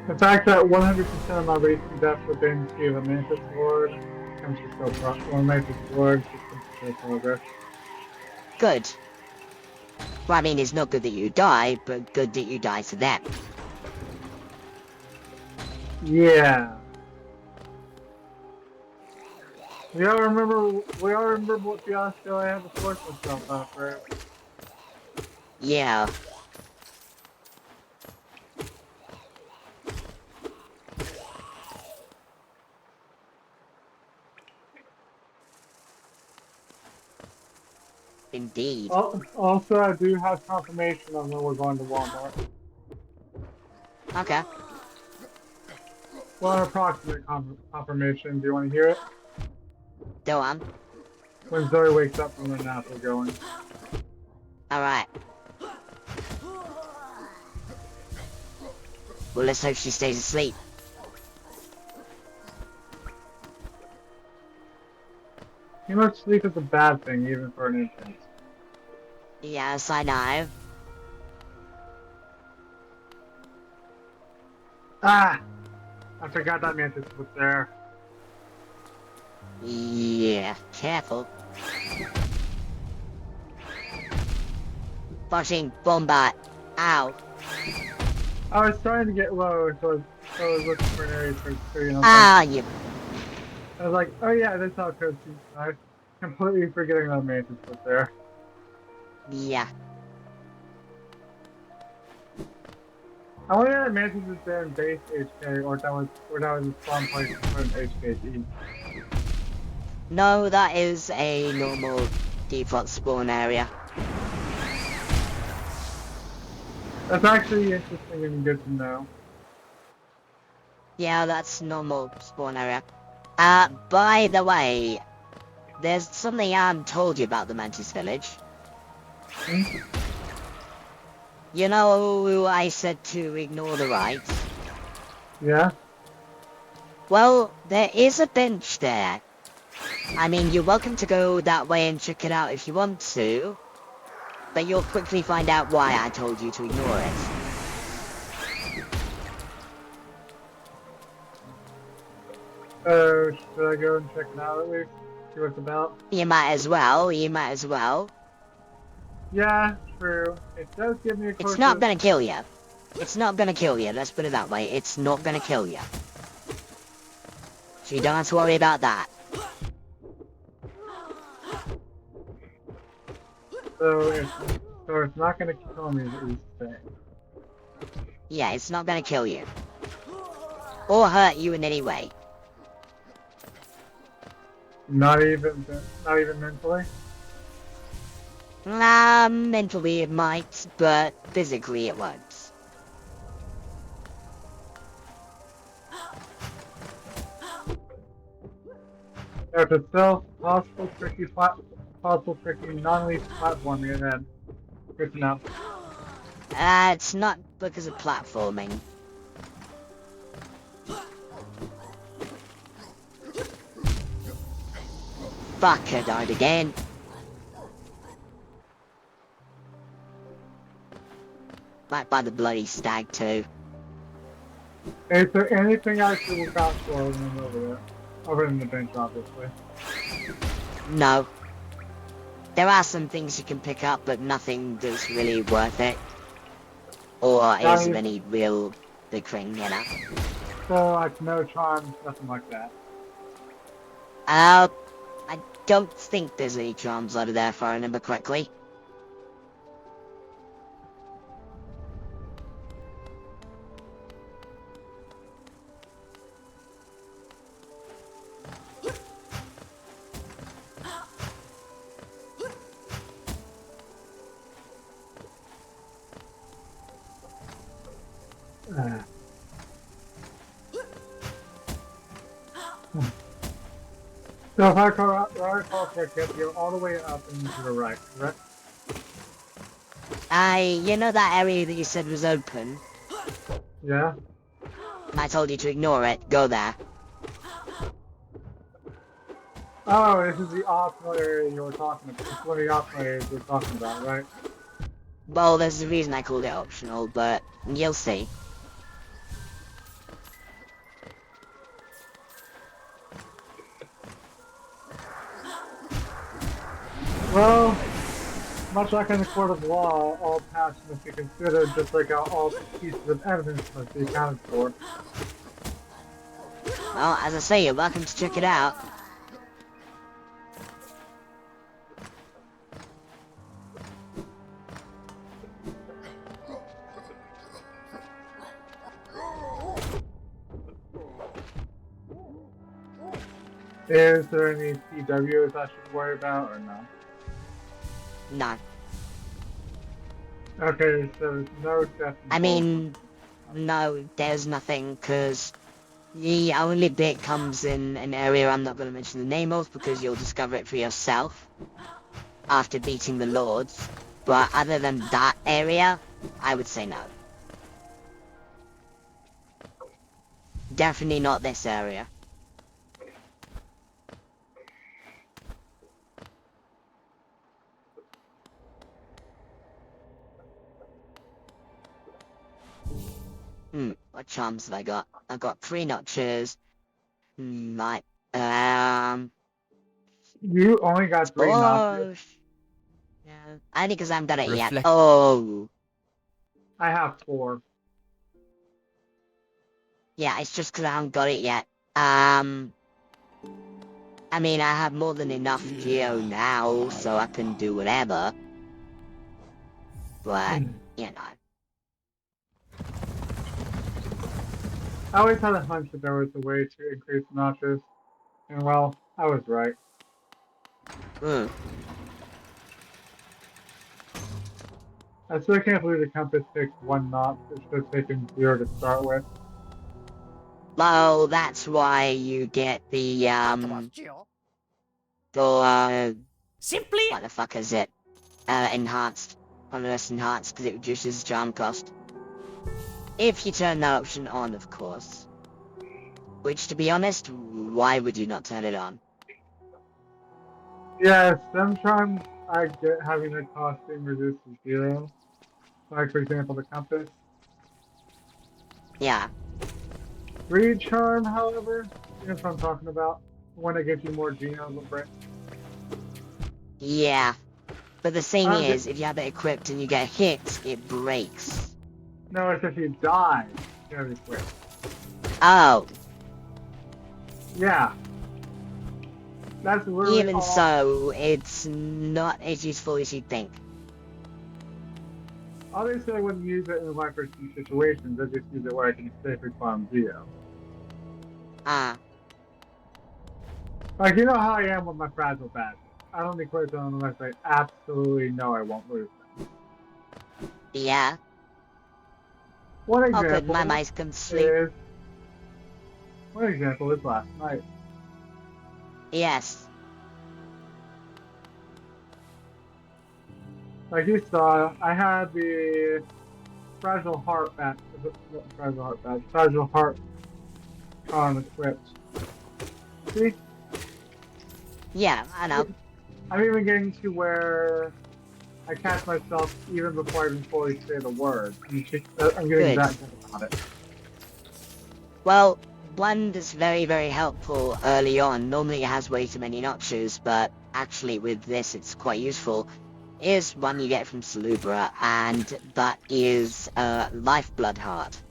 The fact that 100% of my recent deaths have been to the Mantis Lord comes to show Mantis Lord just comes to show progress. Good. Well, I mean, it's not good that you die, but good that you die to them. Yeah. We all remember what fiasco I had to force myself out for. Yeah. Indeed. Also, I do have confirmation on when we're going to Walmart. Okay. Well, an approximate confirmation. Do you want to hear it? Go on. When Zoe wakes up from her nap, we're going. Alright. Well, let's hope she stays asleep. Too much sleep is a bad thing, even for an infant. Yes, I know. Ah! I forgot that Mantis was there. Yeah, careful. Fucking Bombot. Ow. I was trying to get low, so I was looking for an area for screen. Ah, you... I was like, oh yeah, that's how it goes. I was completely forgetting that Mantis was there. Yeah. I wonder if that Mantis is there in base HK, or that was a spawn place for an HKE. No, that is a normal default spawn area. That's actually interesting and good to know. Yeah, that's normal spawn area. By the way, there's something I haven't told you about the Mantis Village. Hmm? You know, I said to ignore the rights. Yeah? Well, there is a bench there. I mean, you're welcome to go that way and check it out if you want to, but you'll quickly find out why I told you to ignore it. Should I go and check it out at least? see what it's about. You might as well, you might as well. Yeah, true. It does give me a It's not gonna kill you. It's not gonna kill you, let's put it that way. It's not gonna kill you. So you don't have to worry about that. So it's not gonna kill me, is what you're saying. Yeah, it's not gonna kill you. Or hurt you in any way. Not even mentally? Mentally it might, but physically it won't. If it's still possible, tricky, non-elite platforming, then good to know. It's not because of platforming. Fuck, I died again. Right by the bloody stag too. Is there anything I should look out for when I'm over there? Over in the bench, obviously. No. There are some things you can pick up, but nothing that's really worth it. Or is of any real big thing, you know? So, like, no charms, nothing like that. I don't think there's any charms over there, if I remember correctly. So if I recall correctly, you're all the way up and to the right, correct? You know that area that you said was open? Yeah? I told you to ignore it. Go there. Oh, this is the optional area you were talking about. This is one of the optional areas you were talking about, right? Well, there's a reason I called it optional, but you'll see. Well, much like in the court of law, all past must be considered, just like how all pieces of evidence must be accounted for. Well, as I say, you're welcome to check it out. Is there any PWs I should worry about, or no? No. Okay, so there's no death. I mean, no, there's nothing, because the only bit comes in an area I'm not going to mention the name of, because you'll discover it for yourself after beating the Lords. But other than that area, I would say no. Definitely not this area. What charms have I got? I've got 3 notches. Right. You only got 3 notches. Yeah. Only because I haven't done it yet. Reflect. Oh. I have 4. Yeah, it's just because I haven't got it yet. I mean, I have more than enough geo now, so I can do whatever. But, you know. I always had a hunch that there was a way to increase notches, and well, I was right. I still can't believe the compass takes 1 notch. It should have taken 0 to start with. Well, that's why you get the, Simply. what the fuck is it? Enhanced. Unless enhanced, because it reduces charm cost. If you turn that option on, of course. Which, to be honest, why would you not turn it on? Yeah, some charms I get having the costing reduced to 0. Like, for example, the compass. Yeah. Greed charm, however, you know what I'm talking about. one that gives you more genomes, right? Yeah. But the thing is, if you have it equipped and you get hit, it breaks. No, it's if you die, you have it equipped. Oh. Yeah. That's really Even so, it's not as useful as you'd think. Obviously, I wouldn't use it in my first few situations. I just use it where I can safely farm Geo. Like, you know how I am with my fragile badges. I don't equip them unless I absolutely know I won't lose them. Yeah. One example good, my mice can sleep. is... One example is last night. Yes. Like you saw, I had the Fragile Heart badge. Fragile Heart badge. Fragile Heart charm equipped. See? Yeah, I know. I'm even getting to where I catch myself even before I even fully say the word. I'm getting that good about it. Well, Blend is very, very helpful early on. Normally it has way too many notches, but actually with this it's quite useful. Is one you get from Salubra, and that is Lifeblood Heart.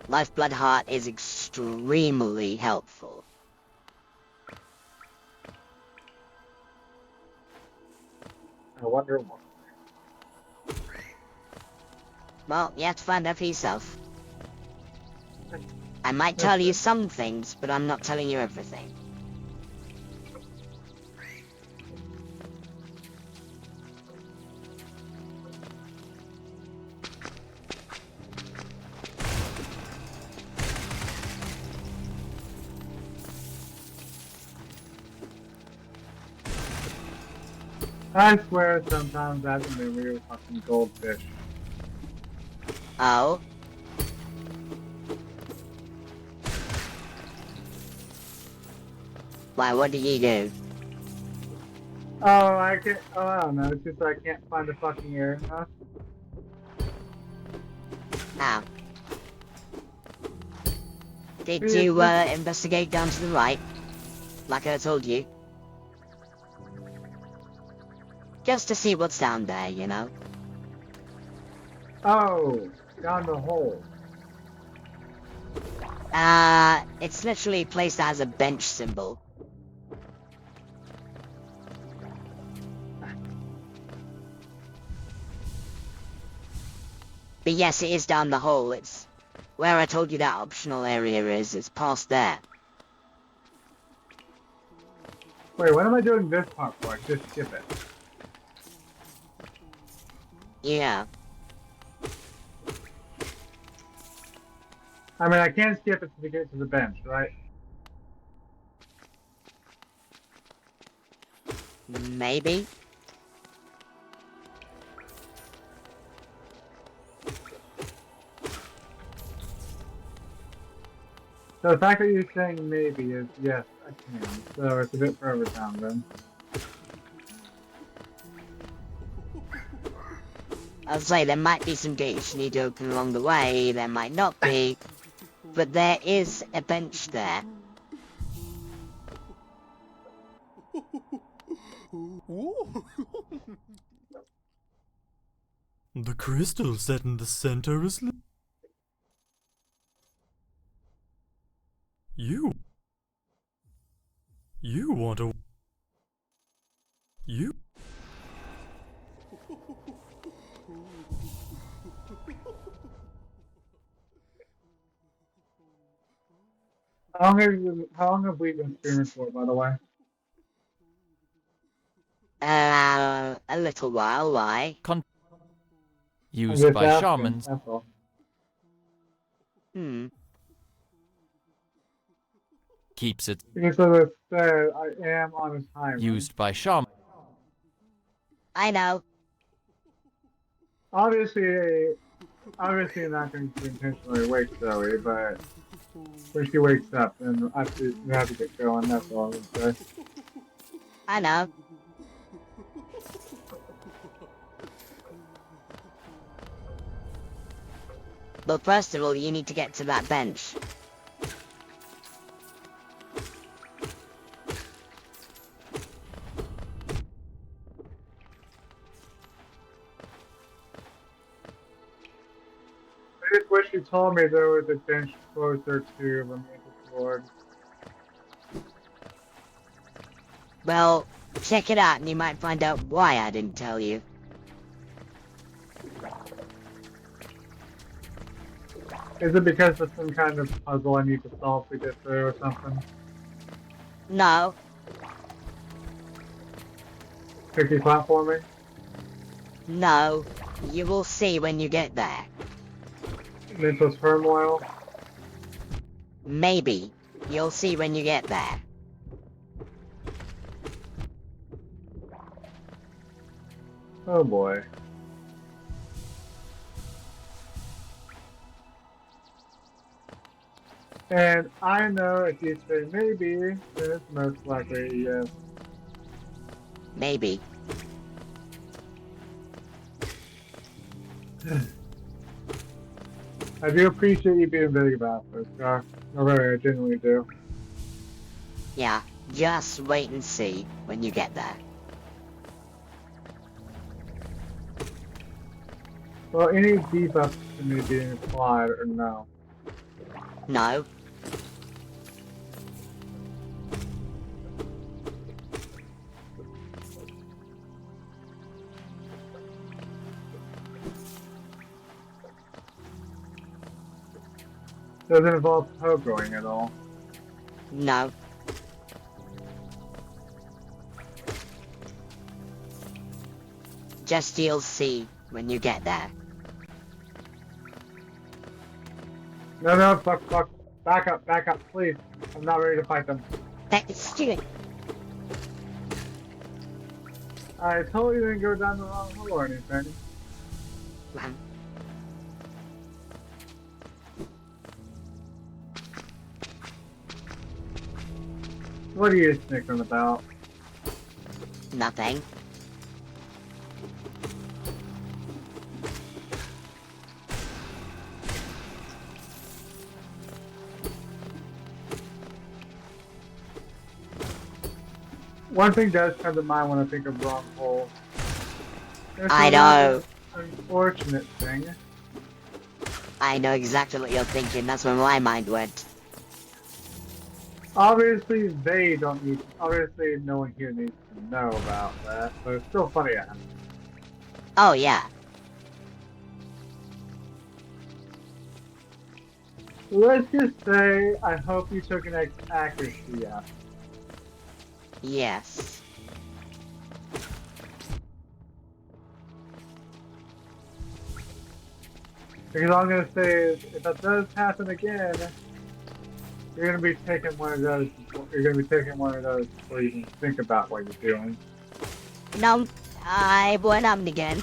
Lifeblood Heart is extremely helpful. I wonder why. Well, you have to find out for yourself. I might tell you some things, but I'm not telling you everything. I swear sometimes I have a memory of fucking goldfish. Oh? Why, what did you do? Oh, I can't. Oh, I don't know. It's just I can't find the fucking area enough. Ow. Did you, investigate down to the right? Like I told you? Just to see what's down there, you know? Oh, down the hole. It's literally a place that has a bench symbol. But yes, it is down the hole. It's where I told you that optional area is. It's past there. Wait, what am I doing this part for? Just skip it. Yeah. I mean, I can't skip it to get to the bench, right? Maybe. So the fact that you're saying maybe is yes, I can. So it's a bit further down then. I'll say there might be some gates you need to open along the way, there might not be, but there is a bench there. The crystal set in the center is You want to... You... How long have we been streaming for, by the way? A little while, why? Used by shamans. Keeps it. Because as I said, I am on a timer. Used by shaman. I know. Obviously I'm not going to intentionally wake Zoe, but when she wakes up, then we have to get going, that's all I'm going to say. I know. But first of all, you need to get to that bench. you told me there was a bench closer to the Mantis Lord. Well, check it out and you might find out why I didn't tell you. Is it because of some kind of puzzle I need to solve to get through or something? No. Tricky platforming? No. You will see when you get there. Mental turmoil? Maybe. You'll see when you get there. Oh boy. And I know if you say maybe, then it's most likely yes. Maybe. I do appreciate you being vague about this, Scar. No, really, I genuinely do. Yeah, just wait and see when you get there. Well, any debuffs to me being applied or no? No. Doesn't involve toe growing at all. No. Just you'll see when you get there. No, fuck. Back up, please. I'm not ready to fight them. That's stupid. I totally didn't go down the wrong hole or anything. What are you snickering about? Nothing. One thing does come to mind when I think of wrong hole. I know. Unfortunate thing. I know exactly what you're thinking. That's where my mind went. Obviously, they don't need. Obviously, no one here needs to know about that, but it's still funny to have. Oh, yeah. Let's just say, I hope you took an accuracy out. Yes. Because all I'm gonna say is, if that does happen again, you're gonna be taking one of those. You're gonna be taking one of those before you even think about what you're doing. No, I won't happen again.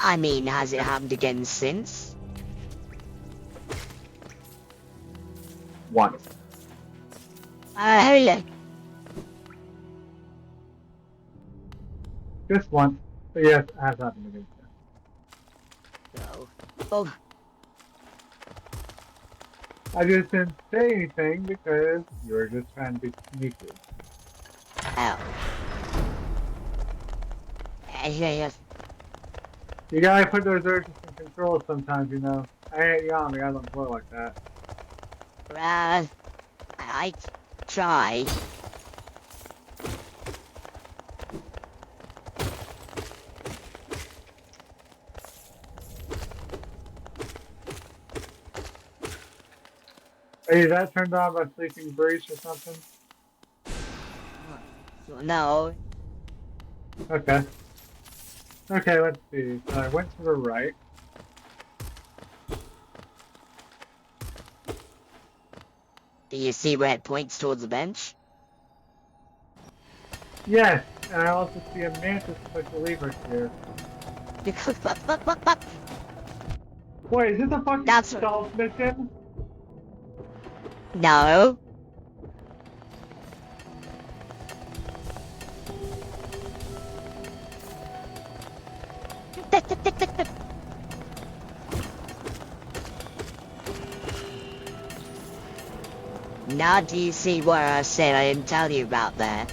I mean, has it happened again since? Once. Hello. Just once. But yes, it has happened again. No. Oh, I just didn't say anything because you were just trying to be sneaky. oh. Yes. You gotta put those urges in control sometimes, you know. I ain't young, I don't play like that. I try. Hey, is that turned on by Sleeping Breeze or something? No. Okay. Okay, let's see. So I went to the right. Do you see where it points towards the bench? Yes, and I also see a mantis click the lever here. Wait, is this a fucking stealth mission? No. Now do you see what I said I didn't tell you about that?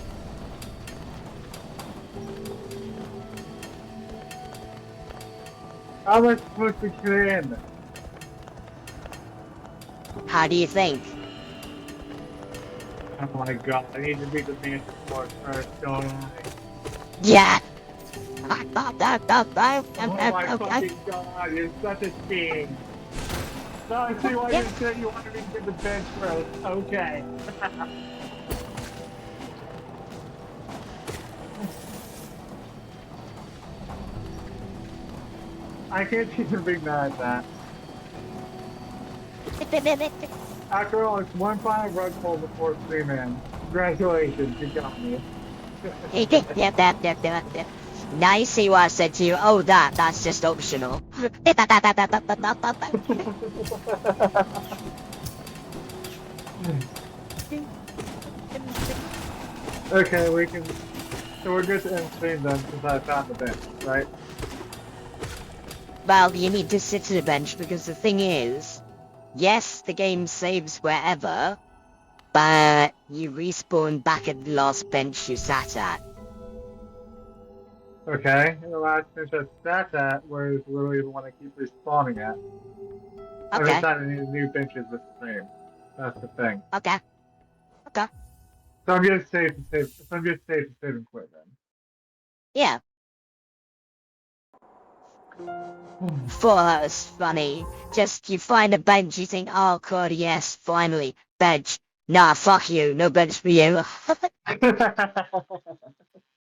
How am I supposed to get in? How do you think? Oh my god, I need to beat the mansion floor first, don't I? Yeah. Oh my fucking god, you're such a king. Now I see why you said you wanted me to do the bench press. Okay. I can't even be mad at that. After all, it's one final rug pull before 3-man. Congratulations, you got me. Now you see why I said to you, oh that's just optional. Okay, we can... So we're good to end stream then, since I found the bench, right? Well, you need to sit to the bench because the thing is, yes, the game saves wherever, but you respawn back at the last bench you sat at. Okay, and the last bench I sat at was literally the one I keep respawning at. I haven't Okay. sat any new benches this stream. That's the thing. Okay. Okay. So I'm just safe to save. So I'm just safe to save and quit then. Yeah. For us, funny. Just you find a bench, you think, oh god, yes, finally, bench. Nah, fuck you, no bench for you.